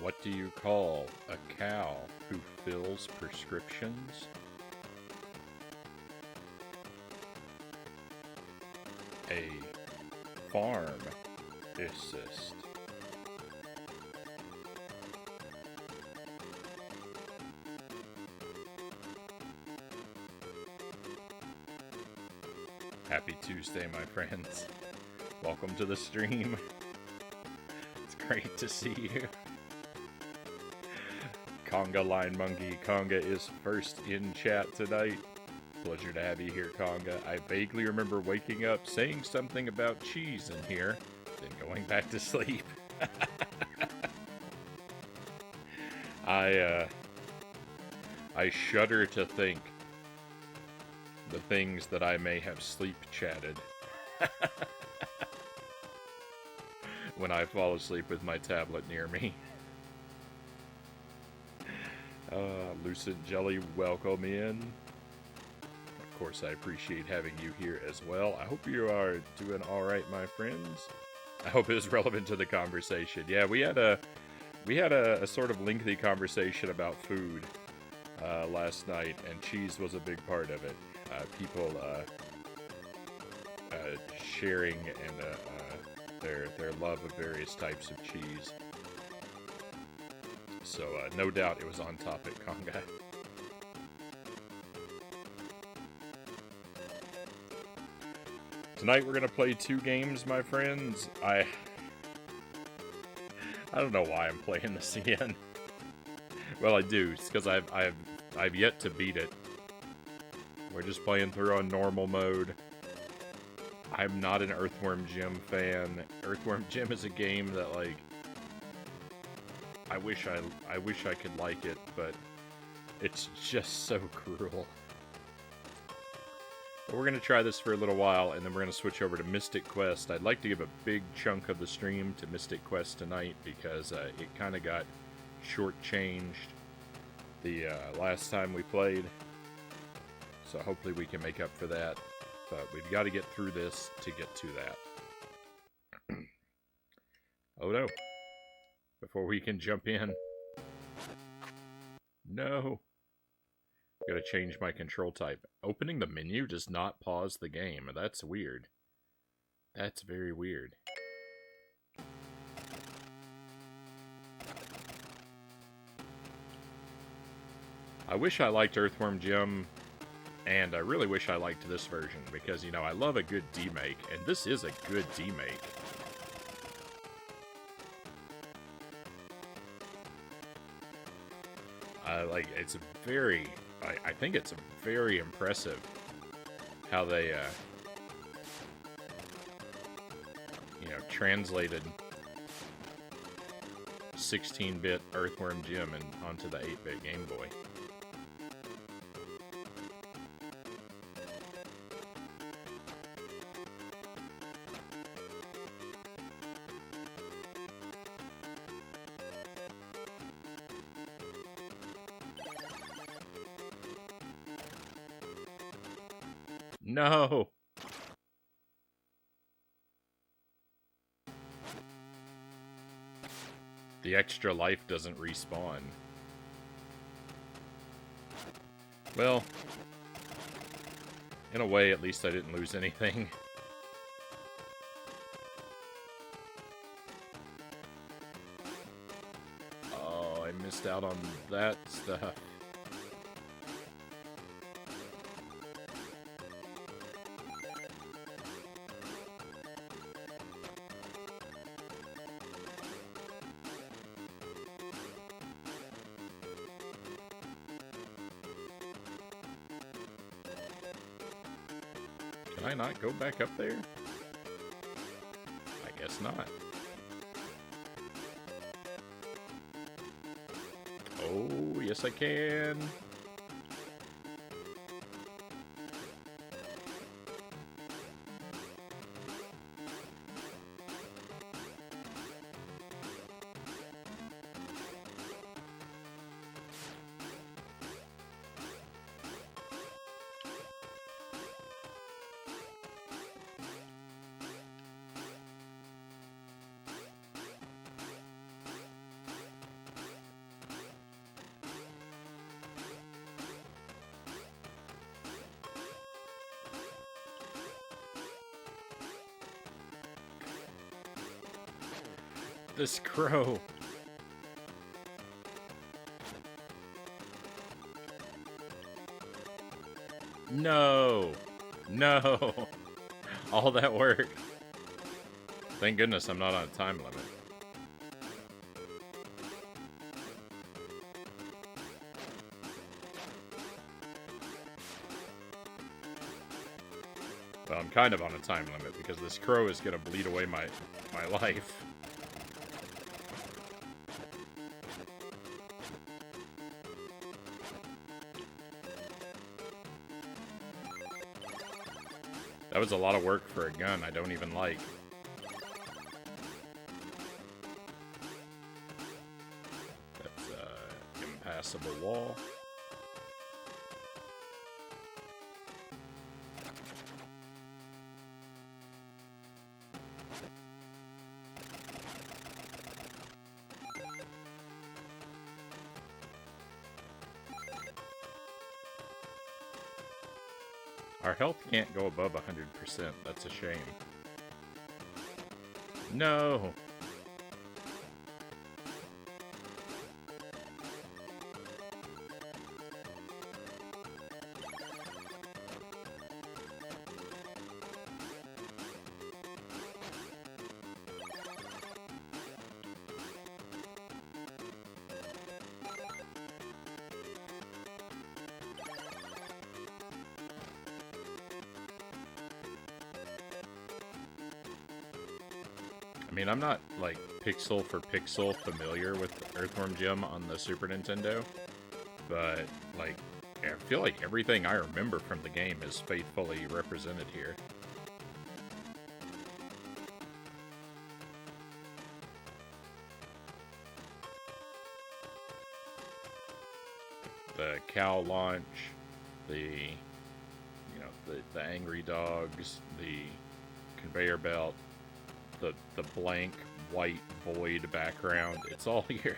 What do you call a cow who fills prescriptions? A pharmacist. Happy Tuesday, my friends. Welcome to the stream. It's great to see you. Conga Line Monkey. Conga is first in chat tonight. Pleasure to have you here, Conga. I vaguely remember waking up, saying something about cheese in here, then going back to sleep. I shudder to think the things that I may have sleep chatted when I fall asleep with my tablet near me. Lucid Jelly, welcome in. Of course, I appreciate having you here as well. I hope you are doing all right, my friends. I hope it was relevant to the conversation. Yeah, we had a sort of lengthy conversation about food last night, and cheese was a big part of it. People sharing and their love of various types of cheese. So no doubt it was on topic, Conga. Tonight we're gonna play 2 games, my friends. I don't know why I'm playing this again. Well, I do. It's because I've yet to beat it. We're just playing through on normal mode. I'm not an Earthworm Jim fan. Earthworm Jim is a game that, like, I wish I could like it, but it's just so cruel. But we're gonna try this for a little while, and then we're gonna switch over to Mystic Quest. I'd like to give a big chunk of the stream to Mystic Quest tonight because it kind of got shortchanged the last time we played. So hopefully we can make up for that. But we've got to get through this to get to that. Oh no. Before we can jump in. No. Gotta change my control type. Opening the menu does not pause the game. That's weird. That's very weird. I wish I liked Earthworm Jim. And I really wish I liked this version, because, you know, I love a good demake, and this is a good demake. It's very, I think it's very impressive how they, you know, translated 16-bit Earthworm Jim onto the 8-bit Game Boy. No! The extra life doesn't respawn. Well, in a way, at least I didn't lose anything. Oh, I missed out on that stuff. Can I not go back up there? I guess not. Oh, yes I can. This crow. No. No. All that work. Thank goodness I'm not on a time limit. But I'm kind of on a time limit because this crow is gonna bleed away my life. That was a lot of work for a gun I don't even like. That's an impassable wall. Our health can't go above 100%. That's a shame. No! I mean, I'm not, like, pixel for pixel familiar with Earthworm Jim on the Super Nintendo, but, like, I feel like everything I remember from the game is faithfully represented here. The cow launch, the angry dogs, the conveyor belt, the blank white void background, it's all here.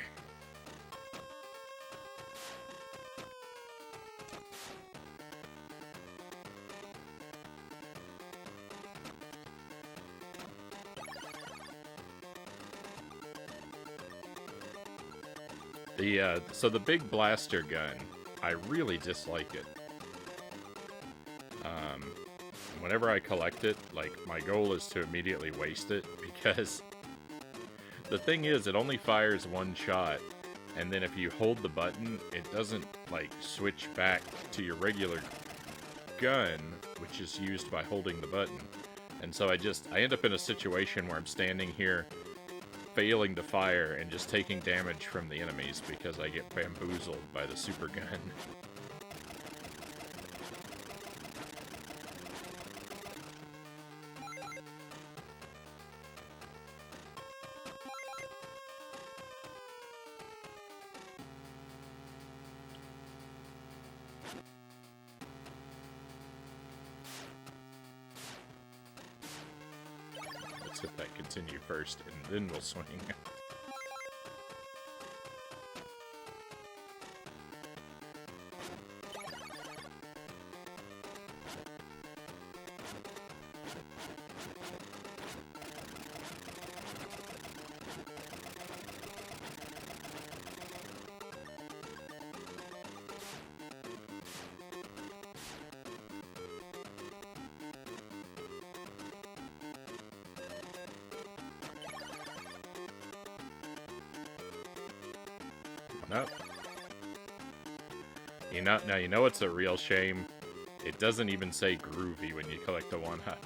So the big blaster gun, I really dislike it. Whenever I collect it, like, my goal is to immediately waste it, because the thing is, it only fires one shot, and then if you hold the button, it doesn't, like, switch back to your regular gun, which is used by holding the button. And so I end up in a situation where I'm standing here failing to fire and just taking damage from the enemies because I get bamboozled by the super gun. Let's hit that continue first, and then we'll swing. Nope. Now you know what's a real shame? It doesn't even say groovy when you collect the one-hut.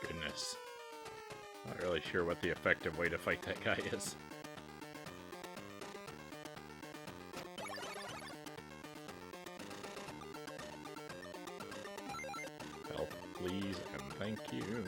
Goodness. Not really sure what the effective way to fight that guy is. Help, please, and thank you.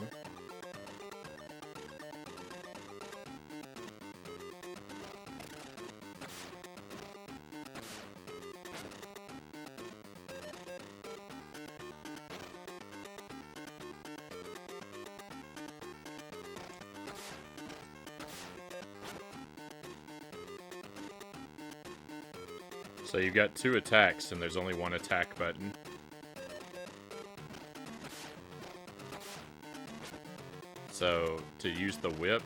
So you've got 2 attacks, and there's only 1 attack button. So to use the whip,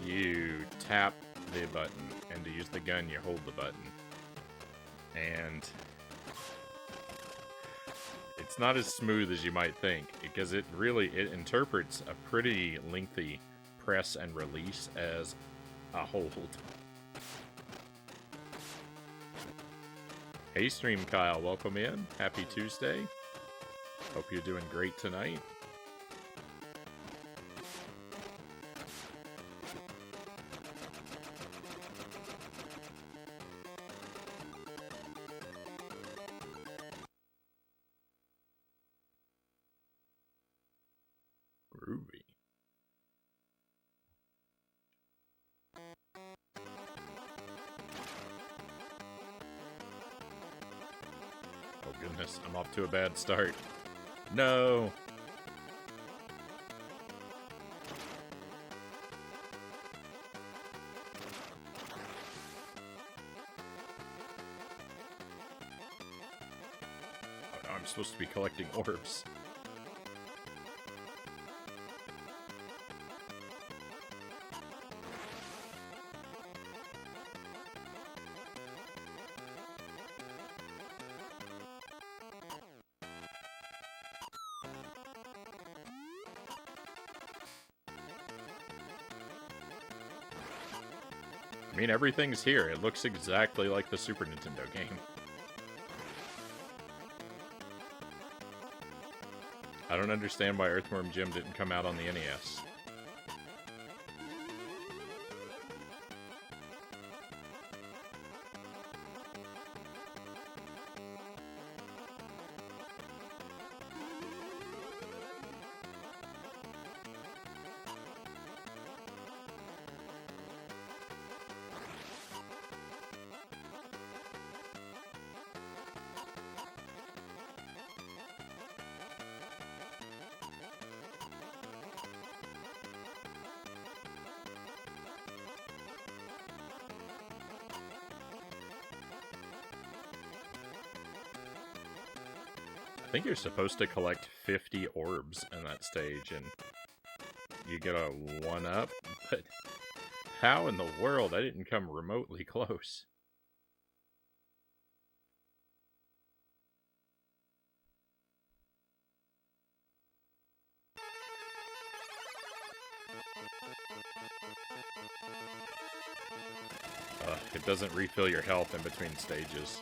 you tap the button, and to use the gun, you hold the button. And it's not as smooth as you might think, because it interprets a pretty lengthy press and release as a hold. Hey Stream Kyle, welcome in. Happy Tuesday. Hope you're doing great tonight. Groovy. Oh goodness, I'm off to a bad start. No! Oh no, I'm supposed to be collecting orbs. I mean, everything's here. It looks exactly like the Super Nintendo game. I don't understand why Earthworm Jim didn't come out on the NES. I think you're supposed to collect 50 orbs in that stage, and you get a 1-up, but how in the world? I didn't come remotely close. It doesn't refill your health in between stages.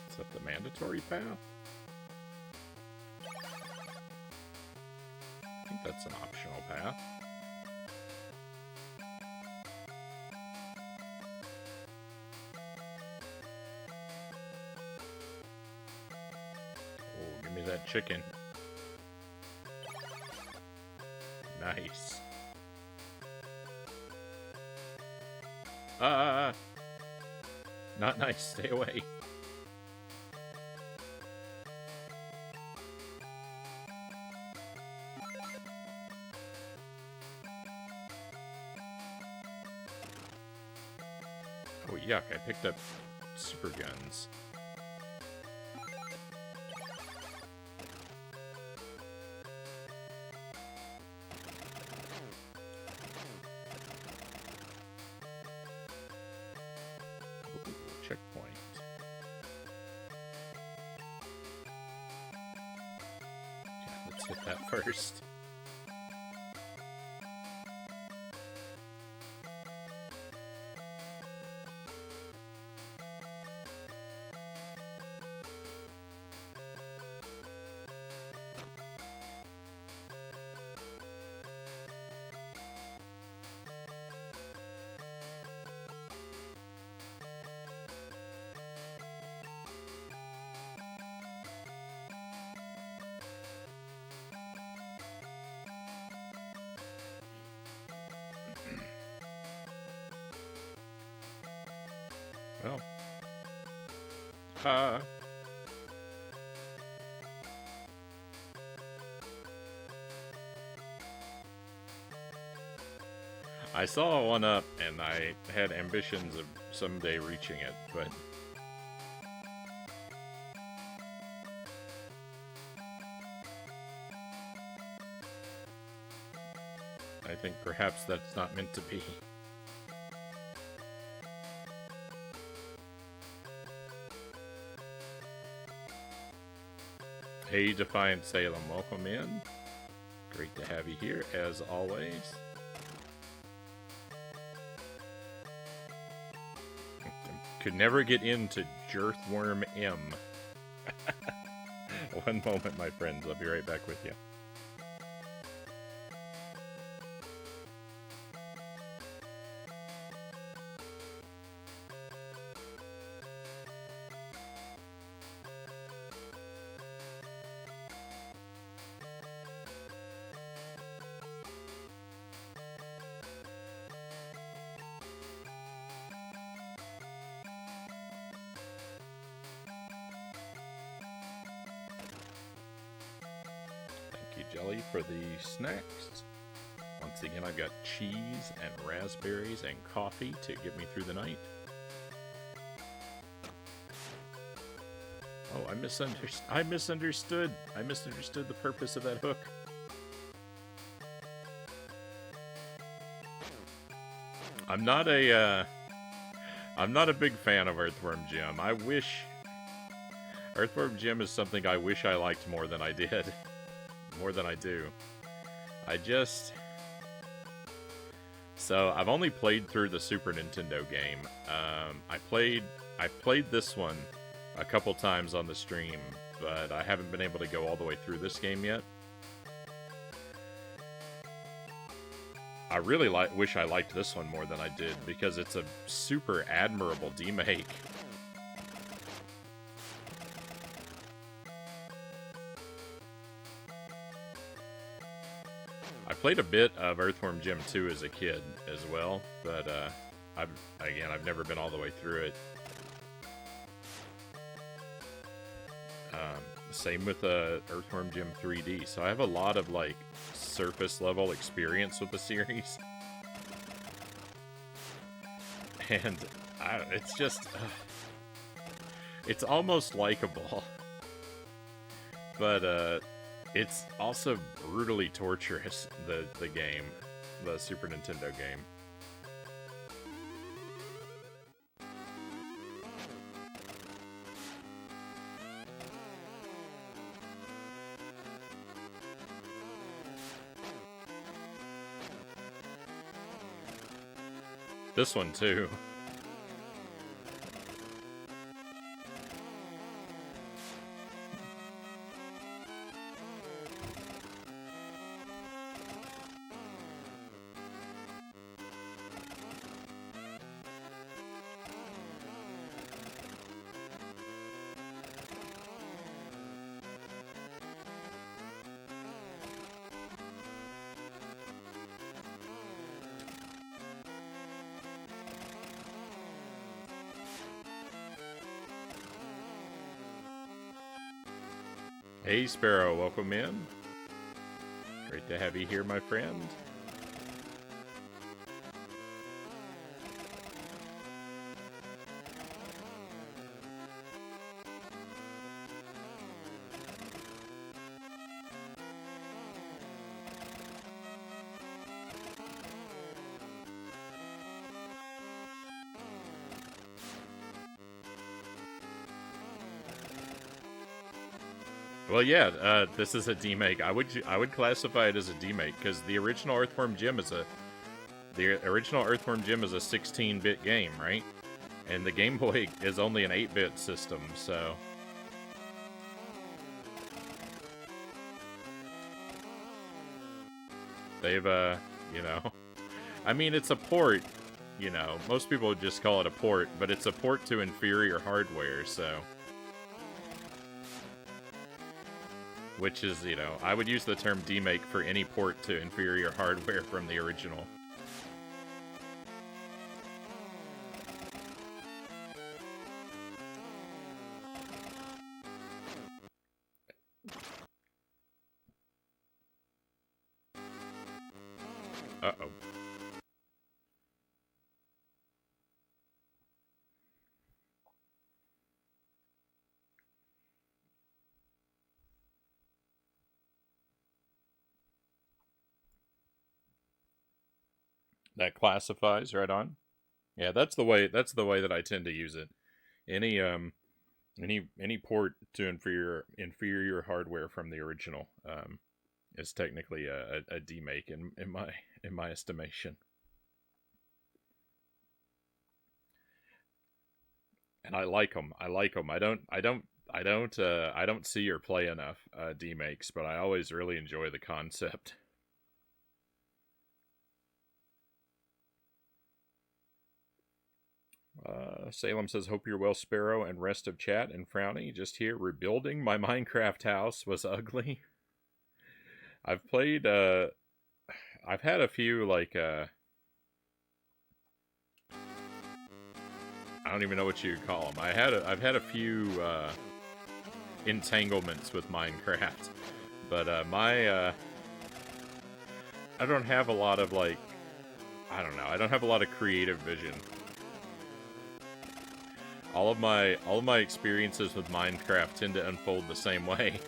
Is that the mandatory path? I think that's an optional path. Oh, give me that chicken. Nice. Not nice. Stay away. Oh, yuck. I picked up super guns. Checkpoint. Yeah, let's hit that first. Well. Ha! I saw one up, and I had ambitions of someday reaching it, but... I think perhaps that's not meant to be. Hey, Defiant Salem, welcome in. Great to have you here, as always. Could never get into Earthworm M. One moment, my friends. I'll be right back with you. Jelly for the snacks. Once again, I've got cheese and raspberries and coffee to get me through the night. Oh, I misunderstood. I misunderstood the purpose of that hook. I'm not a big fan of Earthworm Jim. Earthworm Jim is something I wish I liked more than I did. More than I do. So I've only played through the Super Nintendo game. I played this one a couple times on the stream, but I haven't been able to go all the way through this game yet. I really wish I liked this one more than I did, because it's a super admirable demake. I played a bit of Earthworm Jim 2 as a kid as well, but I've never been all the way through it. Same with Earthworm Jim 3D, so I have a lot of like surface level experience with the series, and it's just it's almost likable, but it's also brutally torturous, the game, the Super Nintendo game. This one too. Hey Sparrow, welcome in. Great to have you here, my friend. Well, yeah, this is a demake. I would classify it as a demake because the original Earthworm Jim is a 16-bit game, right? And the Game Boy is only an 8-bit system, so they've you know, I mean, it's a port. You know, most people would just call it a port, but it's a port to inferior hardware, so. Which is, you know, I would use the term demake for any port to inferior hardware from the original. Uh-oh. That classifies right on. Yeah, that's the way that I tend to use it. Any any port to inferior hardware from the original is technically a demake in my estimation. And I like them. I like them. I don't see or play enough demakes, but I always really enjoy the concept. Salem says, "Hope you're well, Sparrow, and rest of chat and Frownie. Just here rebuilding my Minecraft house was ugly. I've played. I've had a few like. I don't even know what you'd call them. I've had a few entanglements with Minecraft, but I don't have a lot of like. I don't know. I don't have a lot of creative vision. All of my experiences with Minecraft tend to unfold the same way.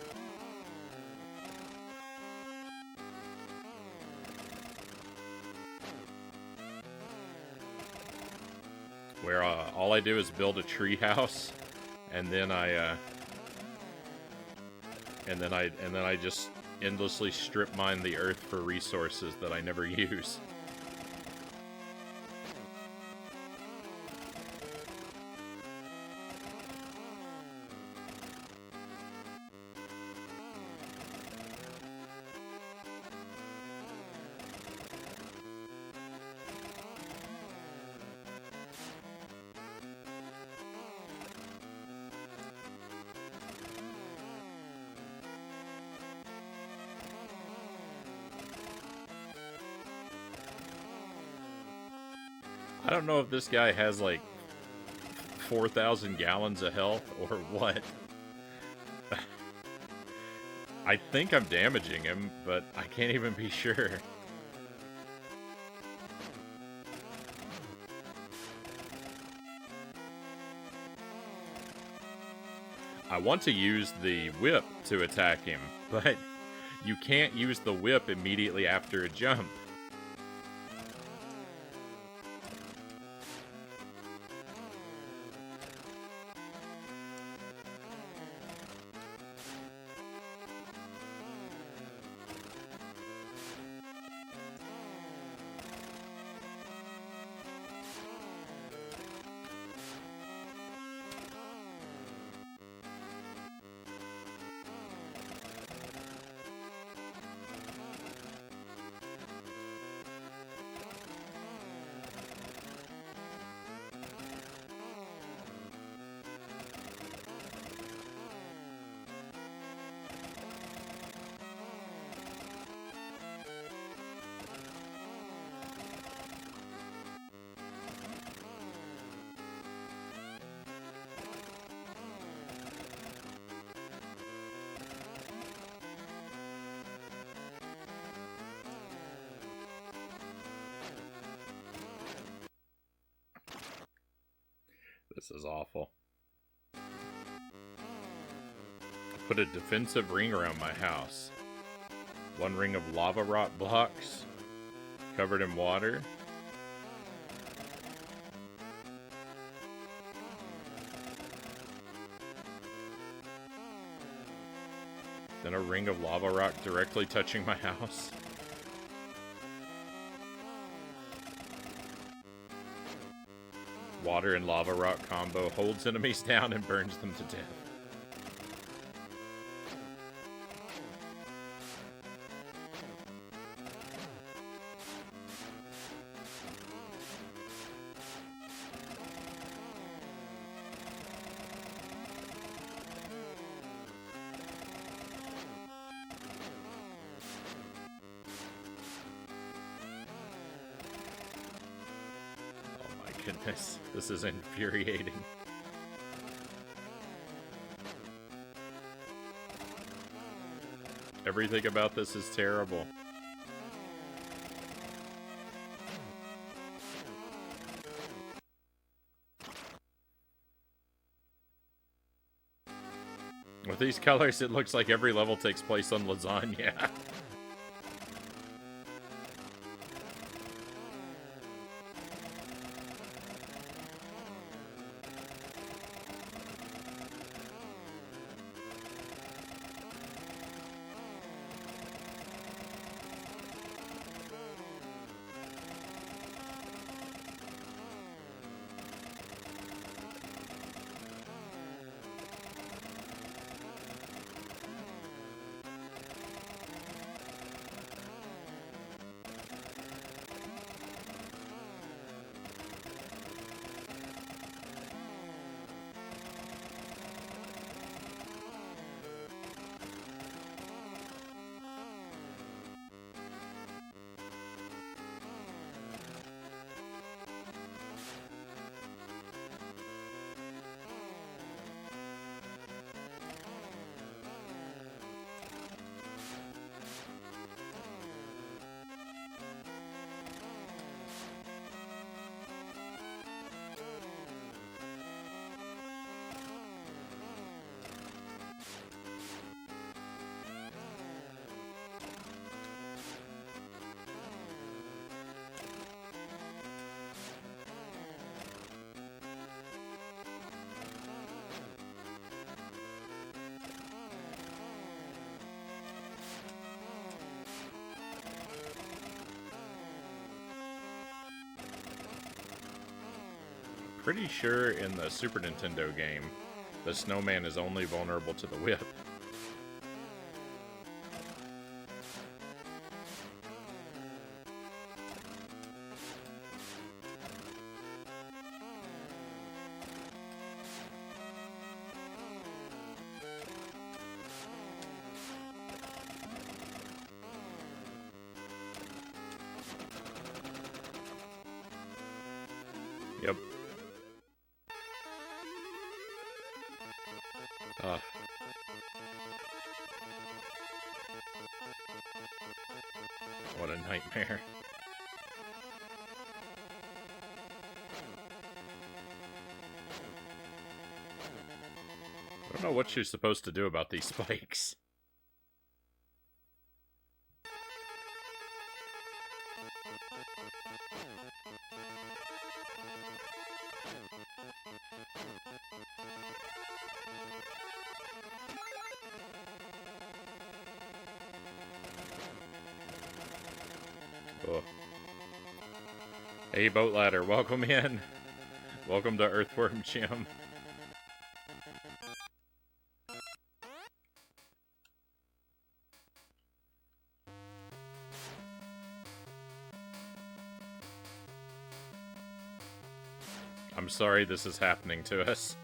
Where all I do is build a tree house, and then I just endlessly strip mine the earth for resources that I never use. I don't know if this guy has like 4,000 gallons of health or what. I think I'm damaging him, but I can't even be sure. I want to use the whip to attack him, but you can't use the whip immediately after a jump. This is awful. Put a defensive ring around my house. One ring of lava rock blocks covered in water. Then a ring of lava rock directly touching my house. Water and lava rock combo holds enemies down and burns them to death. Goodness, this is infuriating. Everything about this is terrible. With these colors, it looks like every level takes place on lasagna. Pretty sure in the Super Nintendo game, the snowman is only vulnerable to the whip. Yep. What a nightmare. I don't know what you're supposed to do about these spikes. Oh. Hey, Boat Ladder, welcome in. Welcome to Earthworm Gym. I'm sorry this is happening to us.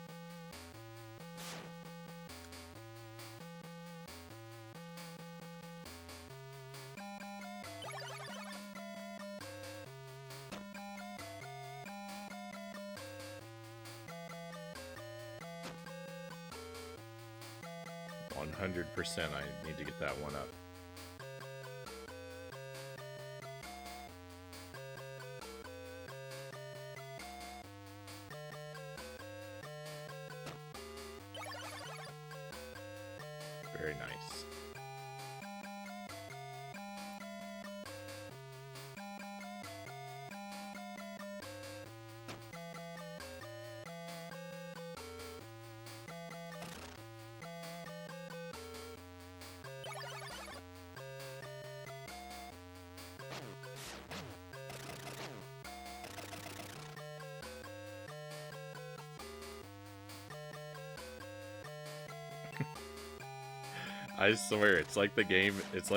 I need to get that one up. Very nice. I swear, it's like the game is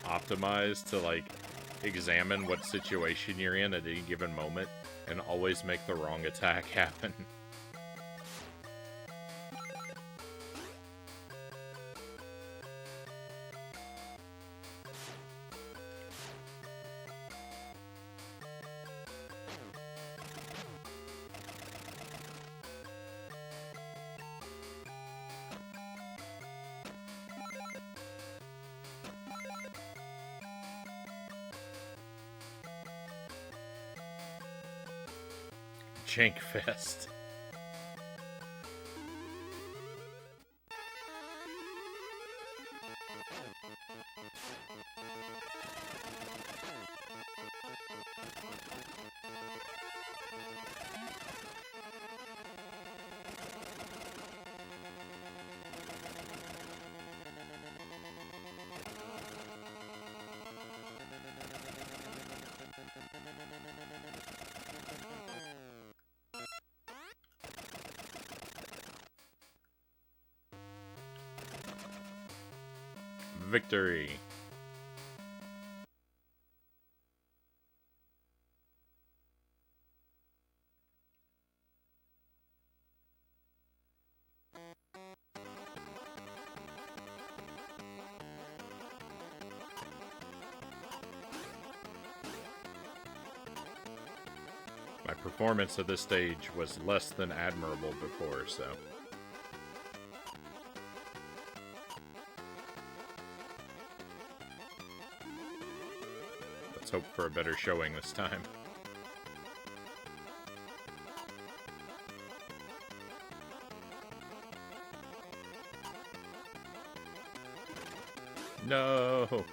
optimized to, like, examine what situation you're in at any given moment and always make the wrong attack happen. Jankfest. victory. My performance at this stage was less than admirable before, so... let's hope for a better showing this time. No!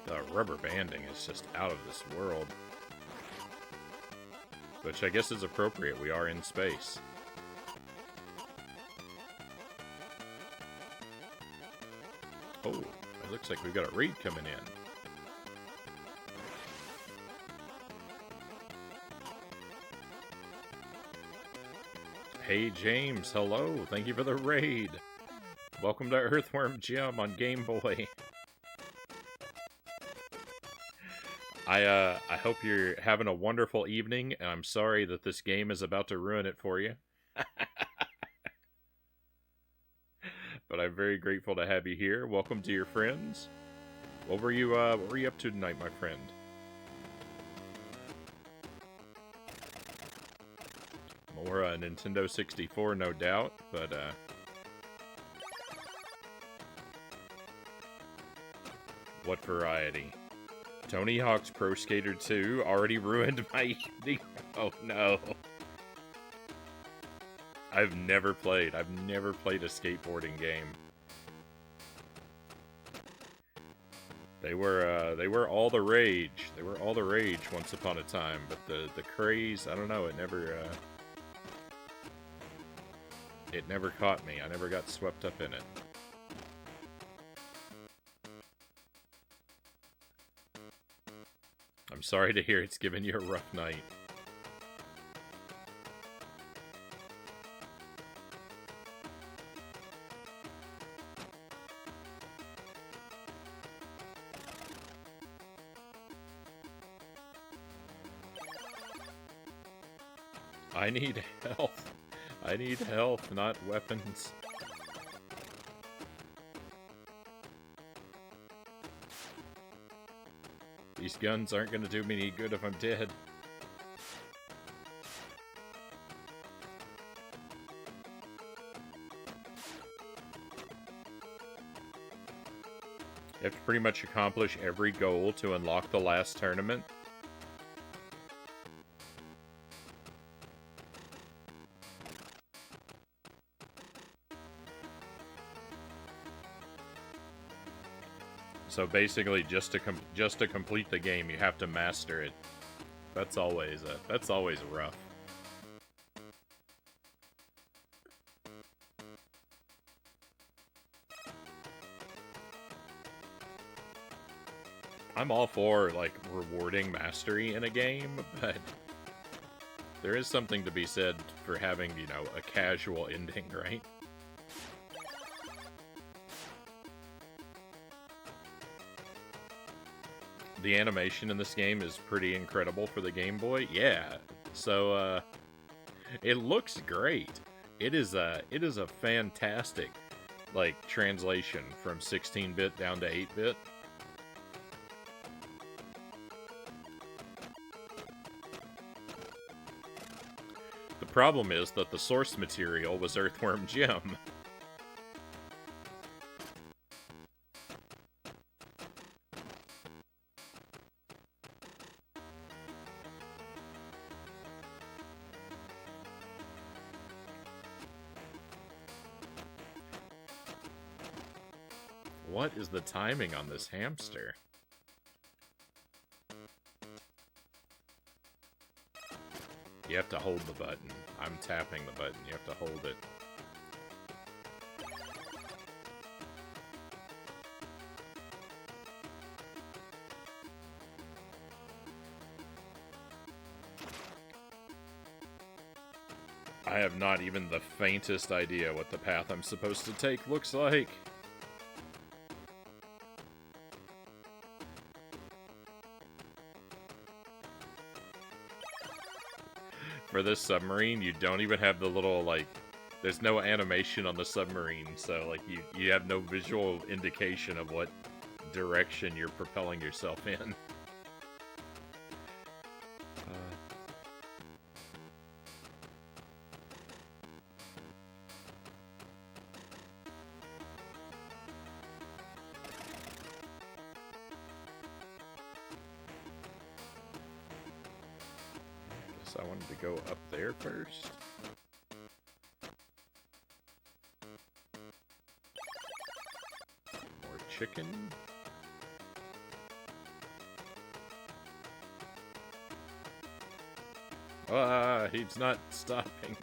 The rubber banding is just out of this world. Which I guess is appropriate, we are in space. Oh, it looks like we've got a raid coming in. Hey James, hello, thank you for the raid. Welcome to Earthworm Jim on Game Boy. I hope you're having a wonderful evening, and I'm sorry that this game is about to ruin it for you. But I'm very grateful to have you here. Welcome to your friends. What were you up to tonight, my friend? More Nintendo 64, no doubt, but what variety? Tony Hawk's Pro Skater 2 already ruined my evening. Oh no. I've never played a skateboarding game. They were all the rage. They were all the rage once upon a time, but the craze, I don't know, it never caught me. I never got swept up in it. I'm sorry to hear it's given you a rough night. I need health. I need health, not weapons. These guns aren't going to do me any good if I'm dead. You have to pretty much accomplish every goal to unlock the last tournament. So basically, just to complete the game, you have to master it. That's always rough. I'm all for like rewarding mastery in a game, but there is something to be said for having, you know, a casual ending, right? The animation in this game is pretty incredible for the Game Boy. Yeah, so it looks great. It is a fantastic like translation from 16-bit down to 8-bit. The problem is that the source material was Earthworm Jim. What is the timing on this hamster? You have to hold the button. I'm tapping the button. You have to hold it. I have not even the faintest idea what the path I'm supposed to take looks like. For this submarine, you don't even have the little, like, there's no animation on the submarine, so, like, you have no visual indication of what direction you're propelling yourself in. I wanted to go up there first. More chicken. Ah, he's not stopping.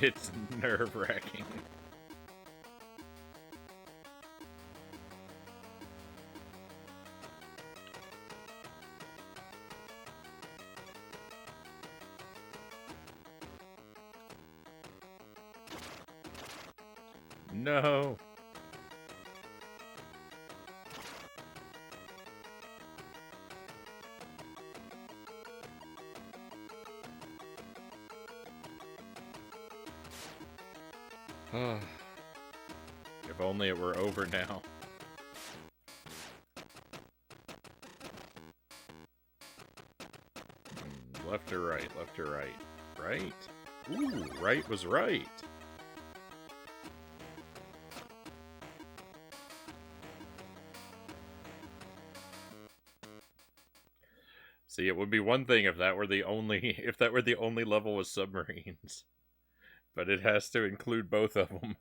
It's nerve-wracking. No. If only it were over now. Left or right, left or right. Right? Ooh, right was right. See, it would be one thing if that were the only level with submarines. But it has to include both of them.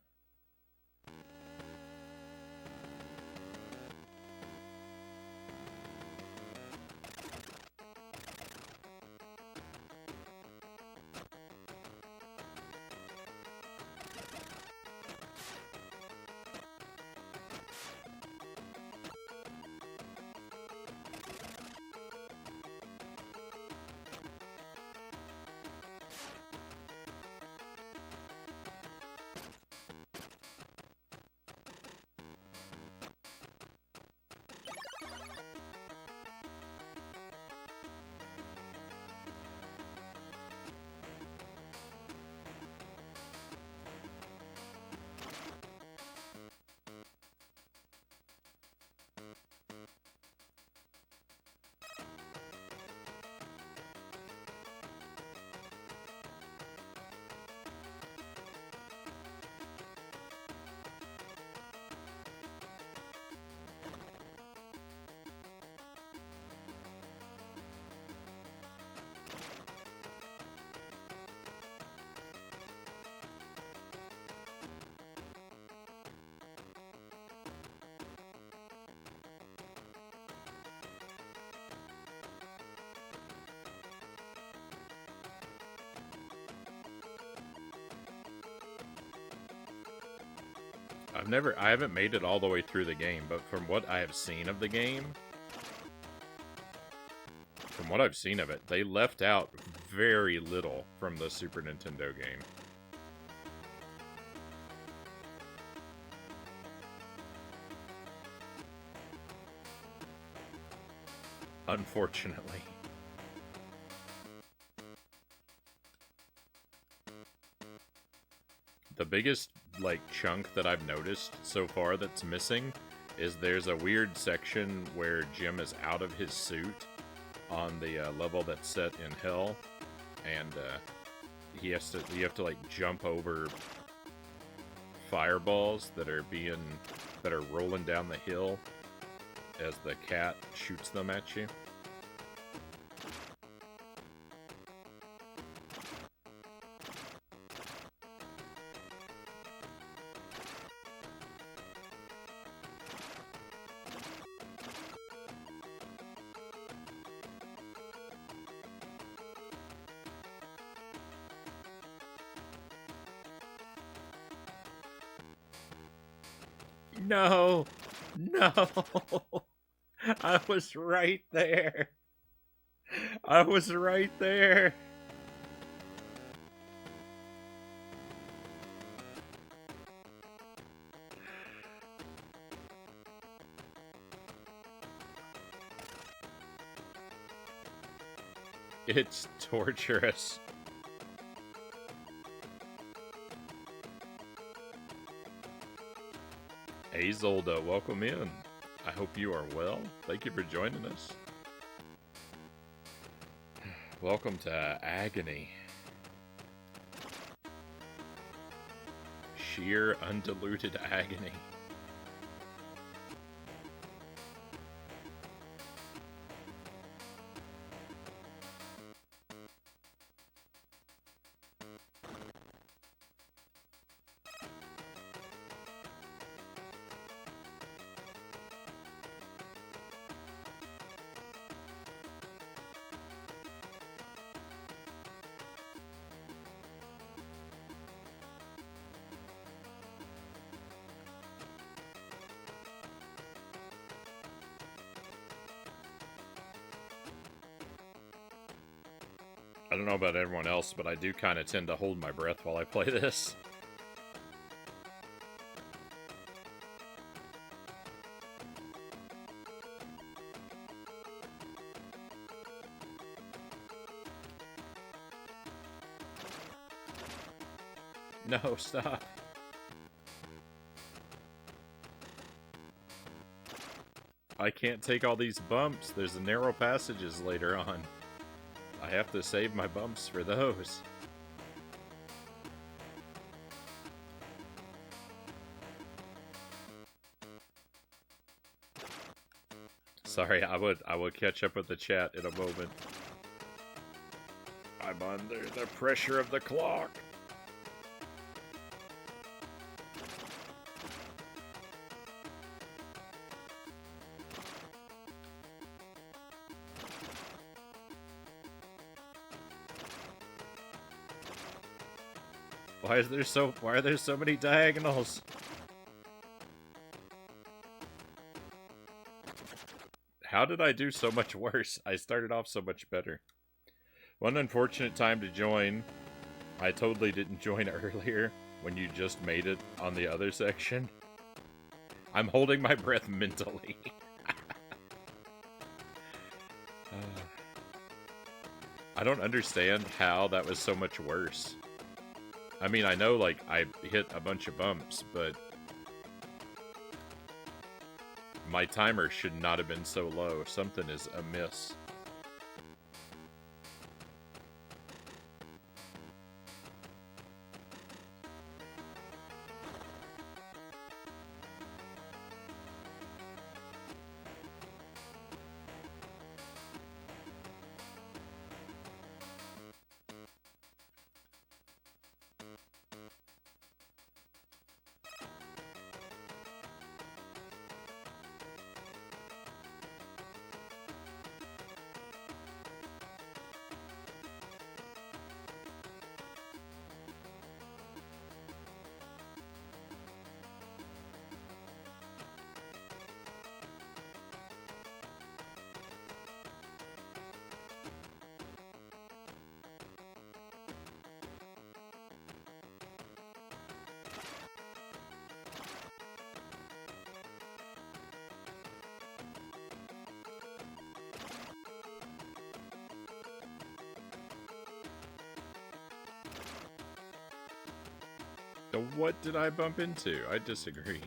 I haven't made it all the way through the game, but from what I have seen of the game, from what I've seen of it, they left out very little from the Super Nintendo game. Unfortunately. The biggest, like, chunk that I've noticed so far that's missing is there's a weird section where Jim is out of his suit on the level that's set in hell, and you have to like jump over fireballs that are rolling down the hill as the cat shoots them at you. No! No! I was right there! I was right there! It's torturous. Hey Zolda, welcome in. I hope you are well. Thank you for joining us. Welcome to Agony. Sheer, undiluted agony. I don't know about everyone else, but I do kind of tend to hold my breath while I play this. No, stop. I can't take all these bumps. There's narrow passages later on. I have to save my bumps for those. Sorry, I would catch up with the chat in a moment. I'm under the pressure of the clock. Why are there so many diagonals? How did I do so much worse? I started off so much better. One unfortunate time to join. I totally didn't join earlier when you just made it on the other section. I'm holding my breath mentally. I don't understand how that was so much worse. I mean, I know, like, I hit a bunch of bumps, but my timer should not have been so low. Something is amiss. the what did I bump into? I disagree.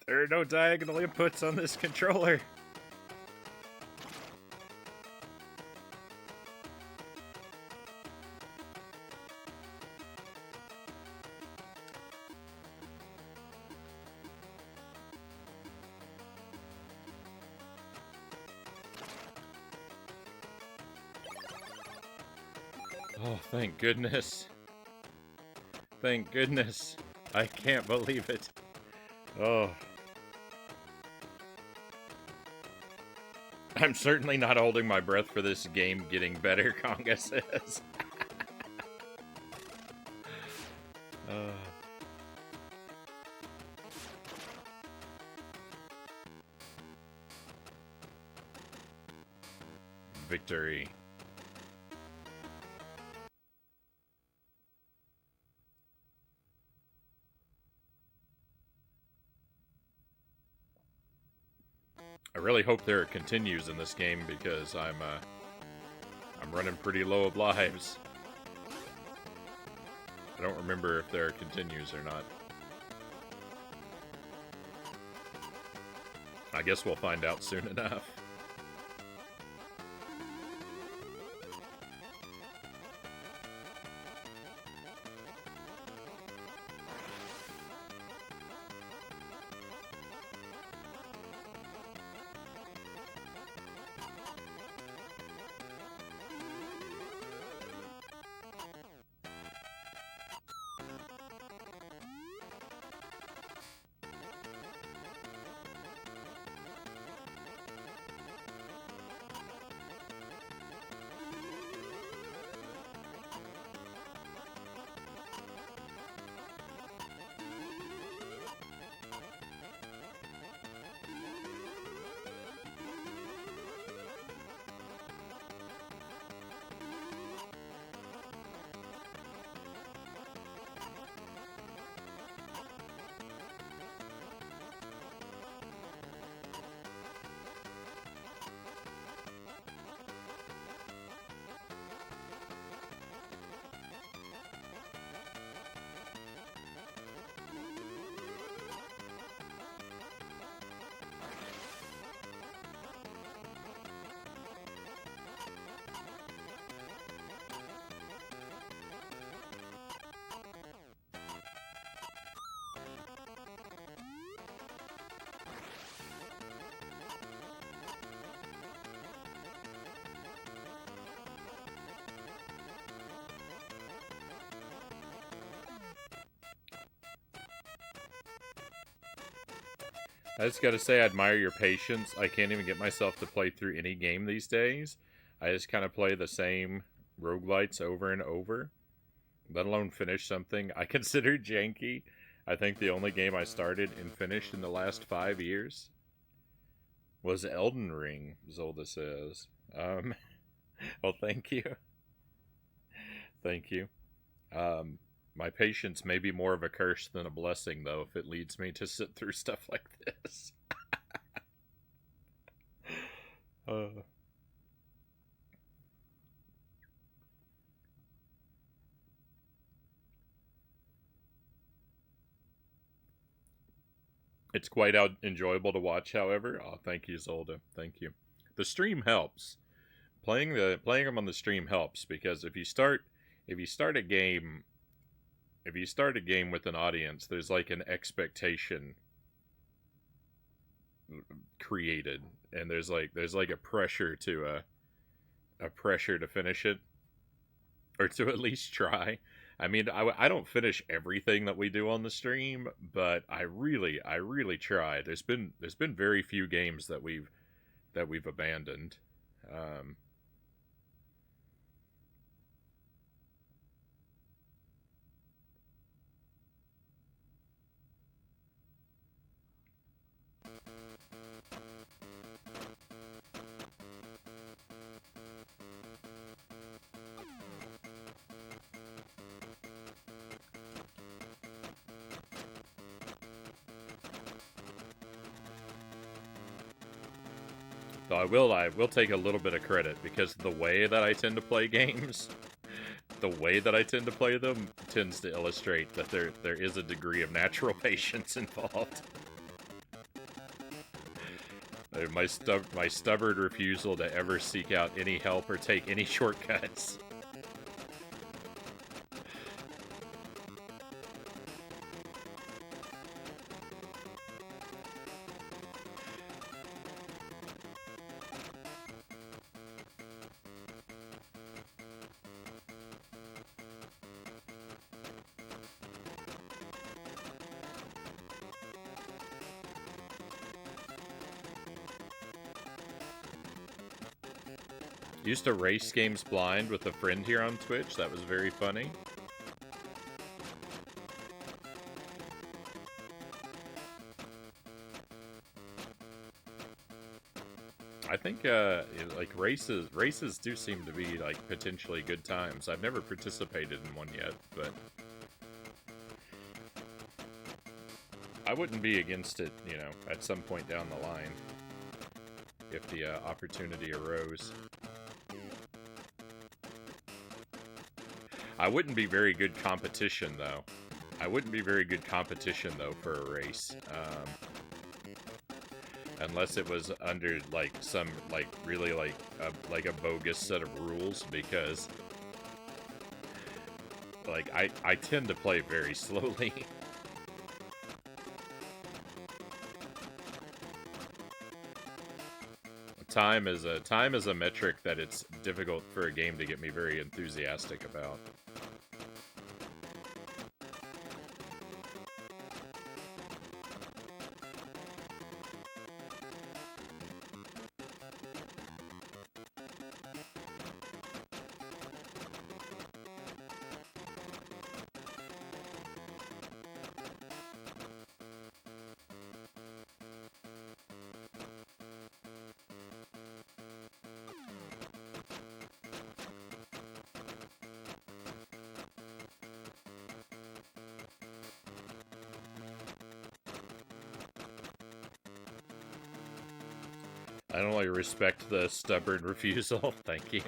There are no diagonal inputs on this controller. Oh, thank goodness. Thank goodness. I can't believe it. Oh. I'm certainly not holding my breath for this game getting better, Conga says. Victory. I really hope there continues in this game because I'm running pretty low of lives. I don't remember if there continues or not. I guess we'll find out soon enough. I just gotta say, I admire your patience. I can't even get myself to play through any game these days. I just kind of play the same roguelites over and over, let alone finish something I consider janky. I think the only game I started and finished in the last 5 years was Elden Ring, Zolda says. Well, thank you. Thank you. My patience may be more of a curse than a blessing, though, if it leads me to sit through stuff like this. It's quite enjoyable to watch, however. Oh, thank you, Zolda. Thank you. The stream helps. Playing them on the stream helps because if you start a game with an audience, there's like an expectation created, and there's like a pressure to finish it, or to at least try. I mean, I don't finish everything that we do on the stream, but I really try. There's been very few games that we've abandoned. So I will take a little bit of credit, because the way that I tend to play games, the way that I tend to play them tends to illustrate that there is a degree of natural patience involved. My stubborn refusal to ever seek out any help or take any shortcuts. Used to race games blind with a friend here on Twitch. That was very funny. I think, like, races do seem to be, like, potentially good times. I've never participated in one yet, but I wouldn't be against it, you know, at some point down the line, if the opportunity arose. I wouldn't be very good competition, though. I wouldn't be very good competition, though, for a race. Unless it was under, like, some, like, really, like a bogus set of rules, because, like, I tend to play very slowly. Time is a metric that it's difficult for a game to get me very enthusiastic about. I don't really respect the stubborn refusal. Thank you.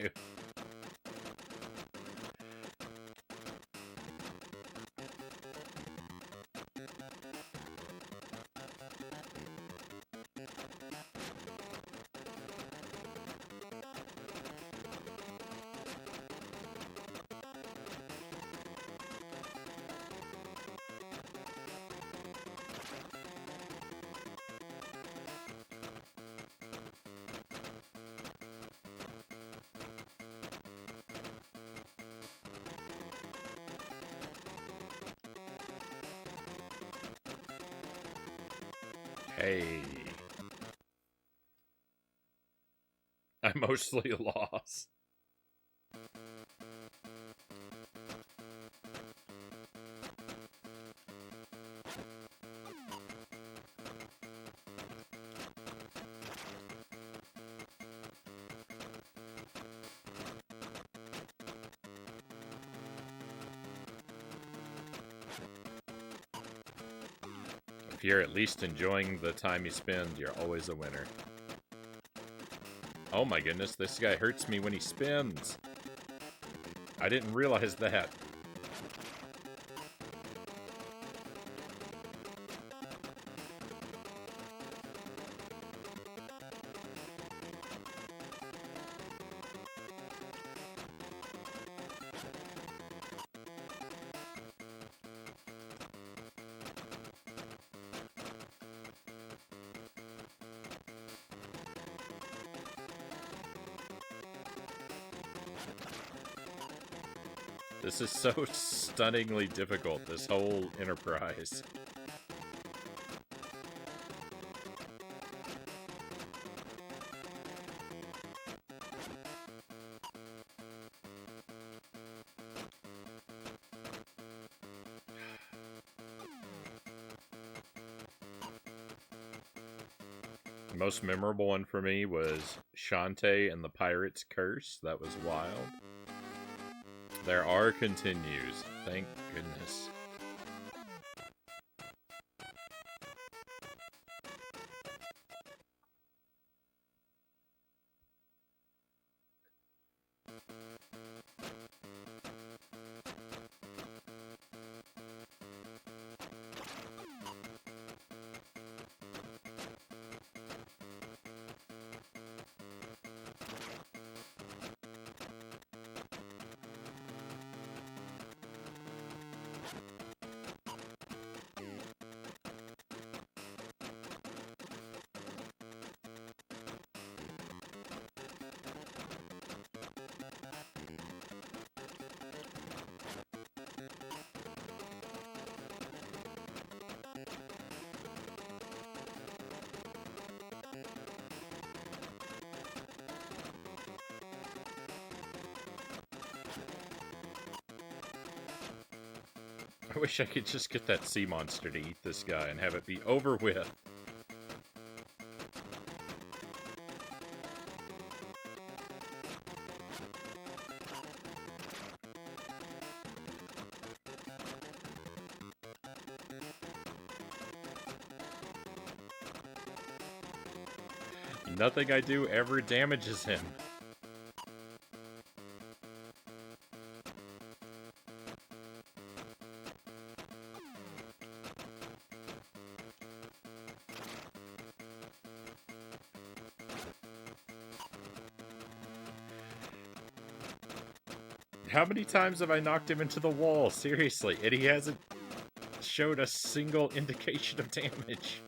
Hey. I'm mostly lost. If you're at least enjoying the time you spend, you're always a winner. Oh my goodness, this guy hurts me when he spins. I didn't realize that. This is so stunningly difficult, this whole enterprise. The most memorable one for me was Shantae and the Pirate's Curse. That was wild. There are continues. Thank goodness. I wish I could just get that sea monster to eat this guy and have it be over with. Nothing I do ever damages him. How many times have I knocked him into the wall? Seriously, and he hasn't showed a single indication of damage.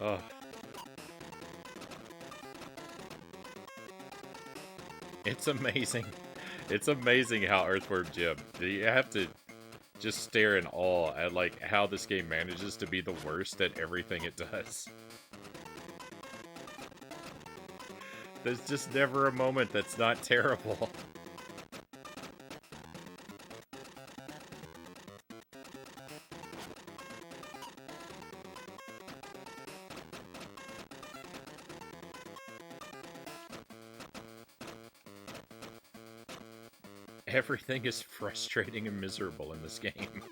Ugh. It's amazing. It's amazing how Earthworm Jim, you have to just stare in awe at like how this game manages to be the worst at everything it does. There's just never a moment that's not terrible. Everything is frustrating and miserable in this game.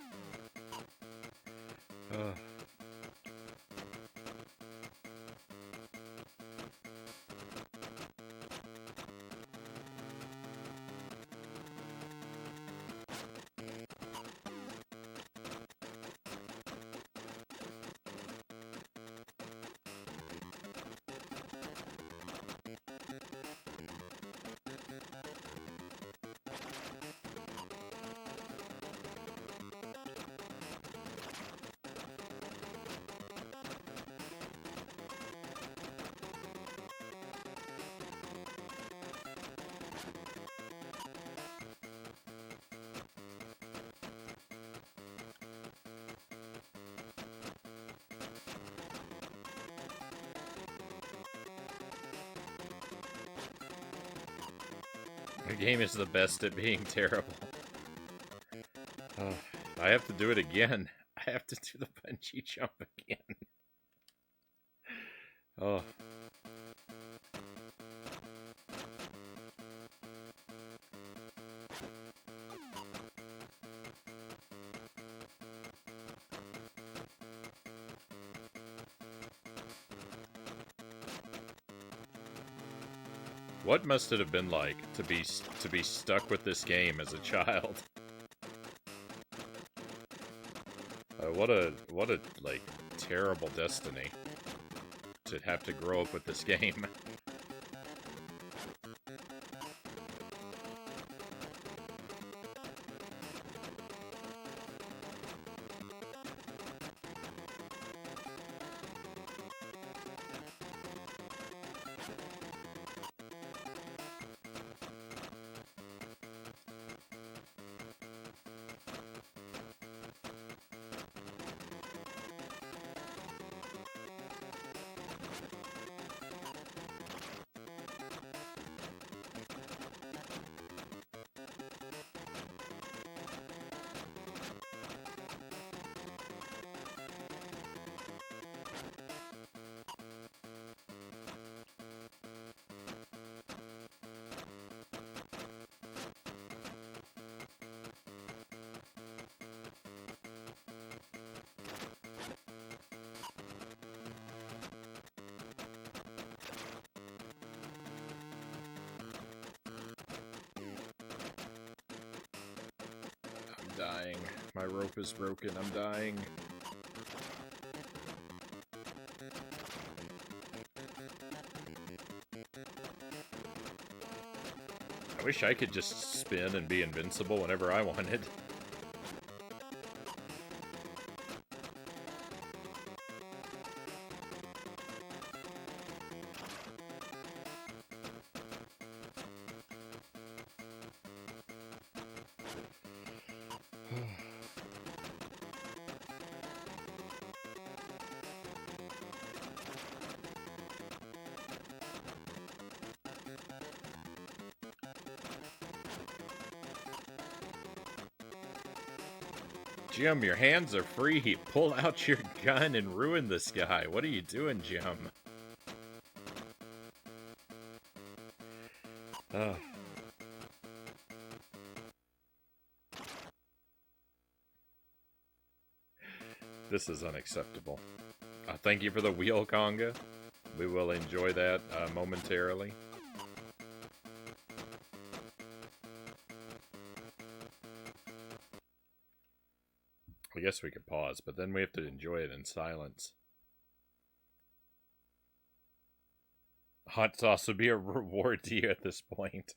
The game is the best at being terrible. I have to do it again. I have to do the bungee jump again. Oh. What must it have been like to be stuck with this game as a child? What a like terrible destiny to have to grow up with this game. Dying. My rope is broken. I'm dying. I wish I could just spin and be invincible whenever I wanted. Jim, your hands are free. Pull out your gun and ruin this guy. What are you doing, Jim? This is unacceptable. Thank you for the wheel, Conga. We will enjoy that momentarily. I guess we could pause, but then we have to enjoy it in silence. Hot sauce would be a reward to you at this point.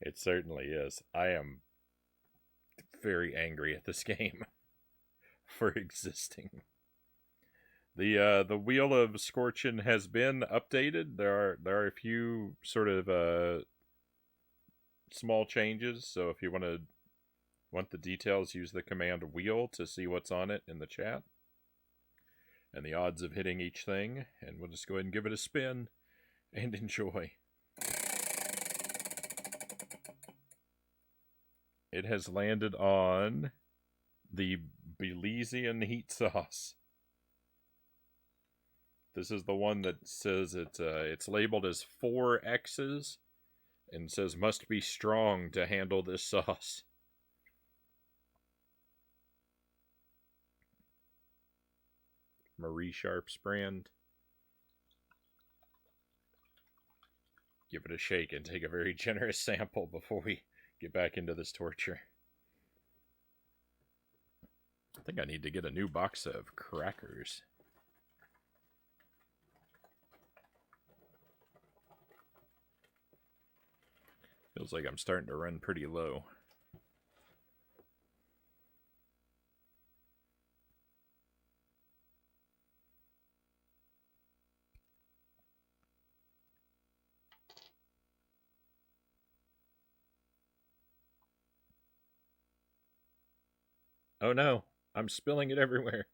It certainly is. I am very angry at this game for existing. The Wheel of Scorchin has been updated. There are a few sort of small changes. So if you want the details, use the command wheel to see what's on it in the chat and the odds of hitting each thing. And we'll just go ahead and give it a spin and enjoy. It has landed on the Belizean heat sauce. This is the one that says it's labeled as 4 X's and says must be strong to handle this sauce. Marie Sharp's brand. Give it a shake and take a very generous sample before we get back into this torture. I think I need to get a new box of crackers. Feels like I'm starting to run pretty low. Oh no, I'm spilling it everywhere.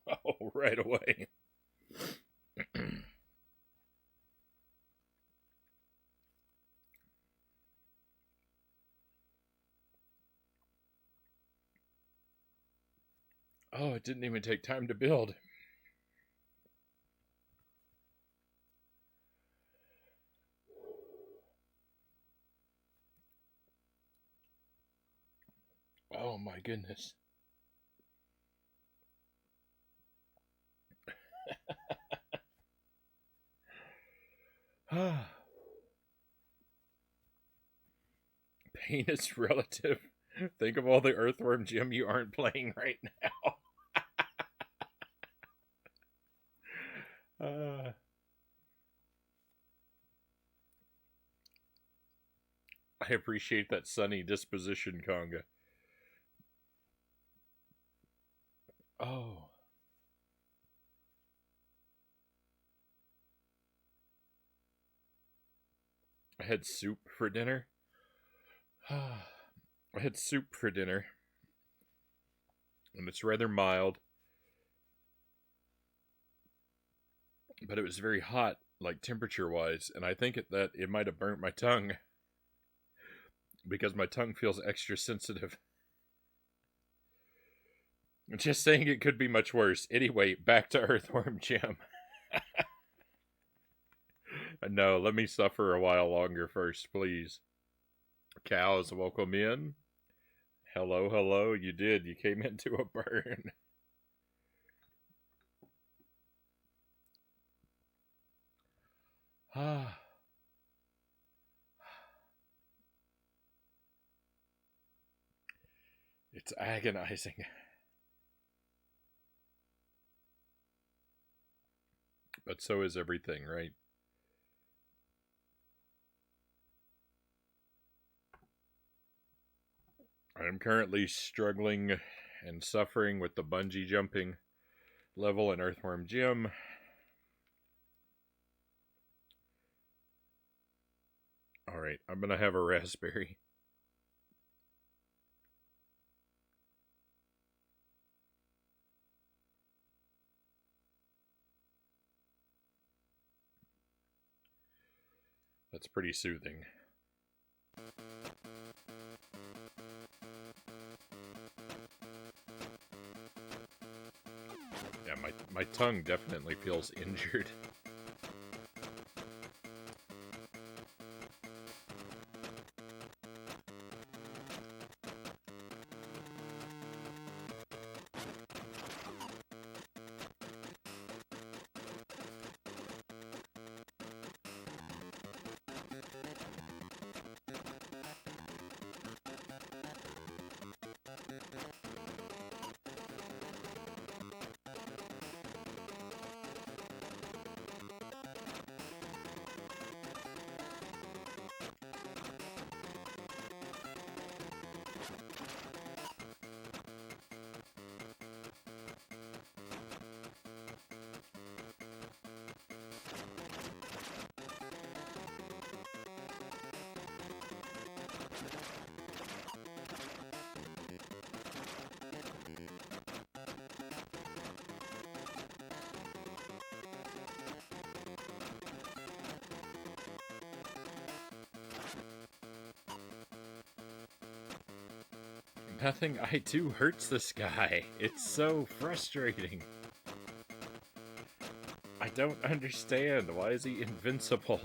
Oh, right away. Oh, it didn't even take time to build. Oh my goodness. Pain is relative. Think of all the Earthworm Jim you aren't playing right now. I appreciate that sunny disposition, Conga. Oh. I had soup for dinner. I had soup for dinner. And it's rather mild. But it was very hot, like temperature-wise. And I think that it might have burnt my tongue. Because my tongue feels extra sensitive. Just saying it could be much worse. Anyway, back to Earthworm Jim. No, let me suffer a while longer first, please. Cows, welcome in. Hello, hello. You did. You came into a burn. It's agonizing. But so is everything, right? I'm currently struggling and suffering with the bungee jumping level in Earthworm Jim. Alright, I'm gonna have a raspberry. That's pretty soothing. Yeah, my tongue definitely feels injured. Nothing I do hurts this guy. It's so frustrating. I don't understand. Why is he invincible?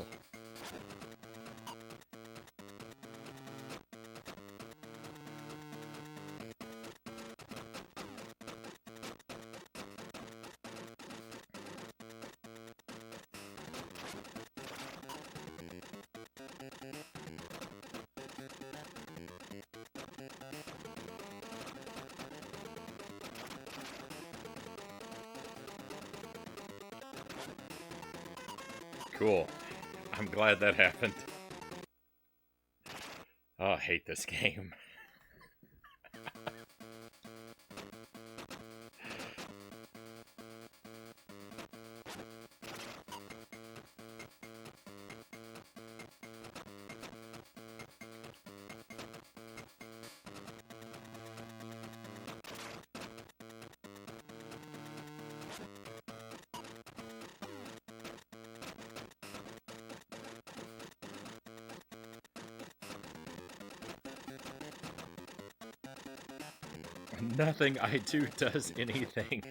Cool. I'm glad that happened. Oh, I hate this game. Nothing I do does anything.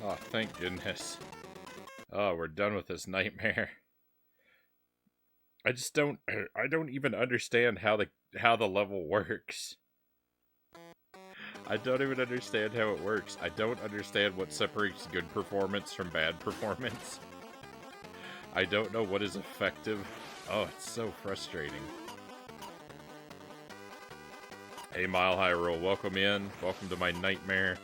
Oh, thank goodness. Oh, we're done with this nightmare. I don't even understand how the level works. I don't even understand how it works. I don't understand what separates good performance from bad performance. I don't know what is effective. Oh, it's so frustrating. Hey, Mile High Rule, welcome in. Welcome to my nightmare.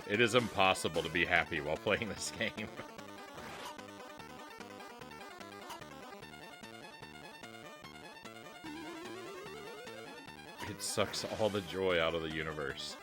It is impossible to be happy while playing this game. It sucks all the joy out of the universe.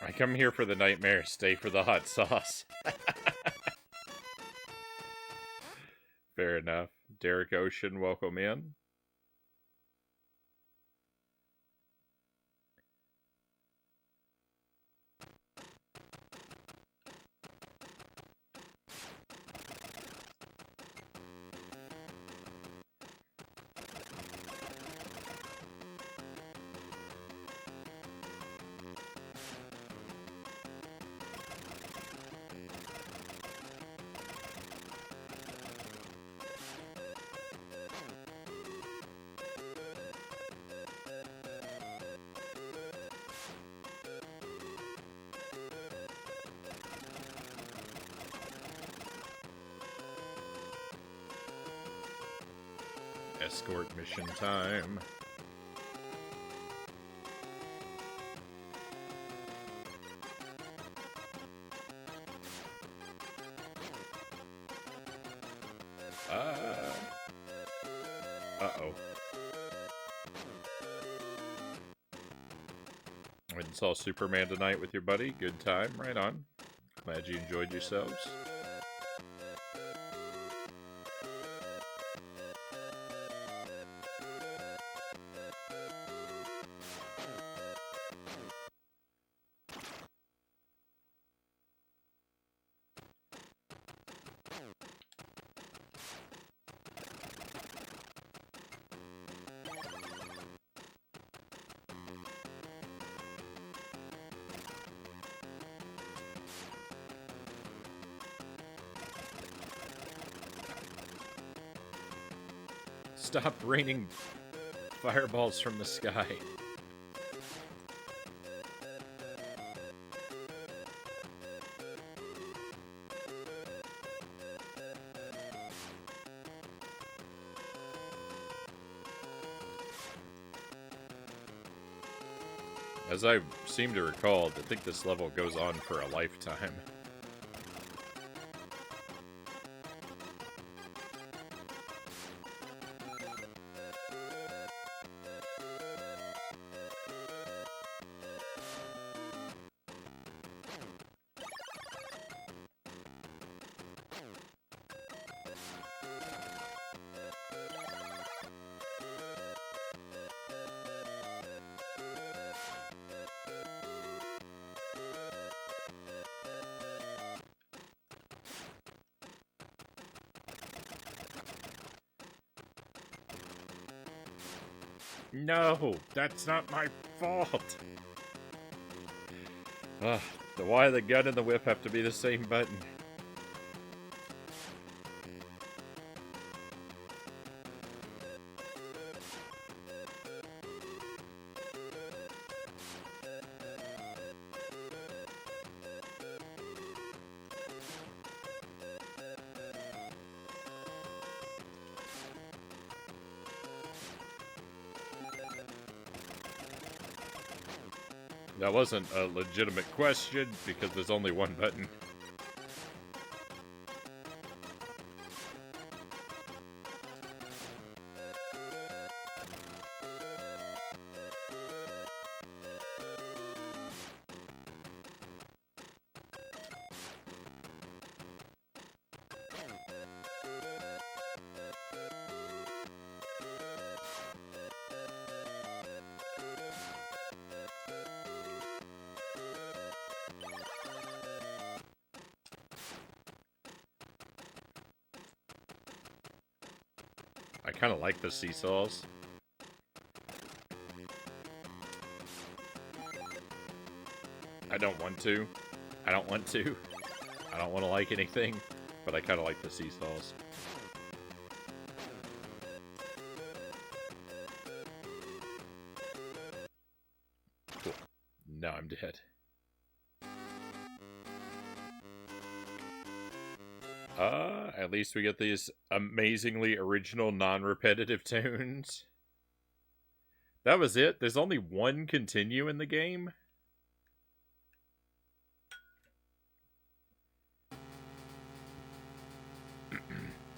I come here for the nightmare, stay for the hot sauce. Fair enough. Derek Ocean, welcome in. Escort mission time. Uh-oh. Went and saw Superman tonight with your buddy. Good time. Right on. Glad you enjoyed yourselves. Stop raining fireballs from the sky. As I seem to recall, I think this level goes on for a lifetime. No, that's not my fault. Ugh, why the gun and the whip have to be the same button? That wasn't a legitimate question because there's only one button. I kind of like the seesaws. I don't want to. I don't want to. I don't want to like anything, but I kind of like the seesaws. Cool. Now I'm dead. At least we get these amazingly original, non-repetitive tunes. That was it? There's only one continue in the game?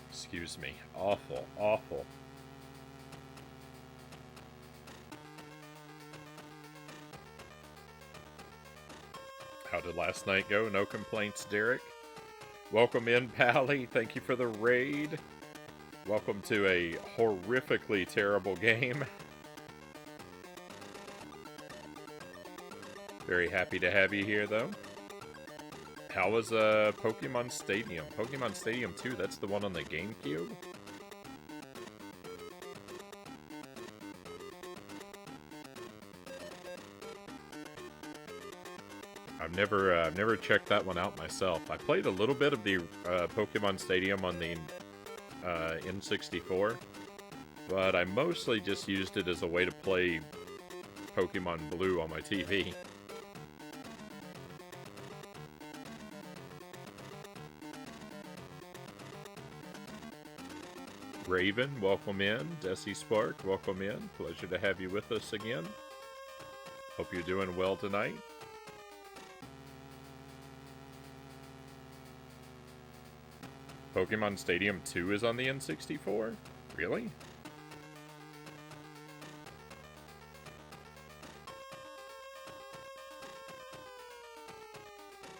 Excuse me. Awful, awful. How did last night go? No complaints, Derek. Welcome in, Pally. Thank you for the raid. Welcome to a horrifically terrible game. Very happy to have you here, though. How was Pokemon Stadium? Pokemon Stadium 2, that's the one on the GameCube? I've never checked that one out myself. I played a little bit of the Pokemon Stadium on the N64, but I mostly just used it as a way to play Pokemon Blue on my TV. Raven, welcome in. Desi Spark, welcome in. Pleasure to have you with us again. Hope you're doing well tonight. Pokemon Stadium 2 is on the N64? Really?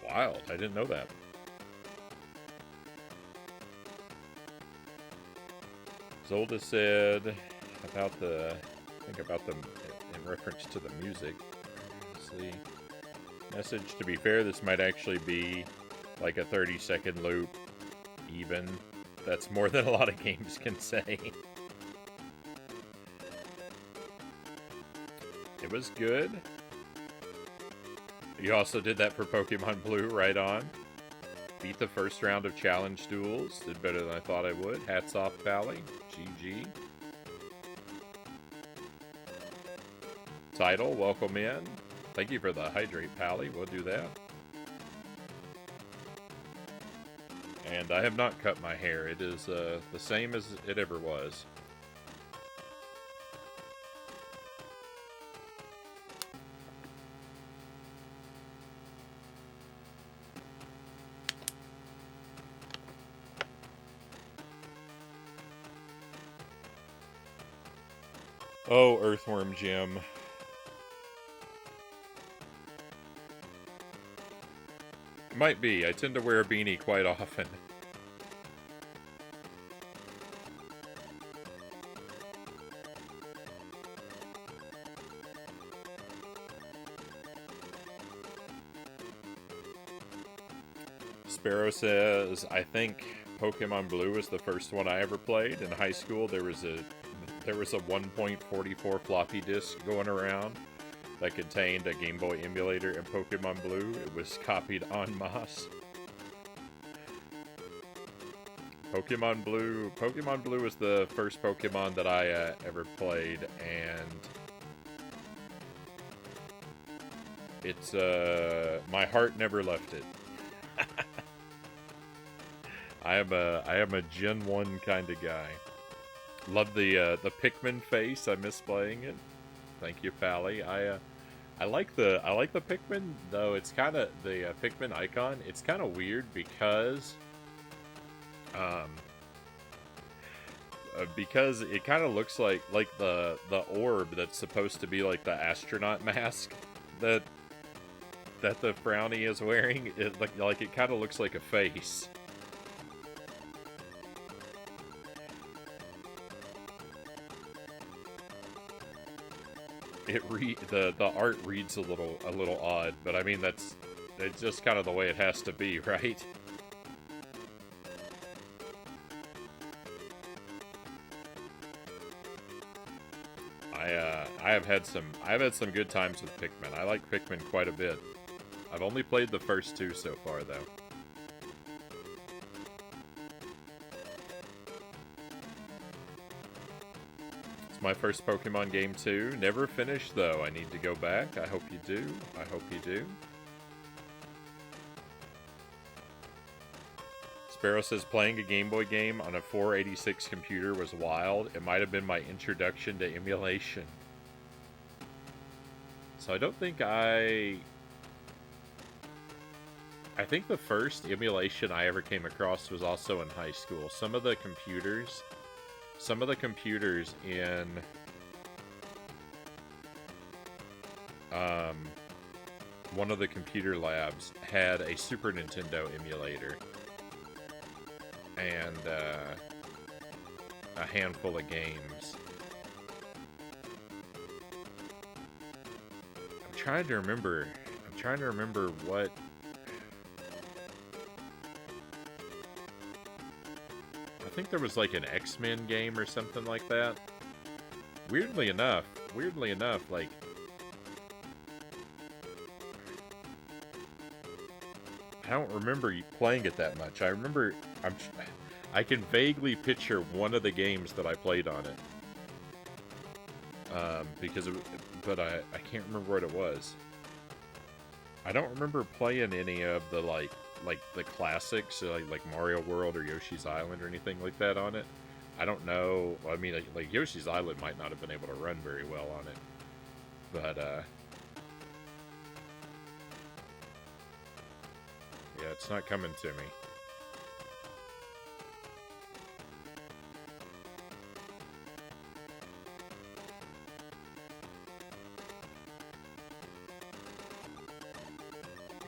Wild, I didn't know that. Zolda said about the, in reference to the music. Let's see. Message, to be fair, this might actually be like a 30-second loop. Even. That's more than a lot of games can say. It was good. You also did that for Pokemon Blue, right on. Beat the first round of challenge duels. Did better than I thought I would. Hats off, Pally. GG. Title, welcome in. Thank you for the hydrate, Pally. We'll do that. And I have not cut my hair. It is the same as it ever was. Oh, Earthworm Jim. Might be. I tend to wear a beanie quite often. Sparrow says, I think Pokemon Blue was the first one I ever played. In high school, there was there was a 1.44 floppy disk going around that contained a Game Boy emulator and Pokemon Blue. It was copied en masse. Pokemon Blue was the first Pokemon that I ever played, and it's my heart never left it. I am a Gen 1 kind of guy. Love the Pikmin face. I miss playing it. Thank you, Pally. I like the Pikmin, though. It's kind of the Pikmin icon. It's kind of weird because it kind of looks like the orb that's supposed to be like the astronaut mask that the Frownie is wearing. It like it kind of looks like a face. The art reads a little odd, but I mean it's just kind of the way it has to be, right? I've had some good times with Pikmin. I like Pikmin quite a bit. I've only played the first two so far, though. It's my first Pokemon game too. Never finished though. I need to go back. I hope you do. I hope you do. Sparrow says playing a Game Boy game on a 486 computer was wild. It might have been my introduction to emulation. So I don't think I think the first emulation I ever came across was also in high school. Some of the computers in one of the computer labs had a Super Nintendo emulator and a handful of games. I'm trying to remember what. I think there was like an X-Men game or something like that. Weirdly enough, like I don't remember playing it that much. I can vaguely picture one of the games that I played on it. But I can't remember what it was. I don't remember playing any of the like the classics, like Mario World or Yoshi's Island or anything like that on it. I don't know. I mean, like Yoshi's Island might not have been able to run very well on it, but yeah, it's not coming to me.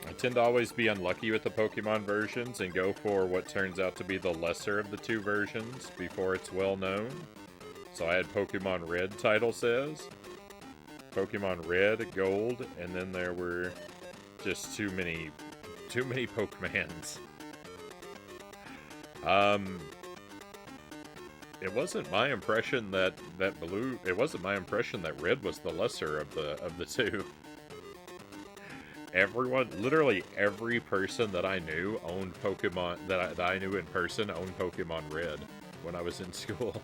I tend to always be unlucky with the Pokemon versions and go for what turns out to be the lesser of the two versions before it's well known. So I had Pokemon Red, title says. Pokemon Red, Gold, and then there were just too many Pokemans. It wasn't my impression that Blue. It wasn't my impression that Red was the lesser of the two. Everyone, literally every person that I knew owned Pokemon, that I knew in person owned Pokemon Red when I was in school.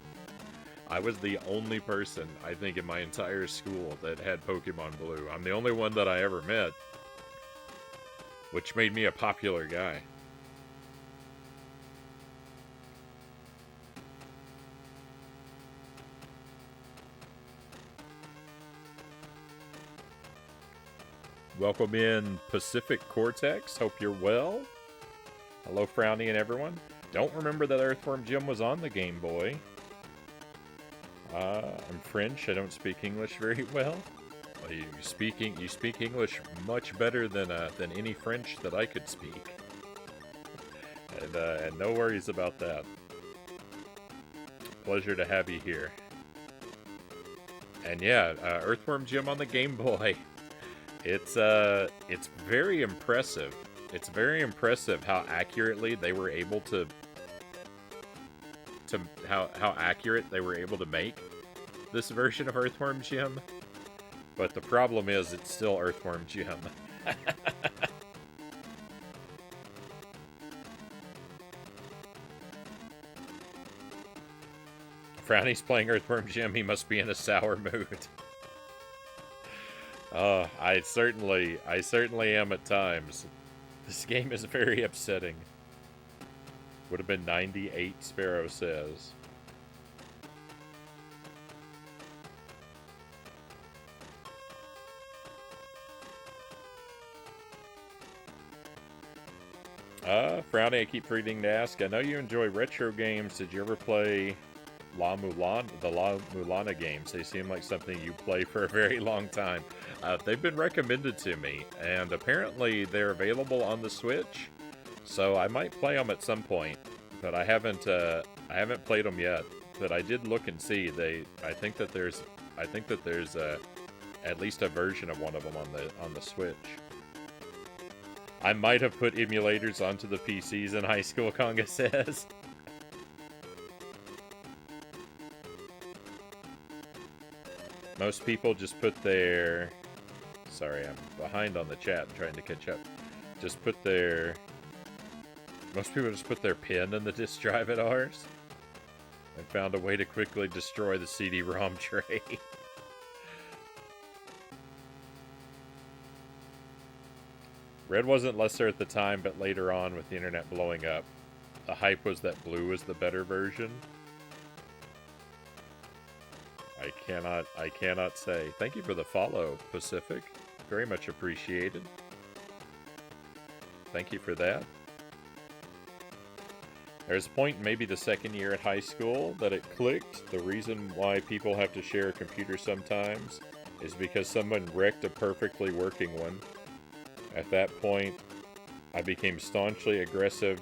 I was the only person, I think, in my entire school that had Pokemon Blue. I'm the only one that I ever met, which made me a popular guy. Welcome in Pacific Cortex. Hope you're well. Hello, Frownie and everyone. Don't remember that Earthworm Jim was on the Game Boy. I'm French. I don't speak English very well. You speak English much better than any French that I could speak. And no worries about that. Pleasure to have you here. And yeah, Earthworm Jim on the Game Boy. It's very impressive. It's very impressive how accurately they were able to how accurate they were able to make this version of Earthworm Jim, but the problem is it's still Earthworm Jim. Frownie's playing Earthworm Jim. He must be in a sour mood. I certainly am at times. This game is very upsetting. Would have been 98, Sparrow says. Frownie, I keep forgetting to ask. I know you enjoy retro games. Did you ever play the La Mulana games? They seem like something you play for a very long time. They've been recommended to me, and apparently they're available on the Switch. So I might play them at some point, but I haven't played them yet. But I did look and see. I think that there's at least a version of one of them on the Switch. I might have put emulators onto the PCs in high school, Conga says. Most people just put their... Sorry, I'm behind on the chat and trying to catch up. Most people just put their pin in the disk drive at ours. And found a way to quickly destroy the CD-ROM tray. Red wasn't lesser at the time, but later on, with the internet blowing up, the hype was that blue was the better version. I cannot say. Thank you for the follow, Pacific. Very much appreciated. Thank you for that. There's a point, maybe the second year at high school, that it clicked. The reason why people have to share a computer sometimes is because someone wrecked a perfectly working one. At that point, I became staunchly aggressive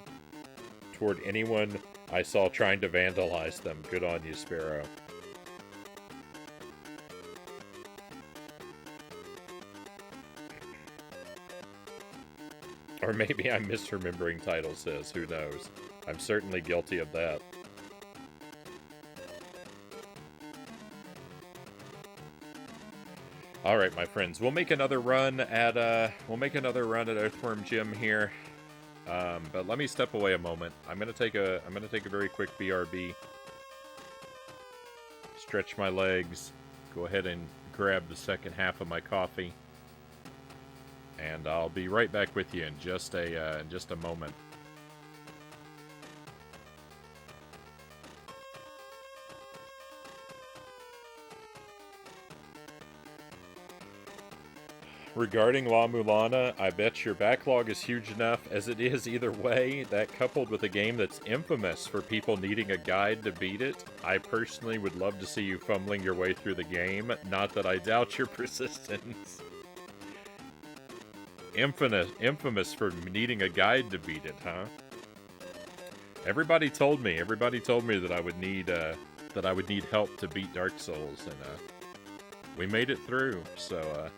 toward anyone I saw trying to vandalize them. Good on you, Sparrow. Or maybe I'm misremembering Title Says, who knows. I'm certainly guilty of that. Alright, my friends, we'll make another run at Earthworm Jim here. But let me step away a moment. I'm gonna take a very quick BRB. Stretch my legs, go ahead and grab the second half of my coffee. And I'll be right back with you in just a moment. Regarding La Mulana, I bet your backlog is huge enough as it is either way. That coupled with a game that's infamous for people needing a guide to beat it, I personally would love to see you fumbling your way through the game. Not that I doubt your persistence. Infamous for needing a guide to beat it, huh? Everybody told me that I would need help to beat Dark Souls, and we made it through. So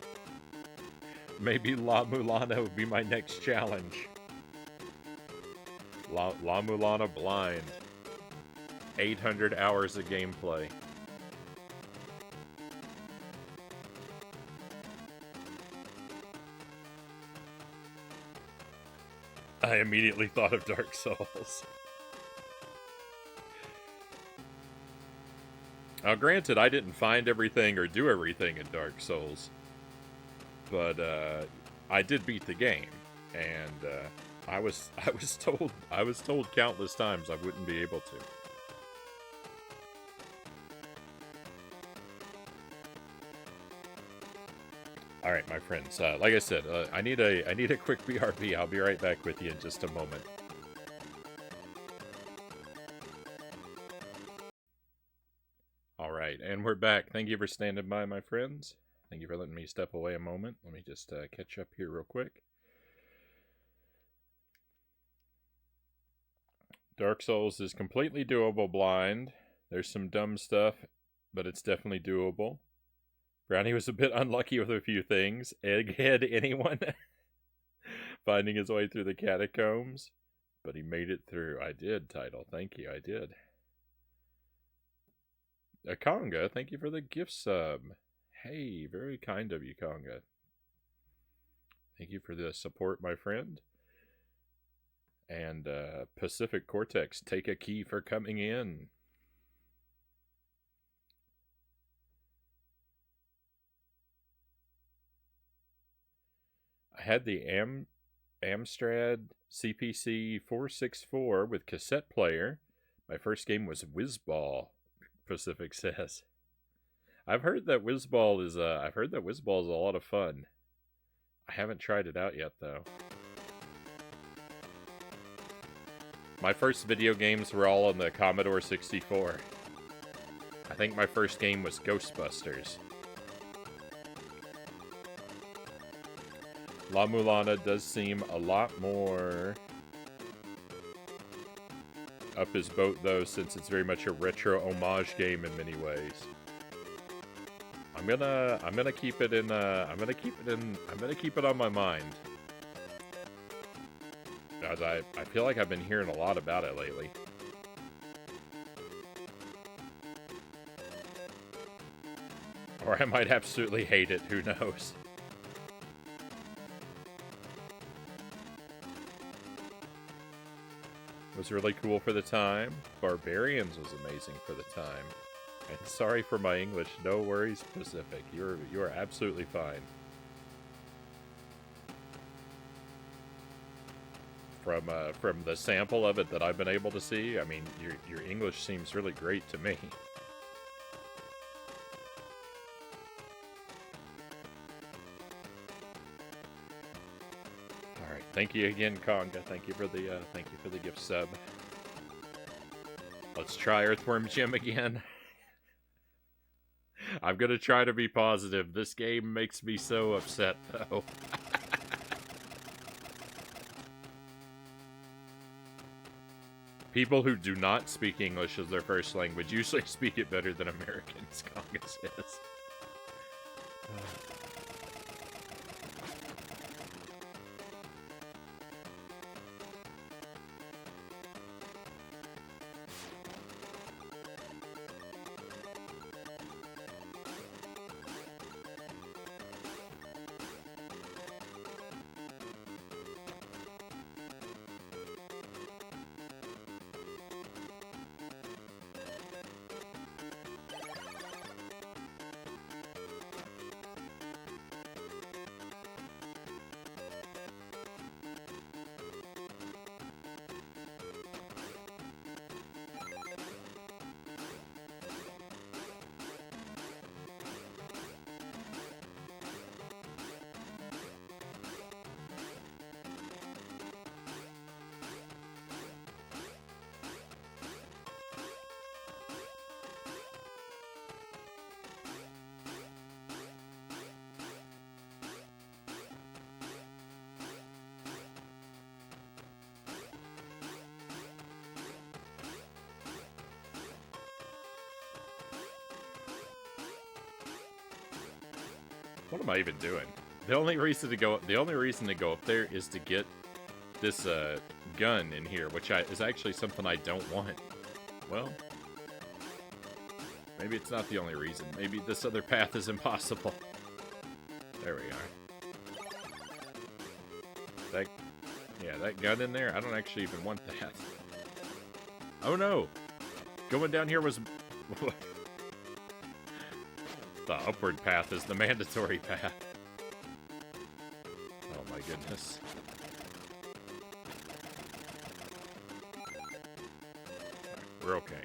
maybe La Mulana would be my next challenge. La Mulana Blind. 800 hours of gameplay. I immediately thought of Dark Souls. Now, granted, I didn't find everything or do everything in Dark Souls, but I did beat the game, and I was told countless times I wouldn't be able to. All right, my friends. Like I said, I need a quick BRB. I'll be right back with you in just a moment. All right, and we're back. Thank you for standing by, my friends. Thank you for letting me step away a moment. Let me just catch up here real quick. Dark Souls is completely doable blind. There's some dumb stuff, but it's definitely doable. Brownie was a bit unlucky with a few things. Egghead anyone? Finding his way through the catacombs. But he made it through. I did, Title. Thank you, I did. Conga, thank you for the gift sub. Hey, very kind of you, Conga. Thank you for the support, my friend. And Pacific Cortex, take a key for coming in. I had the Amstrad CPC 464 with cassette player. My first game was Whizball, Pacific says. I've heard that Whizball is a lot of fun. I haven't tried it out yet though. My first video games were all on the Commodore 64. I think my first game was Ghostbusters. La Mulana does seem a lot more up his boat though, since it's very much a retro homage game in many ways. I'm gonna keep it in I'm gonna keep it on my mind. As I feel like I've been hearing a lot about it lately. Or I might absolutely hate it, who knows. Was really cool for the time. Barbarians was amazing for the time. And sorry for my English. No worries, Pacific. You are absolutely fine. From the sample of it that I've been able to see, I mean, your English seems really great to me. All right, thank you again, Conga. Thank you for the gift sub. Let's try Earthworm Jim again. I'm gonna try to be positive. This game makes me so upset, though. People who do not speak English as their first language usually speak it better than Americans, Conga says. What am I even doing? The only reason to go up there is to get this gun in here, which is actually something I don't want. Well, maybe it's not the only reason. Maybe this other path is impossible. There we are. That gun in there, I don't actually even want that. Oh no! Going down here was... The upward path is the mandatory path. Oh my goodness. Right, we're okay.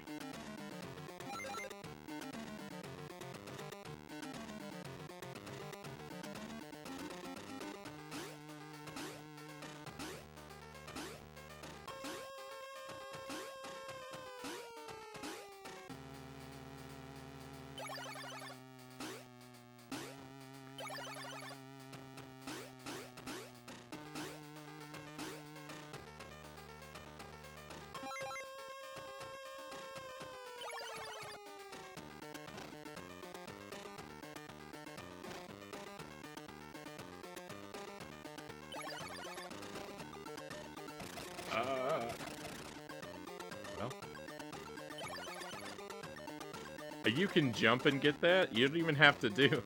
You can jump and get that? You don't even have to do...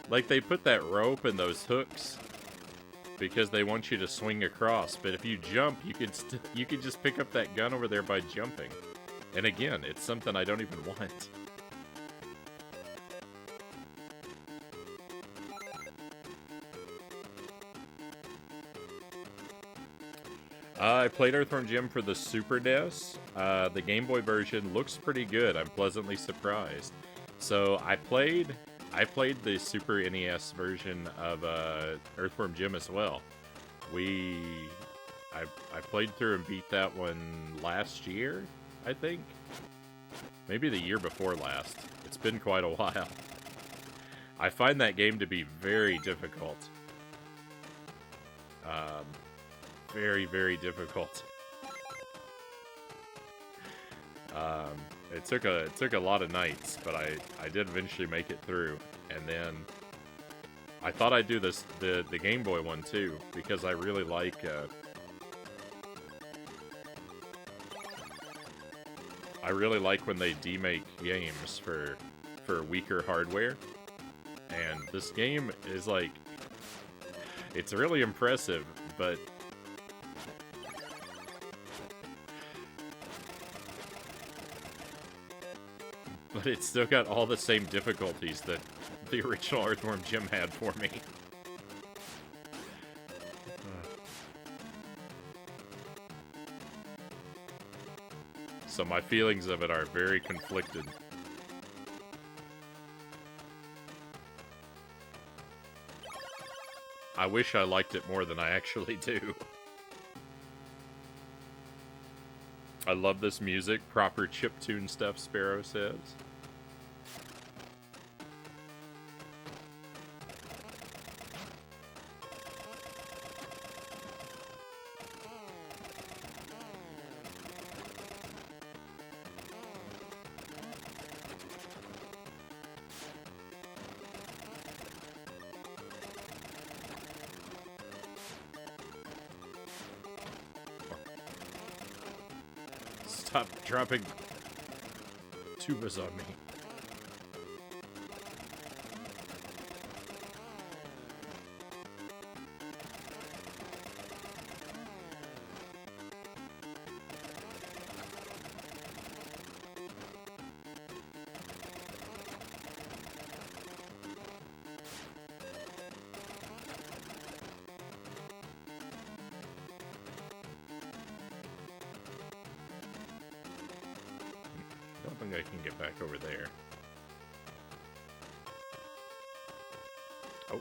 Like, they put that rope and those hooks because they want you to swing across, but if you jump, you could just pick up that gun over there by jumping. And again, it's something I don't even want. I played Earthworm Jim for the Super NES. The Game Boy version looks pretty good. I'm pleasantly surprised. So I played the Super NES version of Earthworm Jim as well. I played through and beat that one last year, I think. Maybe the year before last. It's been quite a while. I find that game to be very difficult. Very, very difficult. It took a lot of nights, but I did eventually make it through. And then I thought I'd do the Game Boy one too, because I really like when they demake games for weaker hardware. And this game is like, it's really impressive, but it's still got all the same difficulties that the original Earthworm Jim had for me. So my feelings of it are very conflicted. I wish I liked it more than I actually do. I love this music. Proper chiptune stuff, Sparrow says. Stop dropping tubas on me. I can get back over there. Oh.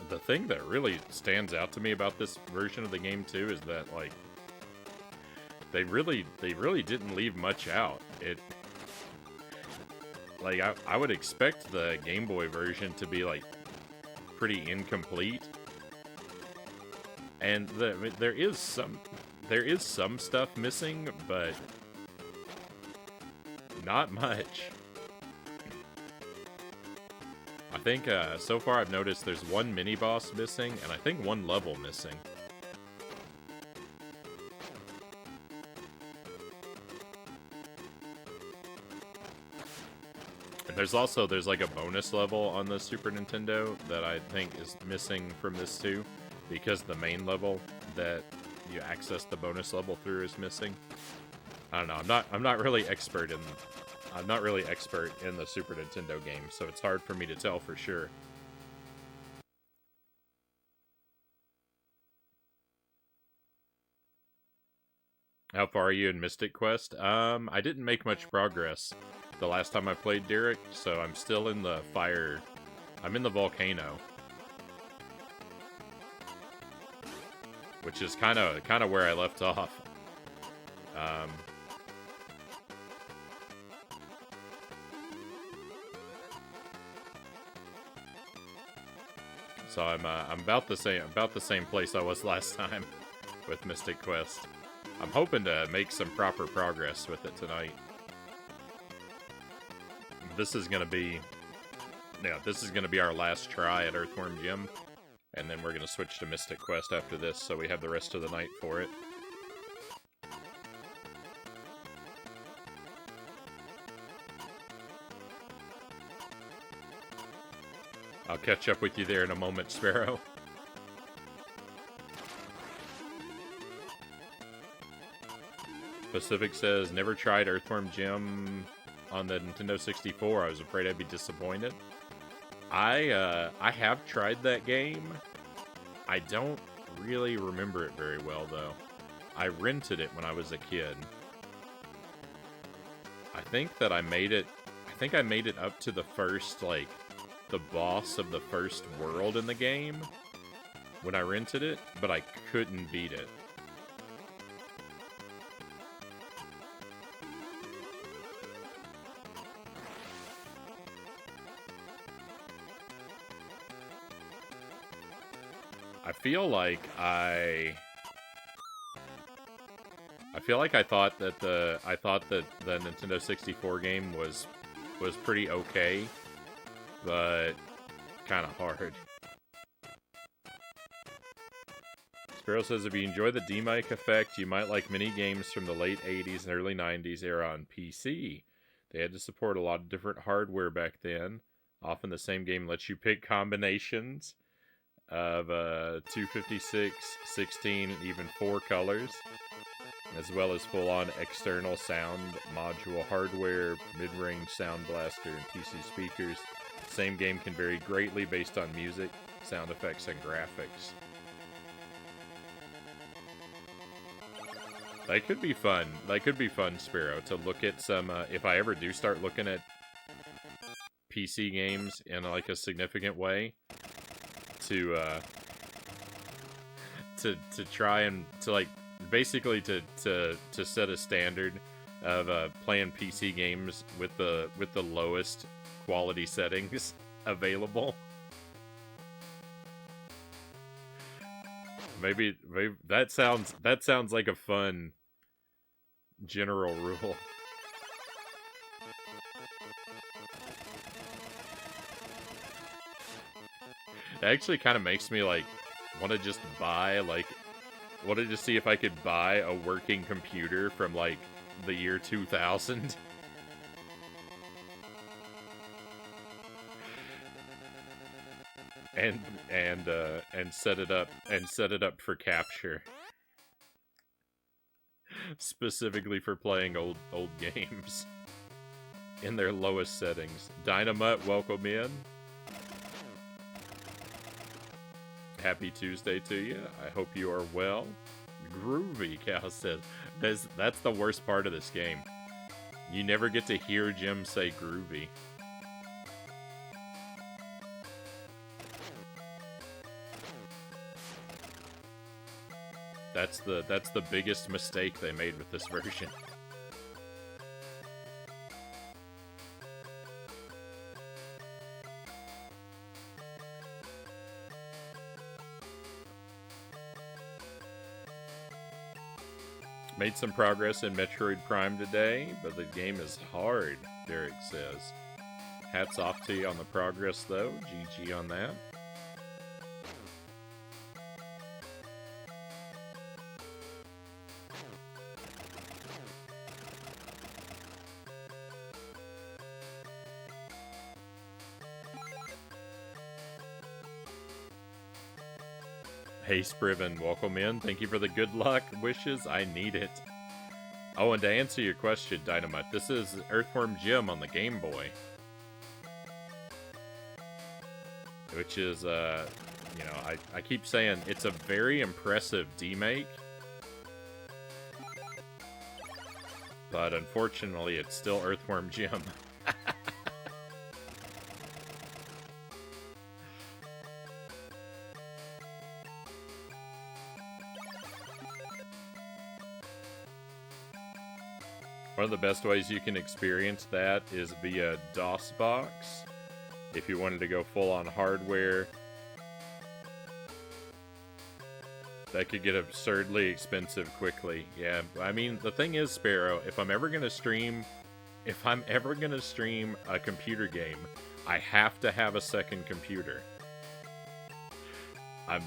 The thing that really stands out to me about this version of the game too is that, like, they really didn't leave much out. Like, I would expect the Game Boy version to be, like, pretty incomplete. And there is some stuff missing, but not much. I think, so far I've noticed there's one mini-boss missing, and I think one level missing. There's like a bonus level on the Super Nintendo that I think is missing from this too, because the main level that you access the bonus level through is missing. I don't know. I'm not really expert in the Super Nintendo game, so it's hard for me to tell for sure. How far are you in Mystic Quest? I didn't make much progress the last time I played Derek, so I'm still in the fire. I'm in the volcano, which is kind of where I left off. So I'm about the same place I was last time with Mystic Quest. I'm hoping to make some proper progress with it tonight. this is gonna be, yeah, this is gonna be our last try at Earthworm Jim, and then we're gonna switch to Mystic Quest after this, so we have the rest of the night for it. I'll catch up with you there in a moment, Sparrow. Pacific says, never tried Earthworm Jim on the Nintendo 64. I was afraid I'd be disappointed. I have tried that game. I don't really remember it very well, though. I rented it when I was a kid. I think that I made it up to the first, like, the boss of the first world in the game when I rented it, but I couldn't beat it. I feel like I thought that the Nintendo 64 game was pretty okay, but kind of hard. Sparrow says, if you enjoy the D-Mic effect, you might like mini games from the late 80s and early 90s era on PC. They had to support a lot of different hardware back then. Often the same game lets you pick combinations of 256, 16, and even 4 colors, as well as full-on external sound module hardware, mid-range sound blaster, and PC speakers. The same game can vary greatly based on music, sound effects, and graphics. That could be fun. That could be fun, Sparrow, to look at some, if I ever do start looking at PC games in, like, a significant way, to try and, like, basically to set a standard of playing PC games with the lowest quality settings available. Maybe that sounds like a fun general rule. It actually kind of makes me, like, want to just buy, like, wanted to see if I could buy a working computer from, like, the year 2000. and set it up for capture. Specifically for playing old games in their lowest settings. Dynamite, welcome in. Happy Tuesday to you. I hope you are well. Groovy, Cal says. That's the worst part of this game. You never get to hear Jim say groovy. That's the biggest mistake they made with this version. Made some progress in Metroid Prime today, but the game is hard, Derek says. Hats off to you on the progress, though. GG on that. Hey Spriven, welcome in. Thank you for the good luck wishes. I need it. Oh, and to answer your question, Dynamite, this is Earthworm Jim on the Game Boy. Which is, you know, I keep saying it's a very impressive demake. But unfortunately, it's still Earthworm Jim. One of the best ways you can experience that is via DOSBox. If you wanted to go full on hardware, that could get absurdly expensive quickly. Yeah, I mean, the thing is, Sparrow, if I'm ever going to stream if I'm ever gonna stream a computer game, I have to have a second computer. I'm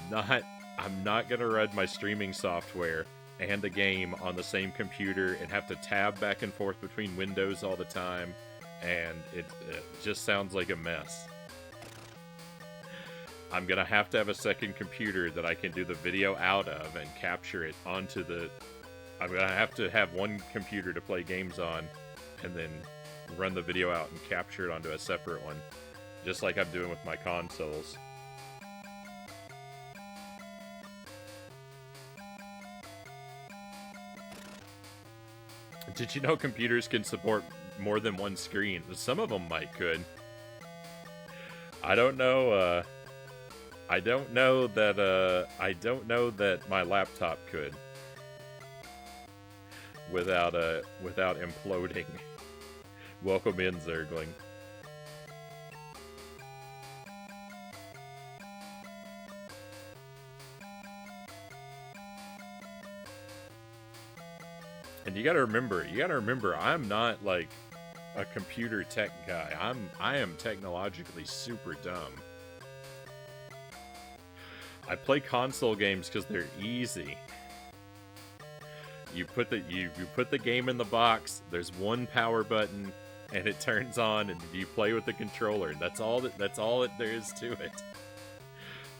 not gonna run my streaming software and a game on the same computer and have to tab back and forth between windows all the time, and it just sounds like a mess. I'm gonna have to have a second computer that I can do the video out of and capture it onto the... I'm gonna have to have one computer to play games on, and then run the video out and capture it onto a separate one, just like I'm doing with my consoles. Did you know computers can support more than one screen? Some of them might could. I don't know, I don't know that my laptop could. Without imploding. Welcome in, Zergling. And you gotta remember, I'm not like a computer tech guy. I am technologically super dumb. I play console games because they're easy. You put the game in the box, there's one power button, and it turns on, and you play with the controller. That's all that there is to it.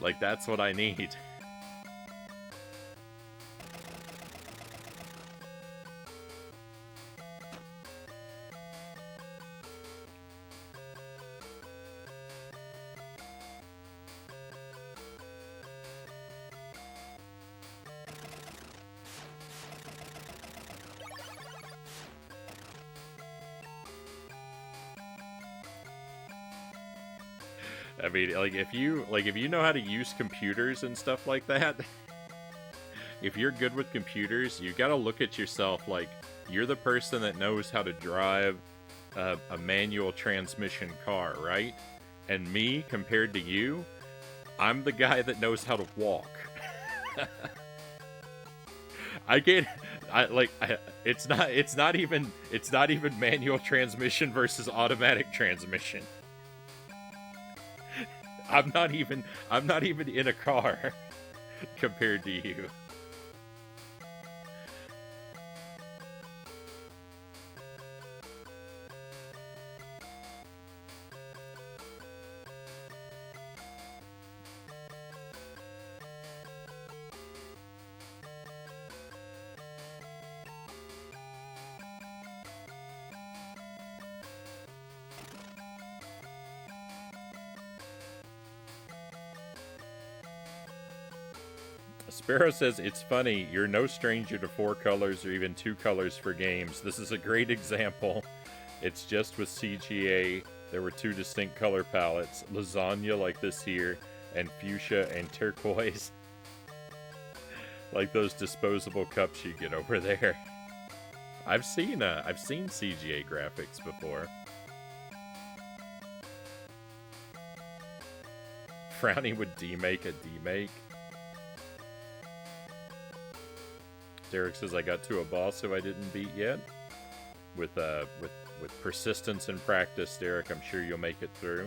Like, that's what I need. I mean, if you know how to use computers and stuff like that, if you're good with computers, you gotta look at yourself like you're the person that knows how to drive a manual transmission car, right? And me, compared to you, I'm the guy that knows how to walk. It's not even manual transmission versus automatic transmission. I'm not even in a car compared to you. Sparrow says, it's funny, you're no stranger to 4 colors or even 2 colors for games. This is a great example. It's just with CGA, there were 2 distinct color palettes. Lasagna like this here, and fuchsia and turquoise. Like those disposable cups you get over there. I've seen CGA graphics before. Frownie would demake a demake. Derek says, I got to a boss who I didn't beat yet. With persistence and practice, Derek, I'm sure you'll make it through.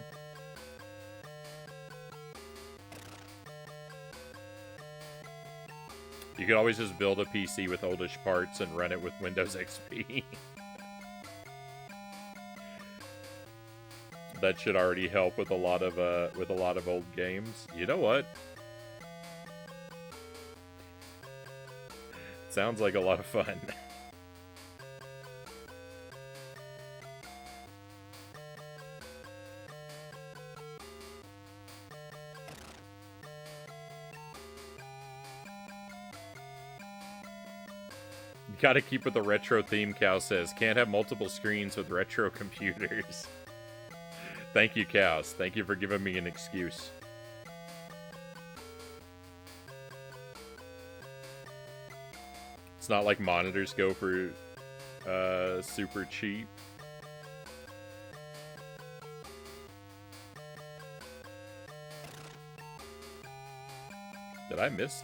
You could always just build a PC with oldish parts and run it with Windows XP. That should already help with a lot of old games. You know what? Sounds like a lot of fun. You gotta keep with the retro theme, Cow says. Can't have multiple screens with retro computers. Thank you, Cows. Thank you for giving me an excuse. It's not like monitors go for super cheap. Did I miss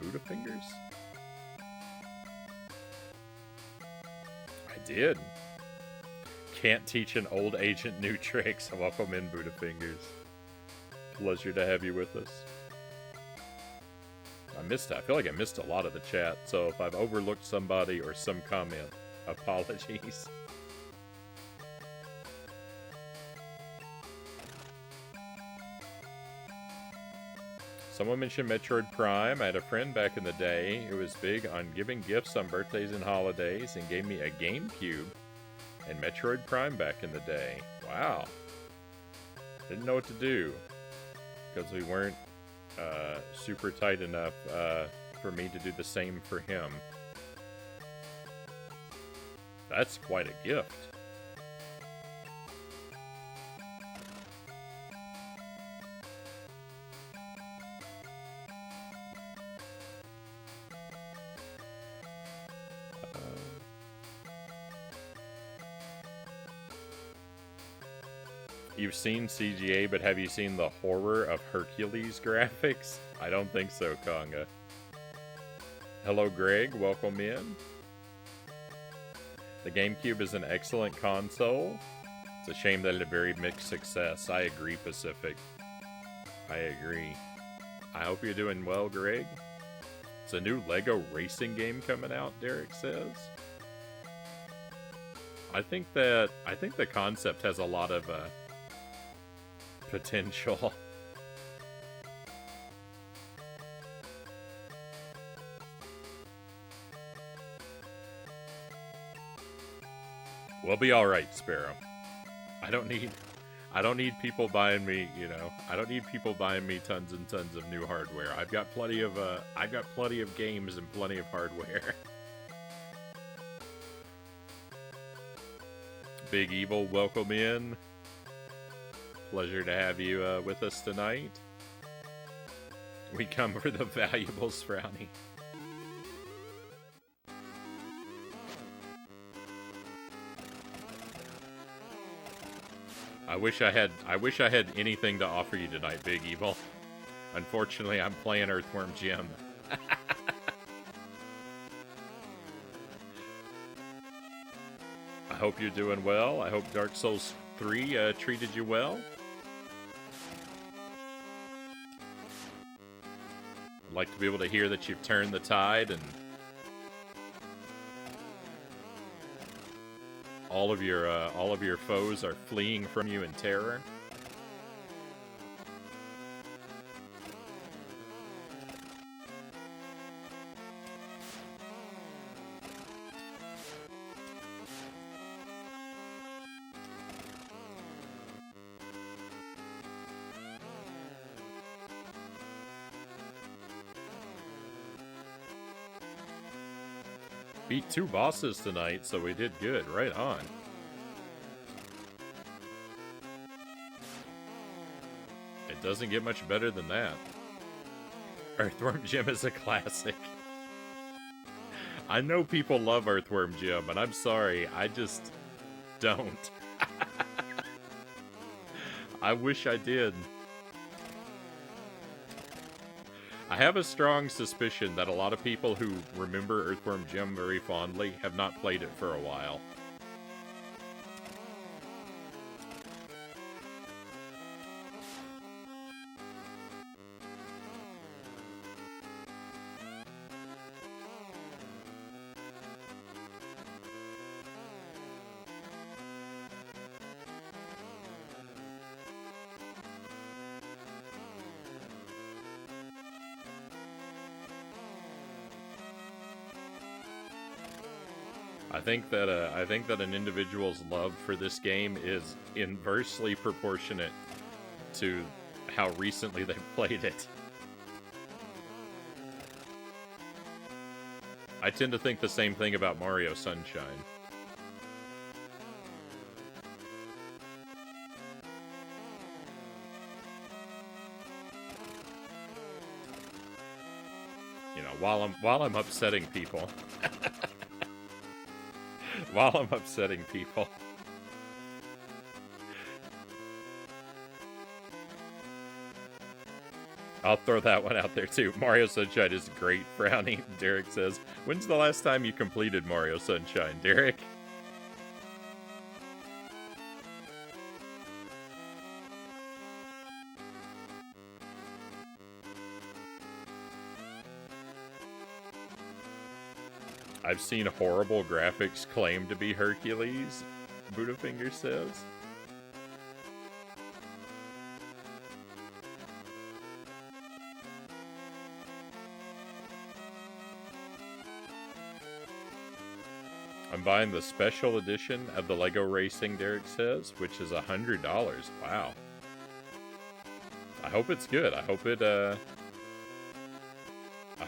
Buddha Fingers? I did. Can't teach an old agent new tricks. Welcome in, Buddha Fingers. Pleasure to have you with us. I feel like I missed a lot of the chat, so if I've overlooked somebody or some comment, apologies. Someone mentioned Metroid Prime. I had a friend back in the day who was big on giving gifts on birthdays and holidays and gave me a GameCube and Metroid Prime back in the day. Wow. Didn't know what to do because we weren't super tight enough for me to do the same for him. That's quite a gift. You've seen CGA, but have you seen the horror of Hercules graphics? I don't think so, Konga. Hello, Greg. Welcome in. The GameCube is an excellent console. It's a shame that it had very mixed success. I agree, Pacific. I agree. I hope you're doing well, Greg. It's a new Lego racing game coming out, Derek says. I think the concept has a lot of potential. We'll be all right, Sparrow. I don't need people buying me, you know. I don't need people buying me tons and tons of new hardware. I've got plenty of games and plenty of hardware. Big Evil, welcome in. Pleasure to have you with us tonight. We come for the valuables, Frownie. I wish I had anything to offer you tonight, Big Evil. Unfortunately, I'm playing Earthworm Jim. I hope you're doing well. I hope Dark Souls 3 treated you well. I'd like to be able to hear that you've turned the tide and all of your foes are fleeing from you in terror. Beat 2 bosses tonight, so we did good. Right on. It doesn't get much better than that. Earthworm Jim is a classic. I know people love Earthworm Jim, and I'm sorry, I just don't. I wish I did. I have a strong suspicion that a lot of people who remember Earthworm Jim very fondly have not played it for a while. I think that an individual's love for this game is inversely proportionate to how recently they've played it. I tend to think the same thing about Mario Sunshine. You know, while I'm upsetting people. While I'm upsetting people. I'll throw that one out there too. Mario Sunshine is great, Frownie. Derek says, when's the last time you completed Mario Sunshine, Derek? I've seen horrible graphics claim to be Hercules, Budafinger says. I'm buying the special edition of the Lego Racing, Derek says, which is $100. Wow. I hope it's good. I hope it I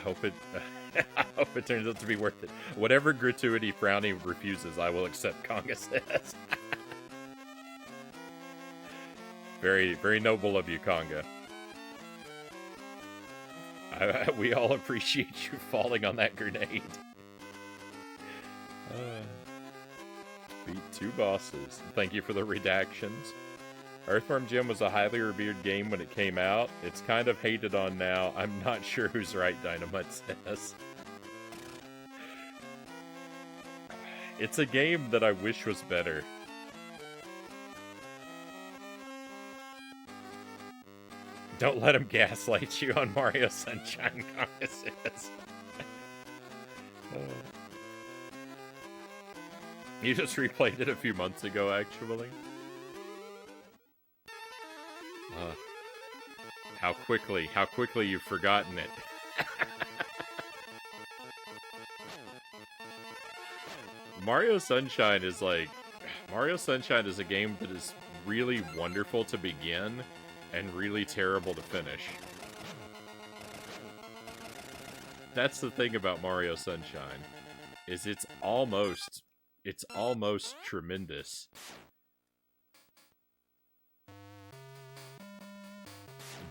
hope it turns out to be worth it. Whatever gratuity Frownie refuses, I will accept, Conga says. Very, very noble of you, Conga. We all appreciate you falling on that grenade. Beat 2 bosses. Thank you for the redactions. Earthworm Jim was a highly revered game when it came out. It's kind of hated on now. I'm not sure who's right, Dynamite says. It's a game that I wish was better. Don't let him gaslight you on Mario Sunshine, Conga says. You just replayed it a few months ago, actually. How quickly you've forgotten it. Mario Sunshine is a game that is really wonderful to begin and really terrible to finish. That's the thing about Mario Sunshine, is it's almost tremendous.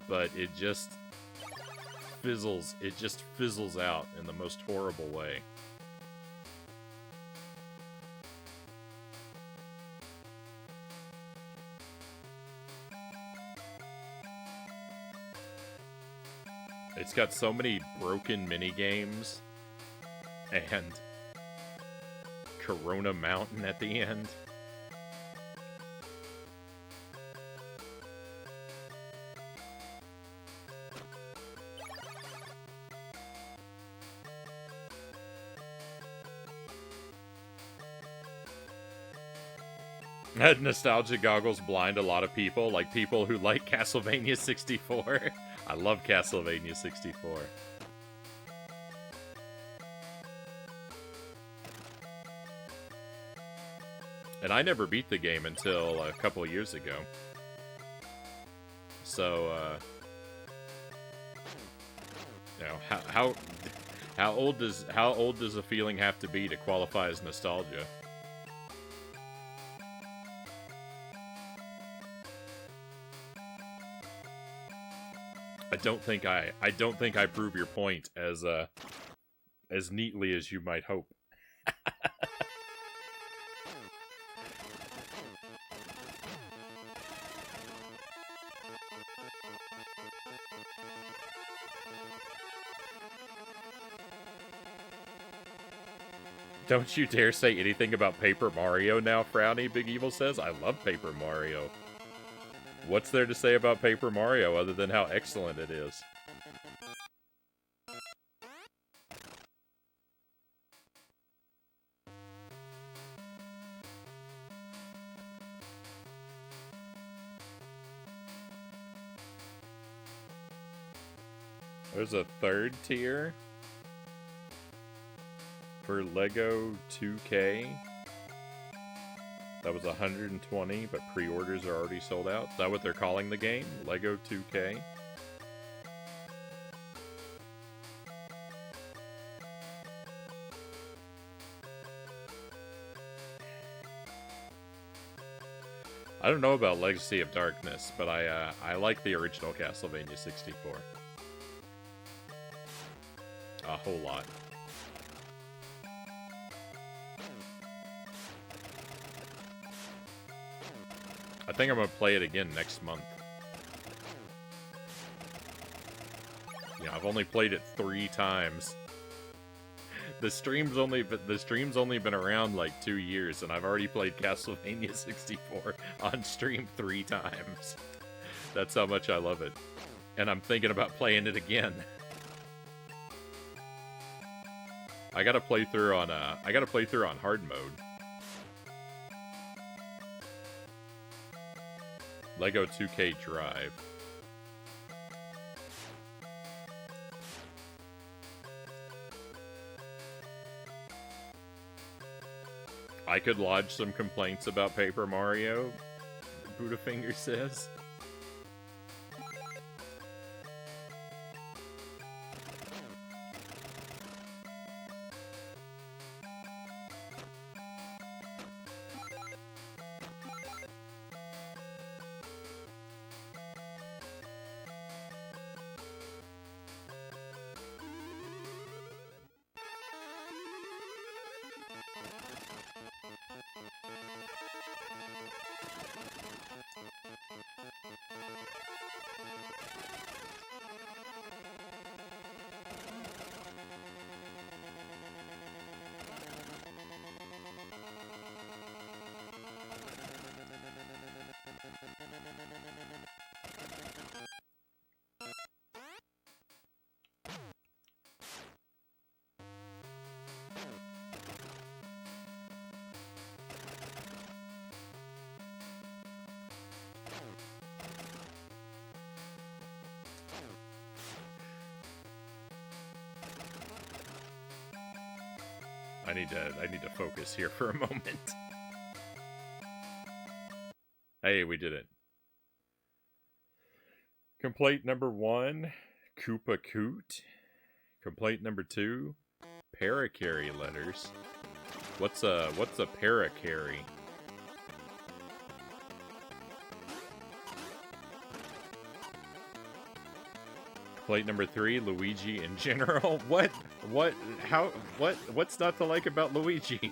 But it just fizzles out in the most horrible way. It's got so many broken mini-games and Corona Mountain at the end. Nostalgia goggles blind a lot of people, like people who like Castlevania 64. I love Castlevania 64. And I never beat the game until a couple of years ago. So, you know, how old does a feeling have to be to qualify as nostalgia? I don't think I prove your point as neatly as you might hope. Don't you dare say anything about Paper Mario now, Frownie, Big Evil says. I love Paper Mario. What's there to say about Paper Mario other than how excellent it is? There's a third tier for Lego 2K. That was 120, but pre-orders are already sold out. Is that what they're calling the game? Lego 2K? I don't know about Legacy of Darkness, but I like the original Castlevania 64. A whole lot. I think I'm gonna play it again next month. Yeah, I've only played it 3 times. The stream's only been around like 2 years, and I've already played Castlevania 64 on stream 3 times. That's how much I love it. And I'm thinking about playing it again. I gotta play through on hard mode. Lego 2K Drive. I could lodge some complaints about Paper Mario, Buddhafinger says. I need to focus here for a moment. Hey, we did it. Complaint number 1, Koopa Coot. Complaint number 2, Paracarry letters. What's a paracarry? Complaint number 3, Luigi in general. What's not to like about Luigi?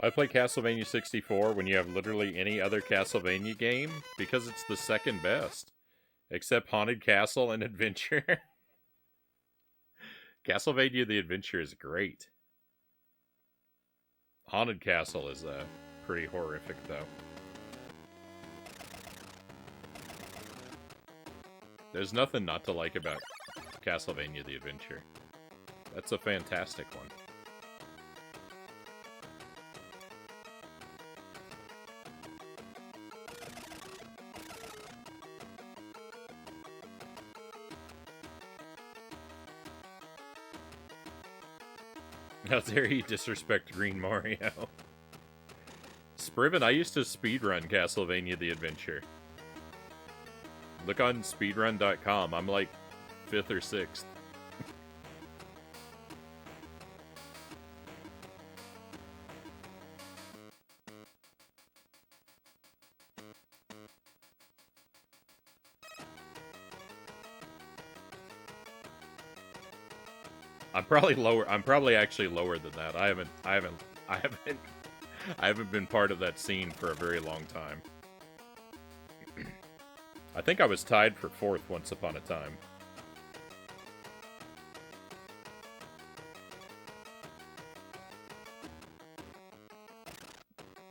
I play Castlevania 64 when you have literally any other Castlevania game because it's the second best. Except Haunted Castle and Adventure. Castlevania the Adventure is great. Haunted Castle is pretty horrific though. There's nothing not to like about Castlevania the Adventure. That's a fantastic one. How dare you disrespect Green Mario? Spriven, I used to speedrun Castlevania the Adventure. Look on speedrun.com. I'm like 5th or 6th. I'm probably lower. I'm probably actually lower than that. I haven't been part of that scene for a very long time. I think I was tied for 4th once upon a time.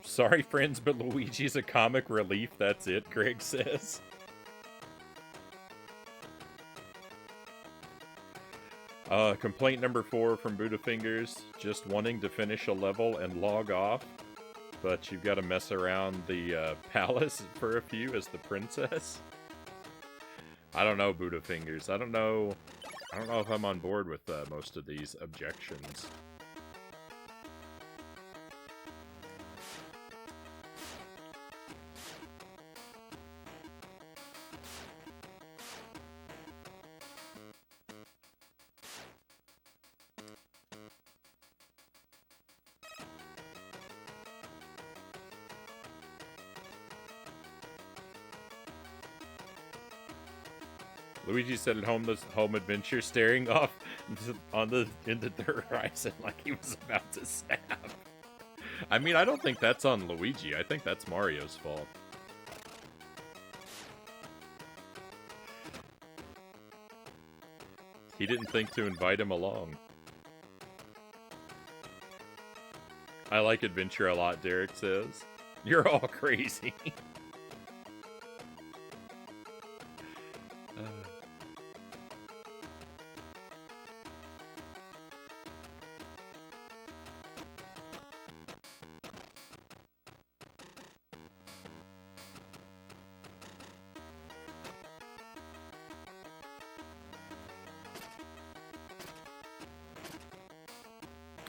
Sorry, friends, but Luigi's a comic relief. That's it, Greg says. Complaint number 4 from Budafingers. Just wanting to finish a level and log off, but you've got to mess around the palace for a few as the princess. I don't know, Budafingers. I don't know if I'm on board with most of these objections. Luigi said at home this home adventure, staring off into the horizon like he was about to snap. I mean, I don't think that's on Luigi. I think that's Mario's fault. He didn't think to invite him along. I like adventure a lot, Derek says. You're all crazy.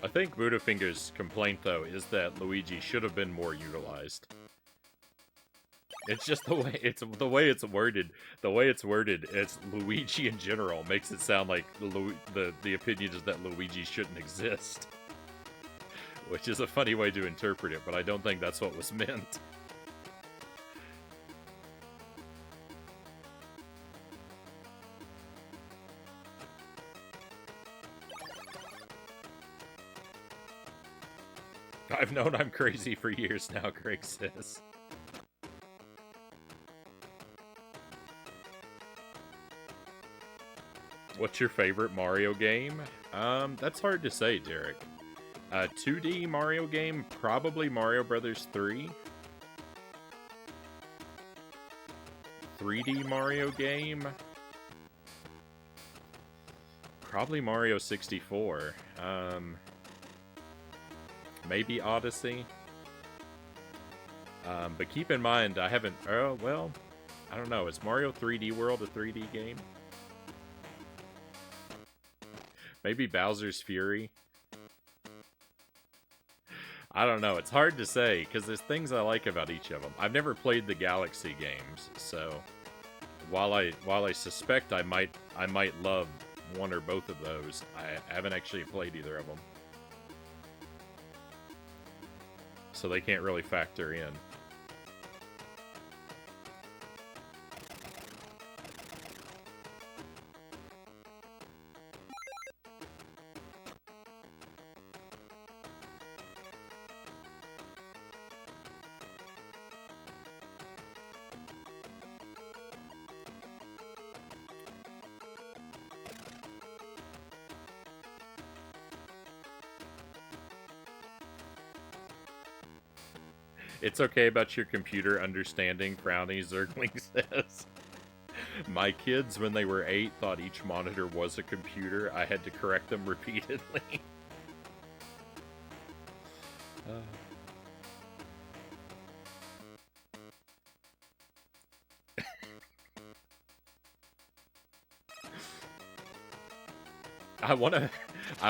I think Budafinger's complaint, though, is that Luigi should have been more utilized. It's just the way it's worded. The way it's worded, it's Luigi in general makes it sound like the opinion is that Luigi shouldn't exist, which is a funny way to interpret it. But I don't think that's what was meant. I've known I'm crazy for years now, Greg says. What's your favorite Mario game? That's hard to say, Derek. 2D Mario game, probably Mario Brothers 3. 3D Mario game, probably Mario 64. Maybe Odyssey. But keep in mind, I haven't... Oh, well, I don't know. Is Mario 3D World a 3D game? Maybe Bowser's Fury? I don't know. It's hard to say, because there's things I like about each of them. I've never played the Galaxy games, so... While I suspect I might love one or both of those, I haven't actually played either of them. So they can't really factor in. It's okay about your computer understanding, Frownie, Zergling says. My kids, when they were 8, thought each monitor was a computer. I had to correct them repeatedly. I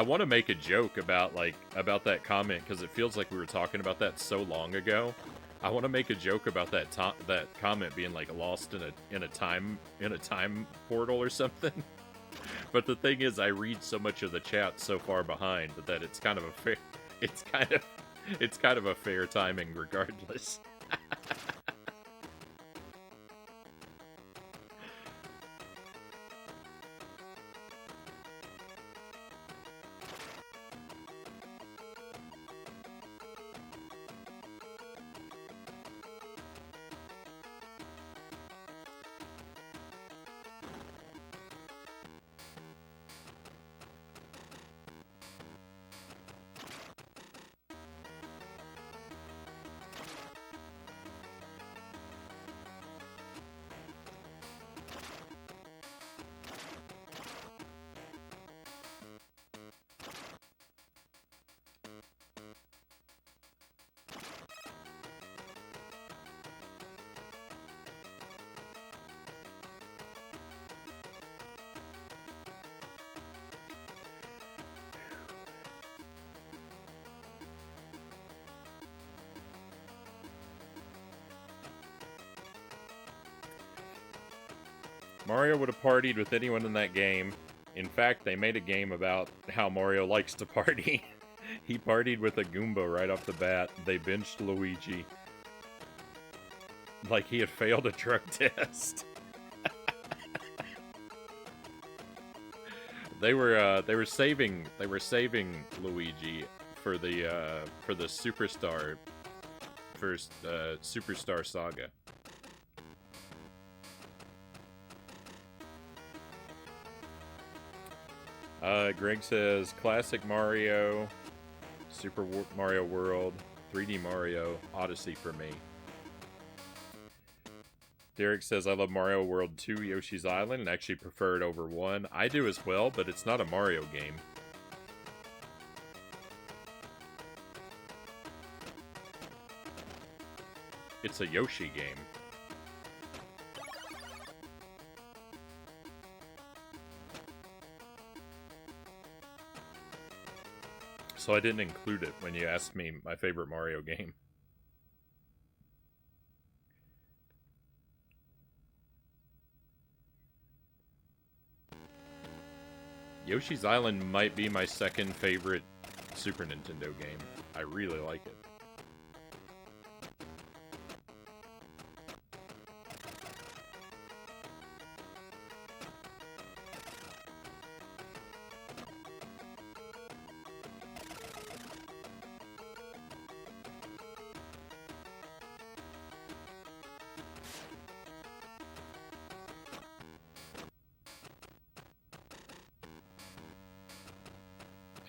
want to make a joke about that comment because it feels like we were talking about that so long ago. I want to make a joke about that comment being like lost in a time portal or something. But the thing is, I read so much of the chat so far behind that it's kind of a fair timing regardless. Mario would have partied with anyone in that game. In fact, they made a game about how Mario likes to party. He partied with a Goomba right off the bat. They benched Luigi. Like he had failed a drug test. They were saving Luigi for the Superstar first Superstar Saga. Greg says classic Mario, Mario World, 3D Mario, Odyssey for me. Derek says, I love Mario World 2, Yoshi's Island, and actually prefer it over 1. I do as well, but it's not a Mario game. It's a Yoshi game. So I didn't include it when you asked me my favorite Mario game. Yoshi's Island might be my second favorite Super Nintendo game. I really like it.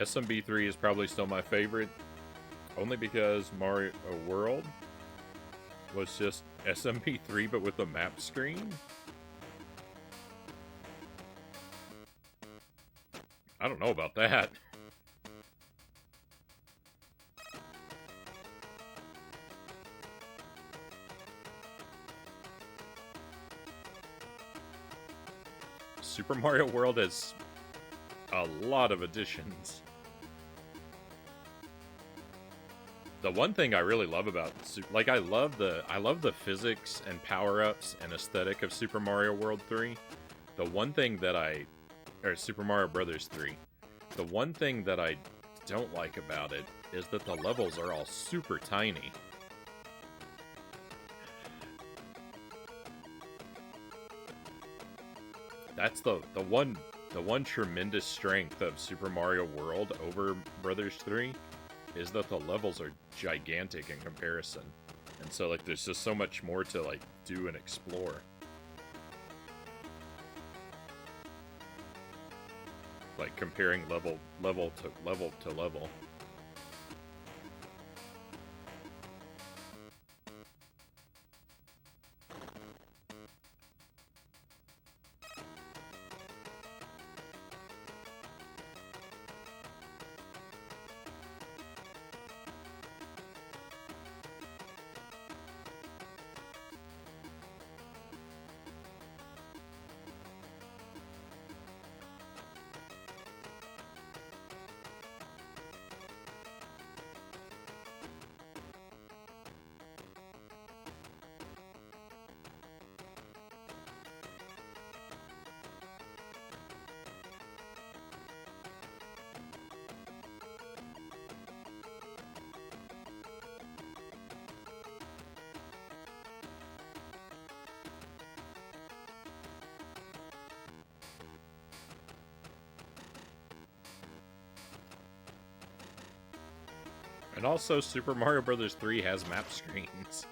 SMB3 is probably still my favorite, only because Mario World was just SMB3 but with a map screen. I don't know about that. Super Mario World has a lot of additions. The one thing I really love about, like, I love the physics and power-ups and aesthetic of Super Mario World 3. The one thing that or Super Mario Brothers 3. The one thing that I don't like about it is that the levels are all super tiny. That's the one tremendous strength of Super Mario World over Brothers 3 is that the levels are gigantic in comparison. And so, like, there's just so much more to, like, do and explore. Like, comparing level to level. And also, Super Mario Bros. 3 has map screens.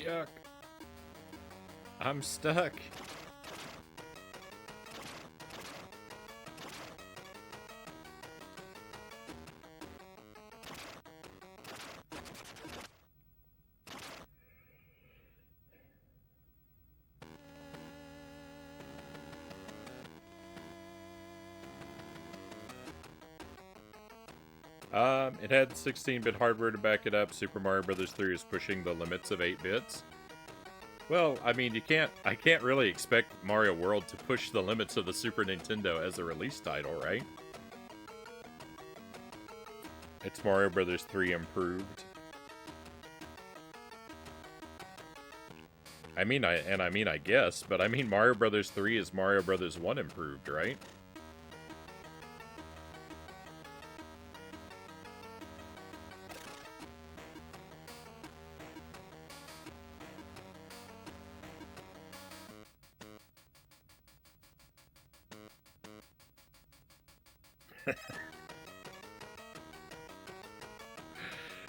Yuck. I'm stuck. It had 16-bit hardware to back it up. Super Mario Bros. 3 is pushing the limits of 8 bits. Well, I mean, I can't really expect Mario World to push the limits of the Super Nintendo as a release title, right? It's Mario Bros. 3 improved. I mean, I guess, but I mean, Mario Bros. 3 is Mario Bros. 1 improved, right?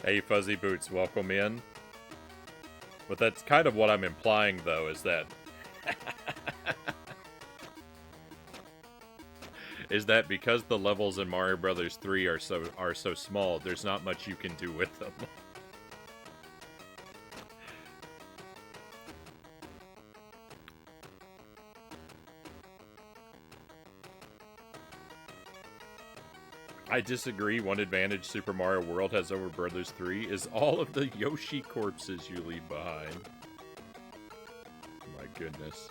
Hey, Fuzzy Boots, welcome in. But that's kind of what I'm implying, though, is that... is that because the levels in Mario Bros. 3 are so small, there's not much you can do with them. I disagree. One advantage Super Mario World has over Brothers 3 is all of the Yoshi corpses you leave behind. My goodness.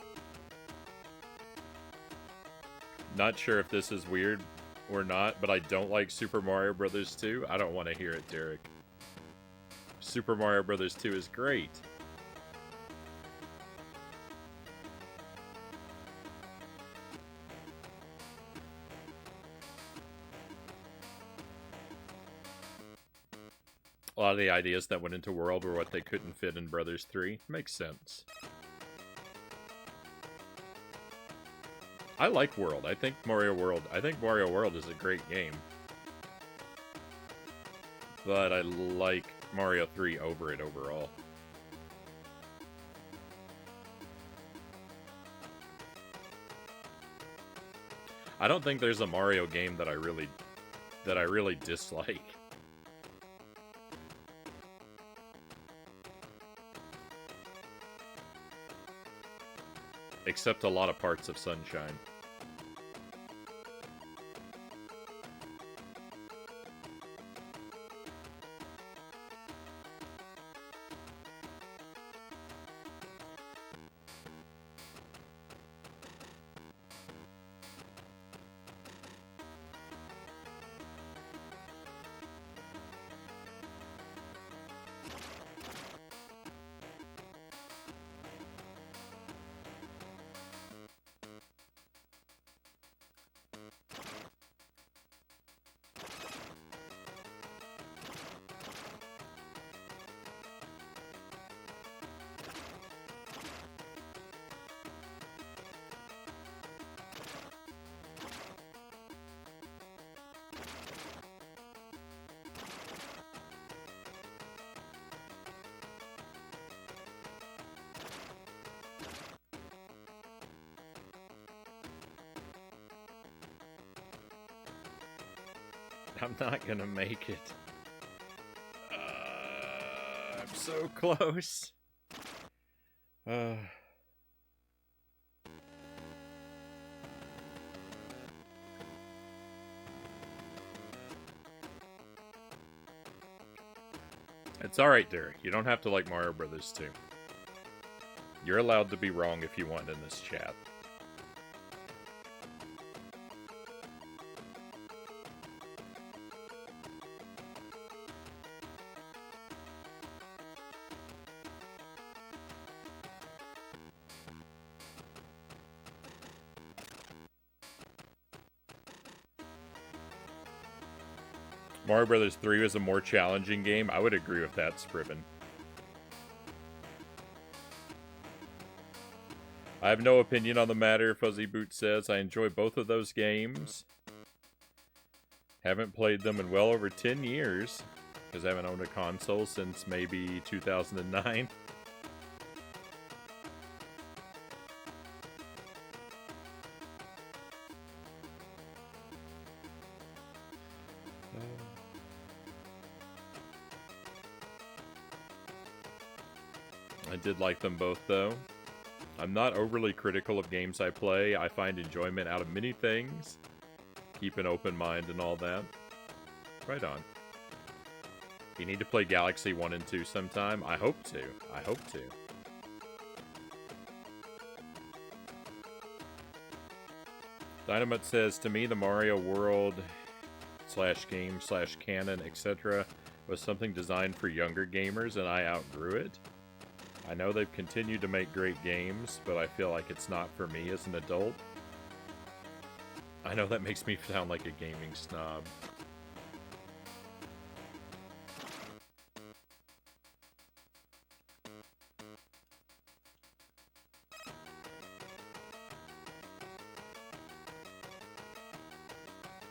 Not sure if this is weird or not, but I don't like Super Mario Bros. 2. I don't want to hear it, Derek. Super Mario Bros. 2 is great. A lot of the ideas that went into World were what they couldn't fit in Brothers 3. Makes sense. I like World. I think Mario World is a great game. But I like Mario 3 over it overall. I don't think there's a Mario game that I really dislike. Except a lot of parts of Sunshine. I'm not gonna make it. I'm so close. It's alright, Derek. You don't have to like Mario Brothers 2. You're allowed to be wrong if you want in this chat. Mario Bros. 3 was a more challenging game. I would agree with that, Scriven. I have no opinion on the matter, Fuzzy Boot says. I enjoy both of those games. Haven't played them in well over 10 years, because I haven't owned a console since maybe 2009. I did like them both, though. I'm not overly critical of games I play. I find enjoyment out of many things. Keep an open mind and all that. Right on. You need to play Galaxy 1 and 2 sometime. I hope to. I hope to. Dynamite says, to me, the Mario World / game / canon, etc. was something designed for younger gamers, and I outgrew it. I know they've continued to make great games, but I feel like it's not for me as an adult. I know that makes me sound like a gaming snob.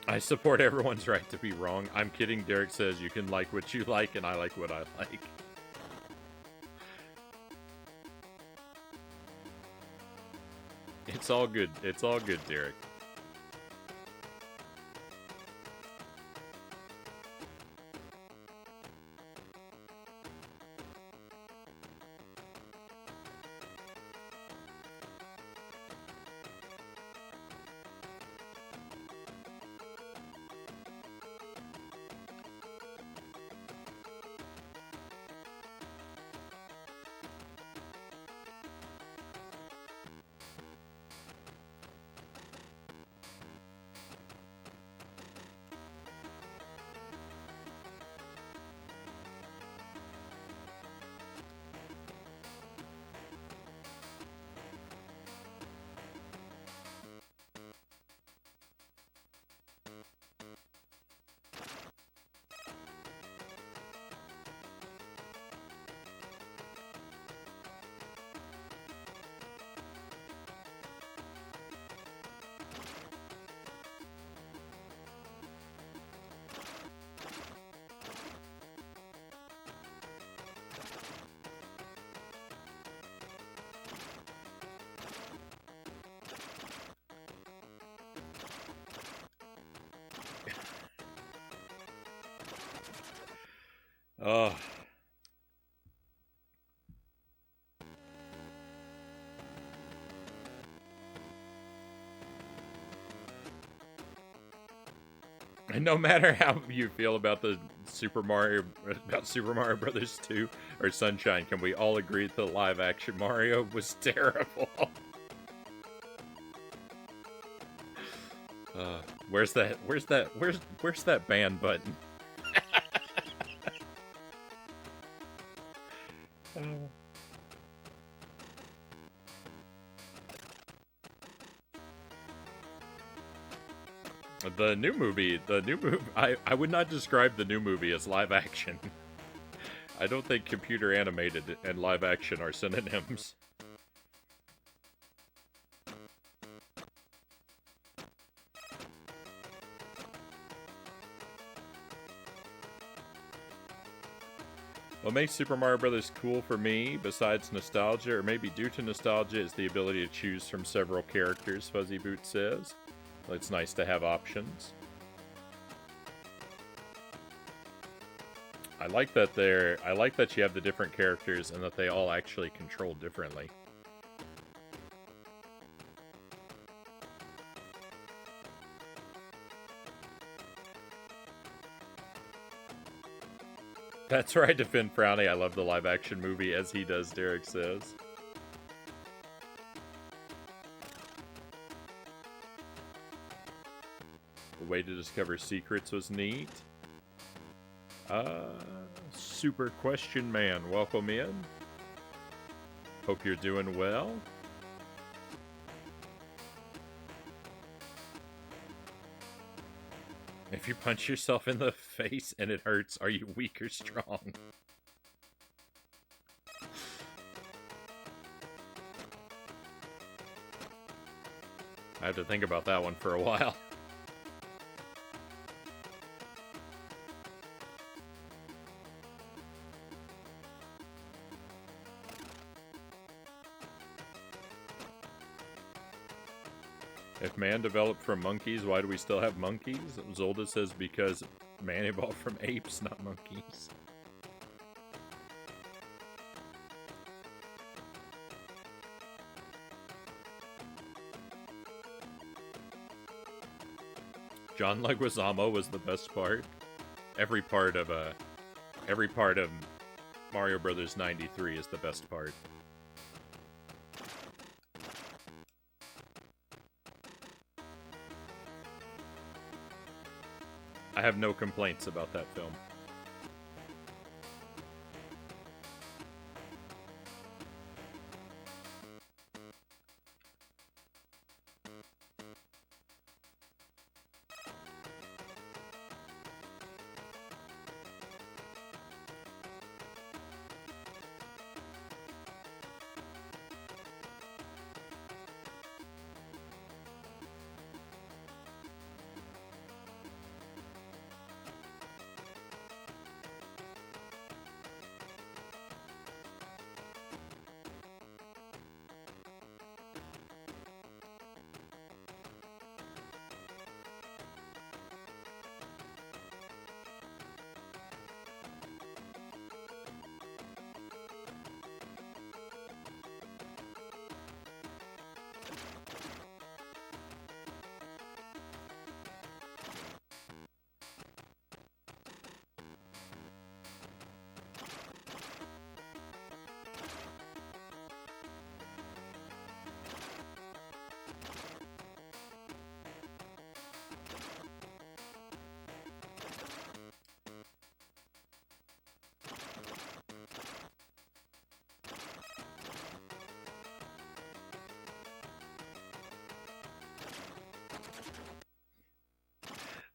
I support everyone's right to be wrong. I'm kidding. Derek says you can like what you like, and I like what I like. It's all good. It's all good, Derek. Oh. And no matter how you feel about the Super Mario Brothers 2 or Sunshine, can we all agree that the live-action Mario was terrible? Where's that ban button? The new movie, I would not describe the new movie as live action. I don't think computer animated and live action are synonyms. What makes Super Mario Bros. Cool for me, besides nostalgia, or maybe due to nostalgia, is the ability to choose from several characters, Fuzzy Boot says. It's nice to have options. I like that you have the different characters and that they all actually control differently. That's right, defend Frownie. I love the live-action movie, as he does, Derek says. The way to discover secrets was neat. Super Question Man, welcome in. Hope you're doing well. If you punch yourself in the face and it hurts, are you weak or strong? I have to think about that one for a while. If man developed from monkeys, why do we still have monkeys? Zolda says because man evolved from apes, not monkeys. John Leguizamo was the best part. Every part of Every part of Mario Brothers 93 is the best part. I have no complaints about that film.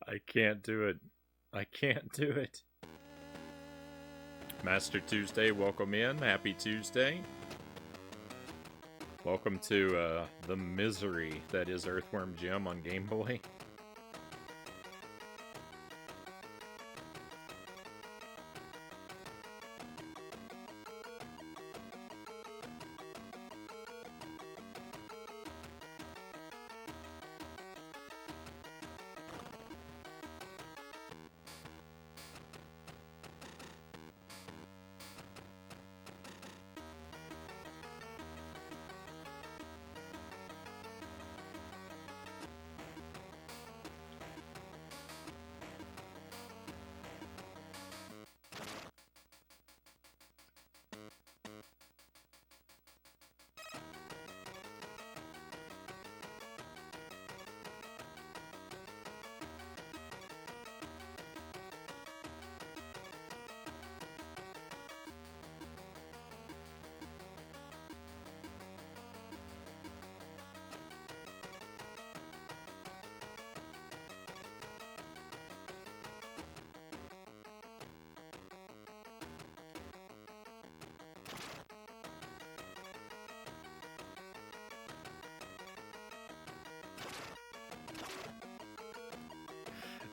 I can't do it. I can't do it. Master Tuesday, welcome in. Happy Tuesday. Welcome to the misery that is Earthworm Jim on Game Boy.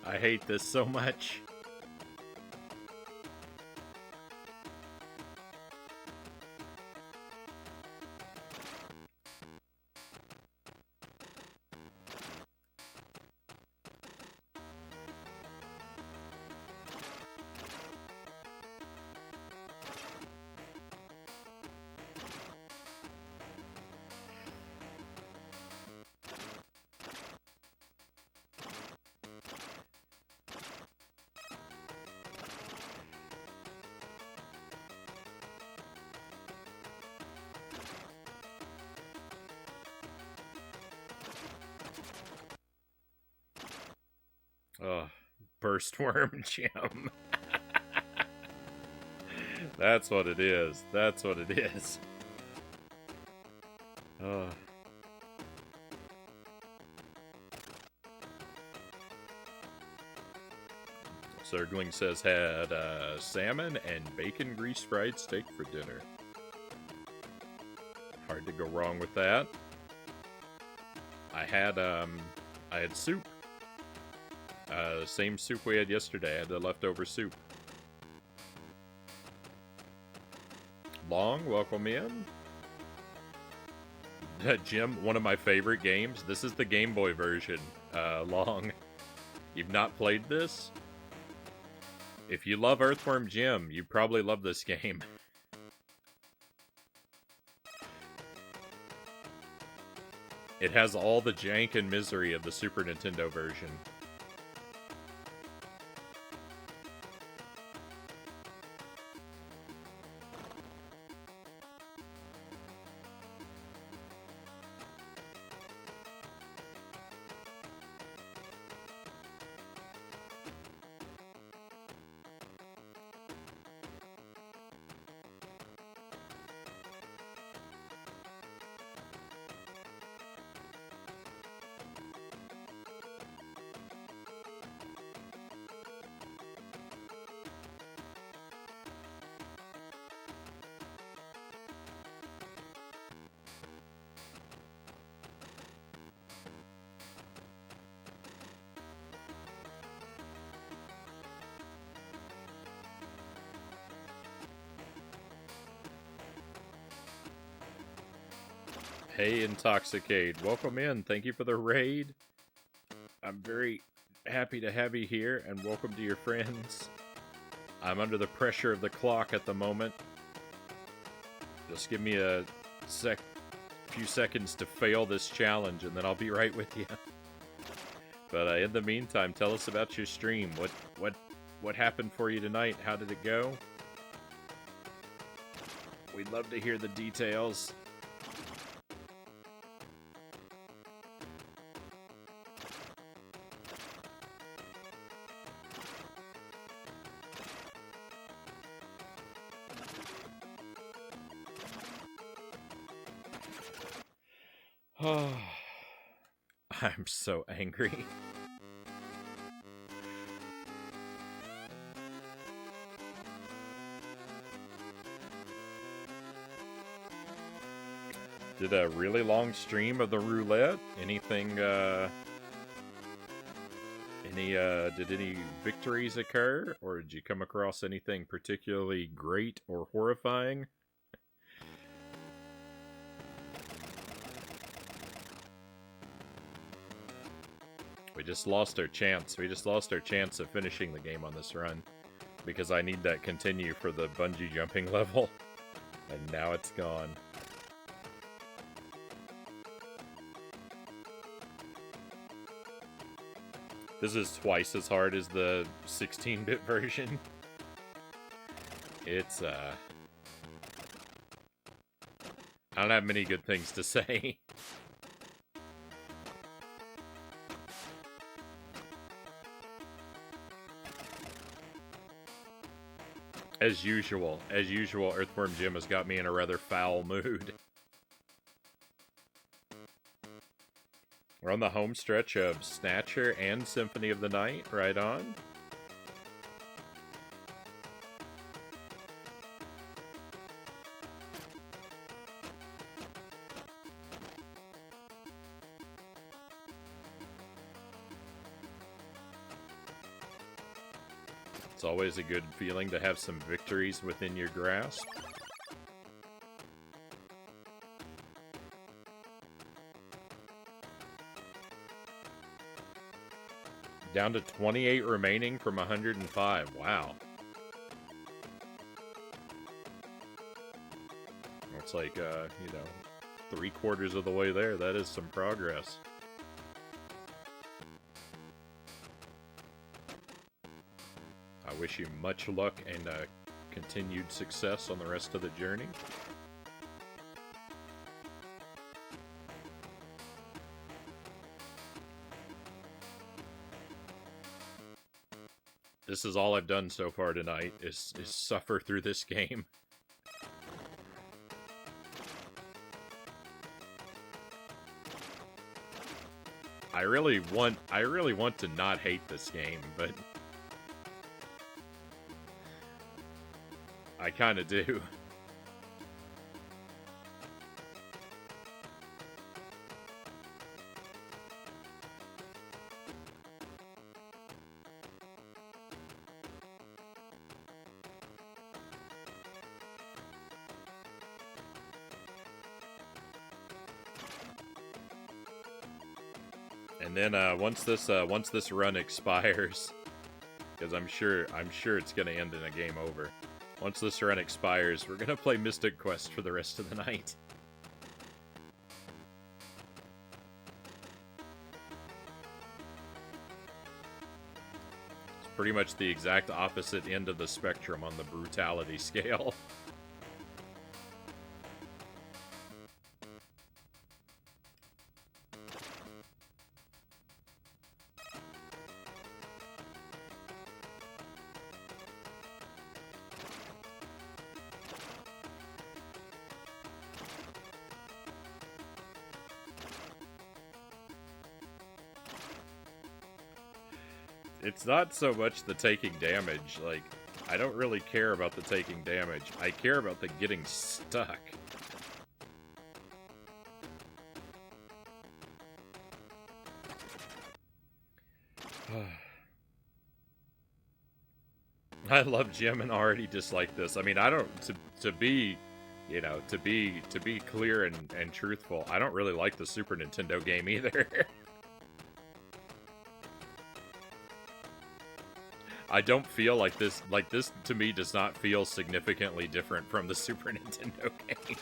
I hate this so much. Ugh, Burstworm Jim. That's what it is. That's what it is. Ugh. Zergling says had salmon and bacon grease fried steak for dinner. Hard to go wrong with that. I had soup. Same soup we had yesterday. I had the leftover soup. Long, welcome in. Jim, one of my favorite games. This is the Game Boy version. Long. You've not played this? If you love Earthworm Jim, you probably love this game. It has all the jank and misery of the Super Nintendo version. Hey, Intoxicate. Welcome in. Thank you for the raid. I'm very happy to have you here, and welcome to your friends. I'm under the pressure of the clock at the moment. Just give me a few seconds to fail this challenge, and then I'll be right with you. But in the meantime, tell us about your stream. What happened for you tonight? How did it go? We'd love to hear the details. I'm so angry. Did a really long stream of the roulette? Anything, did any victories occur? Or did you come across anything particularly great or horrifying? We just lost our chance. We just lost our chance of finishing the game on this run. Because I need that continue for the bungee jumping level. And now it's gone. This is twice as hard as the 16-bit version. It's, I don't have many good things to say. As usual, Earthworm Jim has got me in a rather foul mood. We're on the home stretch of Snatcher and Symphony of the Night, right on. It's always a good feeling to have some victories within your grasp. Down to 28 remaining from 105. Wow. Looks like, you know, 3/4 of the way there. That is some progress. I wish you much luck and continued success on the rest of the journey. This is all I've done so far tonight, is suffer through this game. I really want to not hate this game, but I kinda do. And then once this run expires, because I'm sure it's gonna end in a game over. Once this run expires, we're gonna play Mystic Quest for the rest of the night. It's pretty much the exact opposite end of the spectrum on the brutality scale. It's not so much the taking damage, like, I don't really care about the taking damage. I care about the getting stuck. I love Jim and already dislike this. I mean, I don't, to be, You know, to be clear and truthful, I don't really like the Super Nintendo game either. I don't feel like this to me does not feel significantly different from the Super Nintendo game.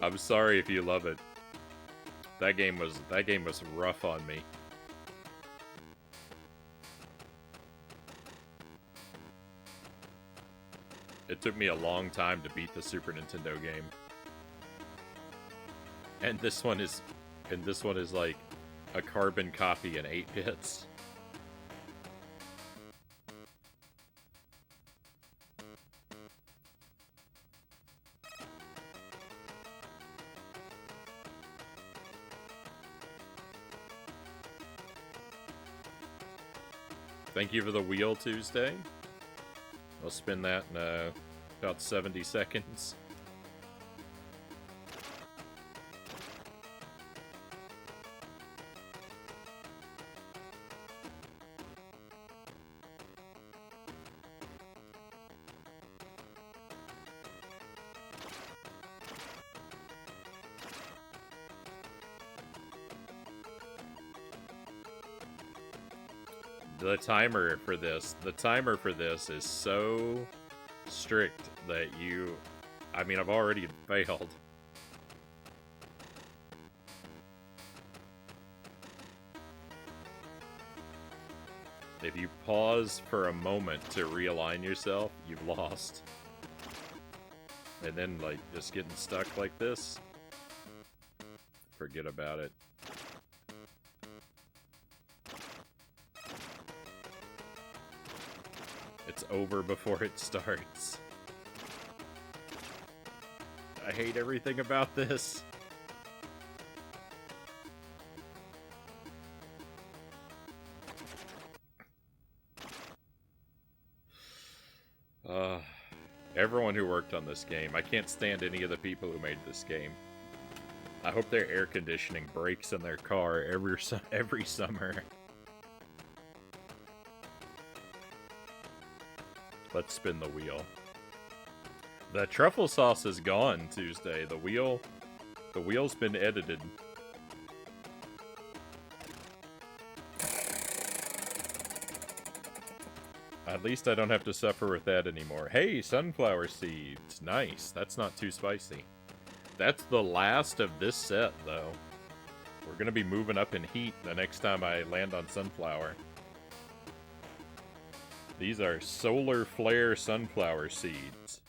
I'm sorry if you love it. That game was rough on me. It took me a long time to beat the Super Nintendo game. And this one is like a carbon copy in 8 bits. Thank you for the wheel, Tuesday. I'll spin that in about 70 seconds. The timer for this is so strict that I mean, I've already failed. If you pause for a moment to realign yourself, you've lost. And then, like, just getting stuck like this, forget about it. It's over before it starts. I hate everything about this. Everyone who worked on this game. I can't stand any of the people who made this game. I hope their air conditioning breaks in their car every summer. Let's spin the wheel. The truffle sauce is gone, Tuesday. The wheel's been edited. At least I don't have to suffer with that anymore. Hey, sunflower seeds. Nice. That's not too spicy. That's the last of this set, though. We're gonna be moving up in heat the next time I land on sunflower. These are solar flare sunflower seeds.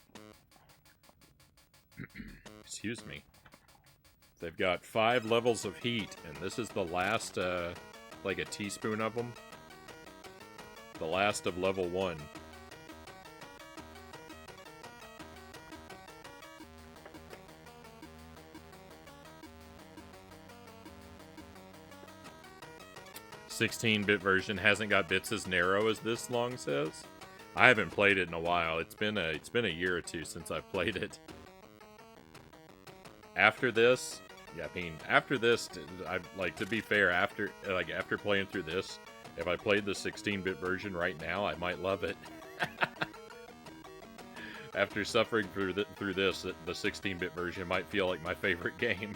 Excuse me. They've got 5 levels of heat, and this is the last, like a teaspoon of them. The last of level 1. "16-bit version hasn't got bits as narrow as this," Long says. I haven't played it in a while. It's been a year or two since I've played it. After this, yeah, I mean, after this, to be fair, after playing through this, if I played the 16-bit version right now, I might love it. After suffering through this, the 16-bit version might feel like my favorite game.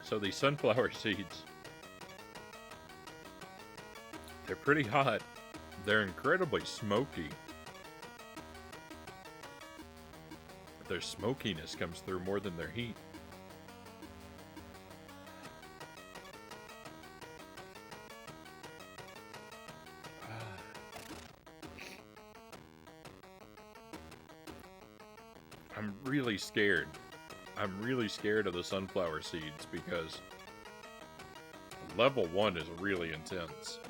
So these sunflower seeds, they're pretty hot. They're incredibly smoky. Their smokiness comes through more than their heat. I'm really scared. I'm really scared of the sunflower seeds because level 1 is really intense.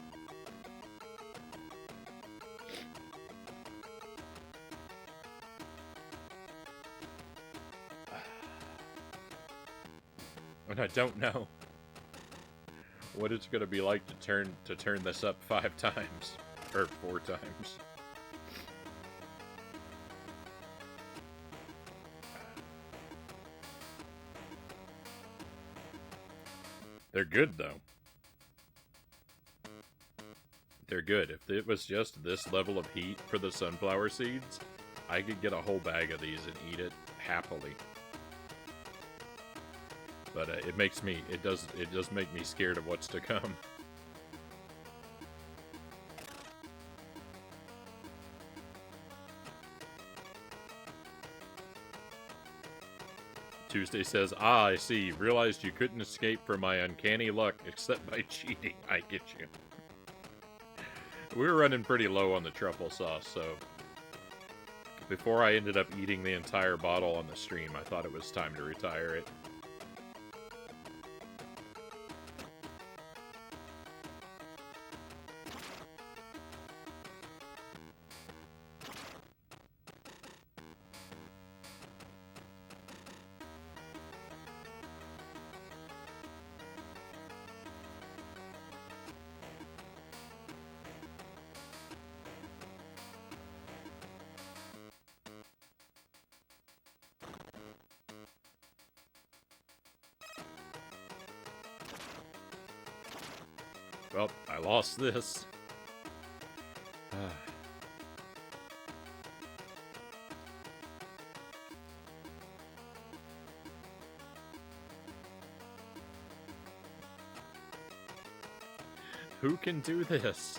And I don't know what it's gonna be like to turn this up 5 times. Or 4 times. They're good, though. They're good. If it was just this level of heat for the sunflower seeds, I could get a whole bag of these and eat it happily. But it does make me scared of what's to come. Tuesday says, "Ah, I see. Realized you couldn't escape from my uncanny luck except by cheating." I get you. We were running pretty low on the truffle sauce, so before I ended up eating the entire bottle on the stream, I thought it was time to retire it. Well, I lost this. Who can do this?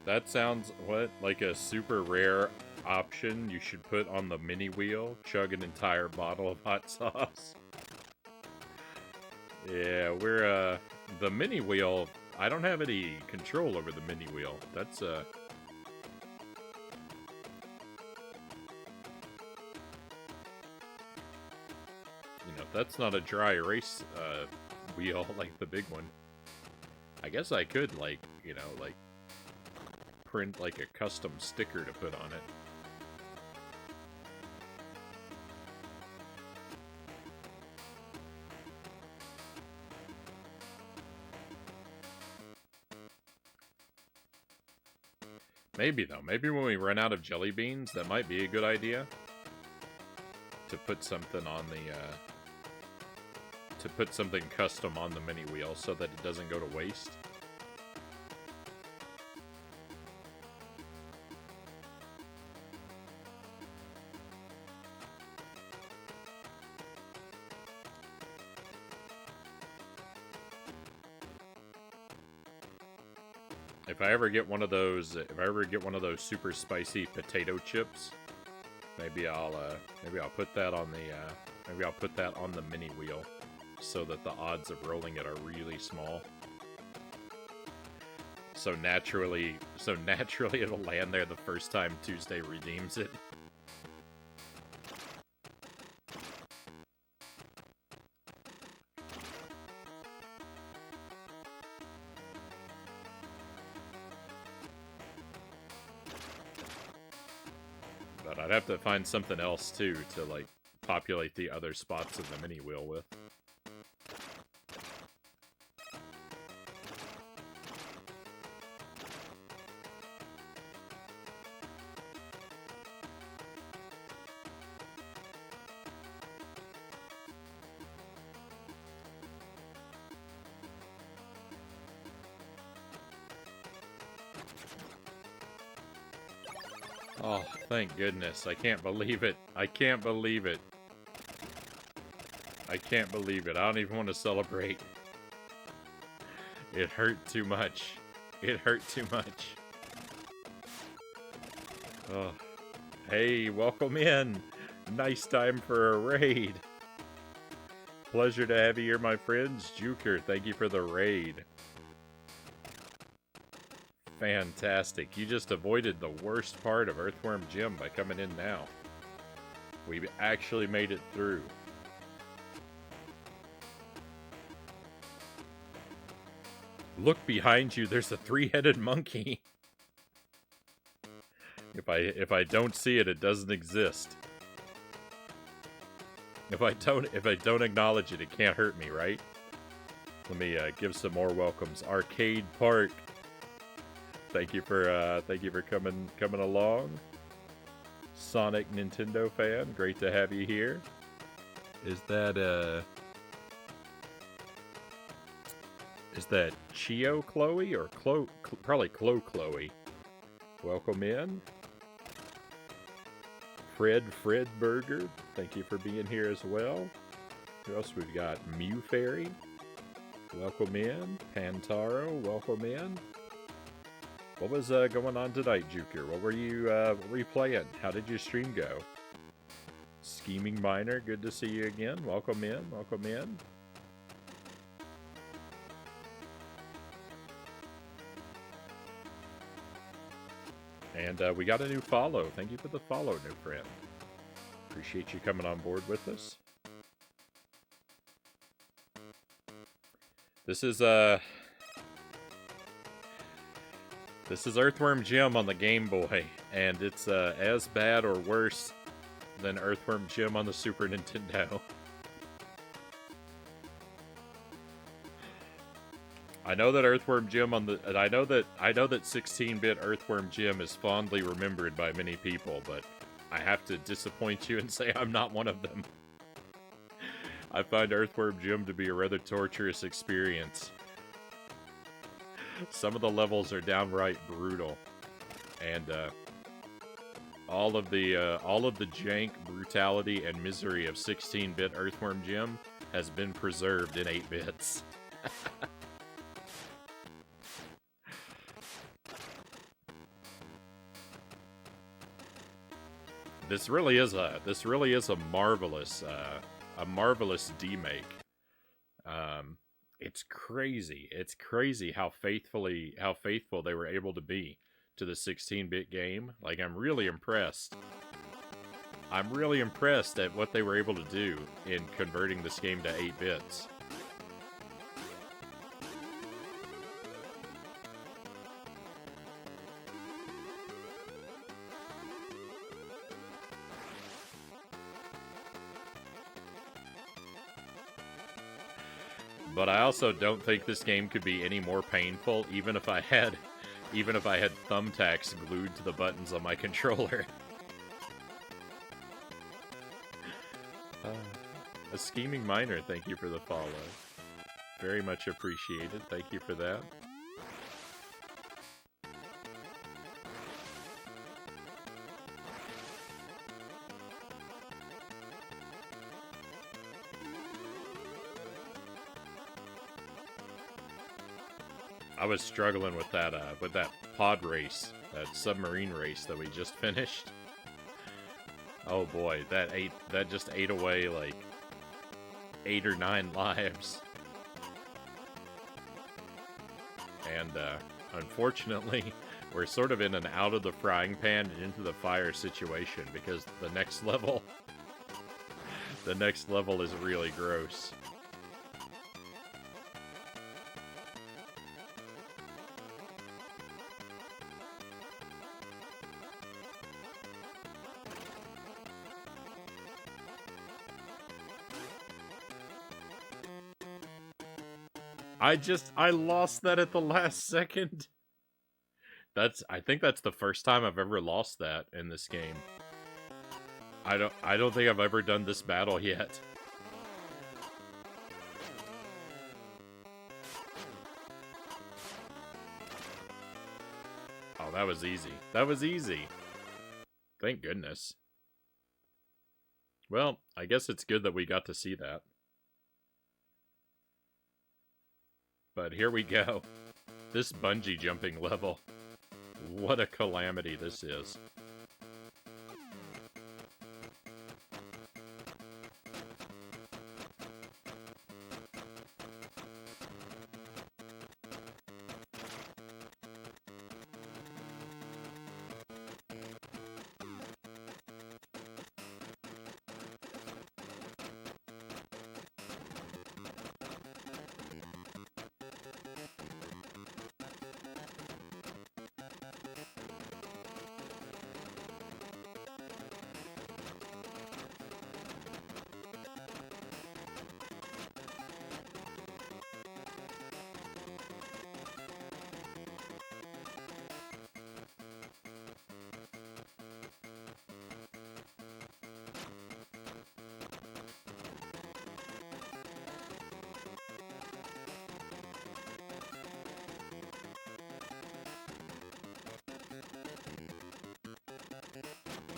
That sounds, what? Like a super rare option you should put on the mini wheel? Chug an entire bottle of hot sauce. Yeah, the mini wheel, I don't have any control over the mini wheel. That's, you know, that's not a dry erase, wheel like the big one. I guess I could, like, you know, like, print like a custom sticker to put on it. Maybe though, maybe when we run out of jelly beans, that might be a good idea. To put something on the, to put something custom on the mini wheel so that it doesn't go to waste. If I ever get one of those, super spicy potato chips, maybe I'll put that on the mini wheel, so that the odds of rolling it are really small. So naturally it'll land there the first time Tuesday redeems it. I'd have to find something else, too, to, like, populate the other spots in the mini wheel with. Oh, thank goodness. I can't believe it. I can't believe it. I can't believe it. I don't even want to celebrate. It hurt too much. It hurt too much. Oh. Hey, welcome in. Nice time for a raid. Pleasure to have you here, my friends. Juker, thank you for the raid. Fantastic. You just avoided the worst part of Earthworm Jim by coming in now. We actually made it through. Look behind you, there's a three-headed monkey. If I don't see it, it doesn't exist. If I don't acknowledge it, it can't hurt me, right? Let me give some more welcomes. Arcade Park. Thank you for coming along. Sonic Nintendo fan, great to have you here. Is that Chio Chloe or probably Chloe? Welcome in. Fred Burger, thank you for being here as well. Who else we've got? Mew Fairy, welcome in. Pantaro, welcome in. What was going on tonight, Juker? What were you playing? How did your stream go? Scheming Miner, good to see you again. Welcome in, welcome in. And we got a new follow. Thank you for the follow, new friend. Appreciate you coming on board with us. This is Earthworm Jim on the Game Boy, and it's as bad or worse than Earthworm Jim on the Super Nintendo. I know that Earthworm Jim I know that 16-bit Earthworm Jim is fondly remembered by many people, but I have to disappoint you and say I'm not one of them. I find Earthworm Jim to be a rather torturous experience. Some of the levels are downright brutal, and all of the jank, brutality, and misery of 16-bit Earthworm Jim has been preserved in 8 bits. This really is a marvelous demake. It's crazy. It's crazy how faithful they were able to be to the 16-bit game. Like, I'm really impressed. I'm really impressed at what they were able to do in converting this game to 8 bits. But I also don't think this game could be any more painful, even if I had thumbtacks glued to the buttons on my controller. A Scheming Miner, thank you for the follow. Very much appreciated. Thank you for that. I was struggling with that pod race, that submarine race that we just finished. Oh boy, that just ate away like 8 or 9 lives. And unfortunately, we're sort of in an out of the frying pan and into the fire situation, because the next level is really gross. I lost that at the last second. I think that's the first time I've ever lost that in this game. I don't think I've ever done this battle yet. Oh, that was easy. That was easy. Thank goodness. Well, I guess it's good that we got to see that. But here we go. This bungee jumping level. What a calamity this is.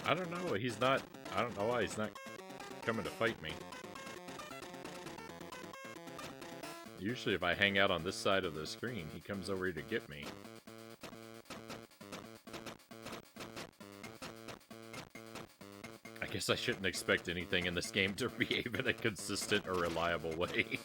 I don't know. I don't know why he's not coming to fight me. Usually if I hang out on this side of the screen, he comes over here to get me. I guess I shouldn't expect anything in this game to behave in a consistent or reliable way.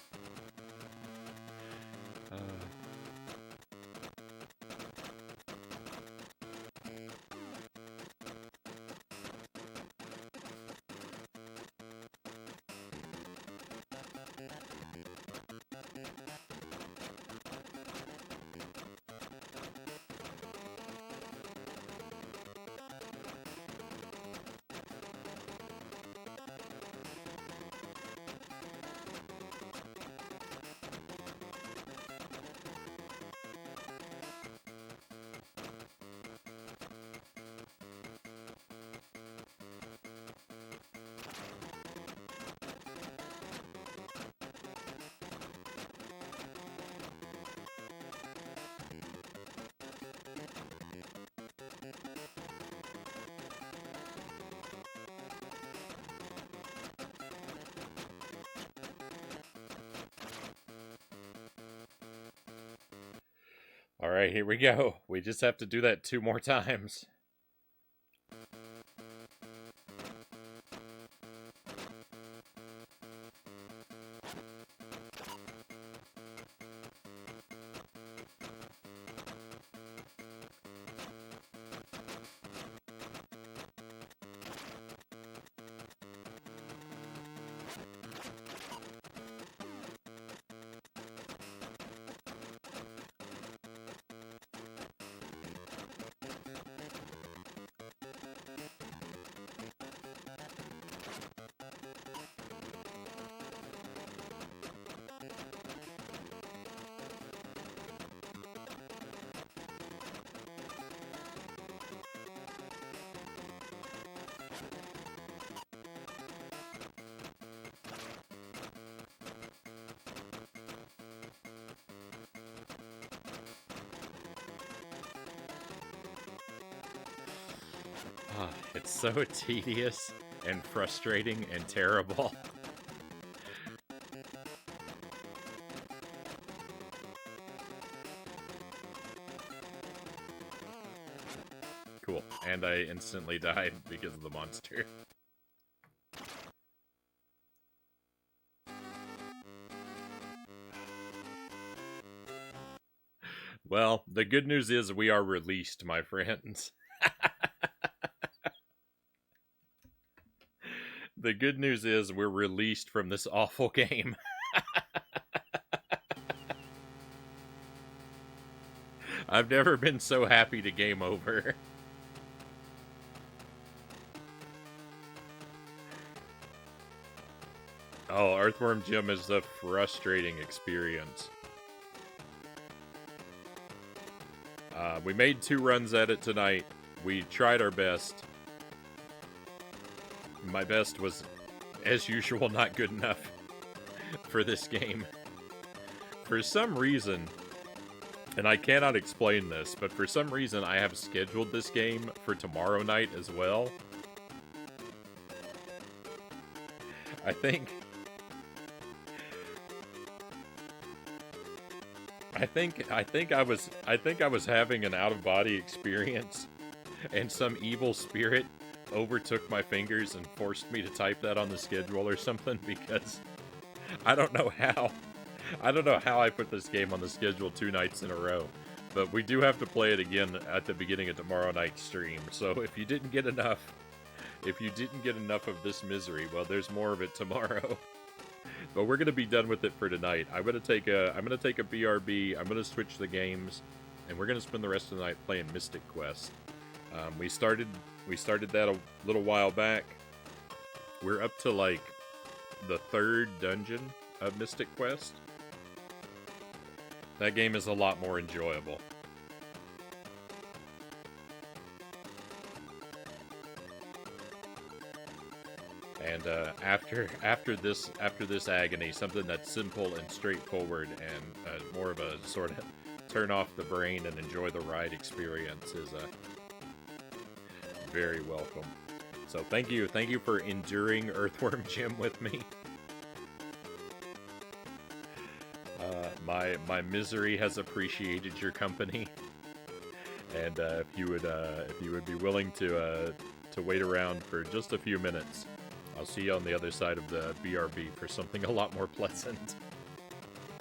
Alright, here we go. We just have to do that 2 more times. It's so tedious and frustrating and terrible. Cool. And I instantly died because of the monster. Well, the good news is we are released, my friends. The good news is we're released from this awful game. I've never been so happy to game over. Oh, Earthworm Jim is a frustrating experience. We made 2 runs at it tonight. We tried our best. My best was, as usual, not good enough for this game. For some reason, and I cannot explain this, but for some reason I have scheduled this game for tomorrow night as well. I think I was having an out-of-body experience, and some evil spirit overtook my fingers and forced me to type that on the schedule or something, because I don't know how I put this game on the schedule 2 nights in a row. But we do have to play it again at the beginning of tomorrow night's stream. So if you didn't get enough of this misery, well, there's more of it tomorrow. But we're gonna be done with it for tonight. I'm gonna take a BRB. I'm gonna switch the games, and we're gonna spend the rest of the night playing Mystic Quest. We started that a little while back. We're up to like the 3rd dungeon of Mystic Quest. That game is a lot more enjoyable. And after this agony, something that's simple and straightforward and more of a sort of turn off the brain and enjoy the ride experience is very welcome. So thank you for enduring Earthworm Jim with me. My misery has appreciated your company, and if you would be willing to wait around for just a few minutes, I'll see you on the other side of the BRB for something a lot more pleasant.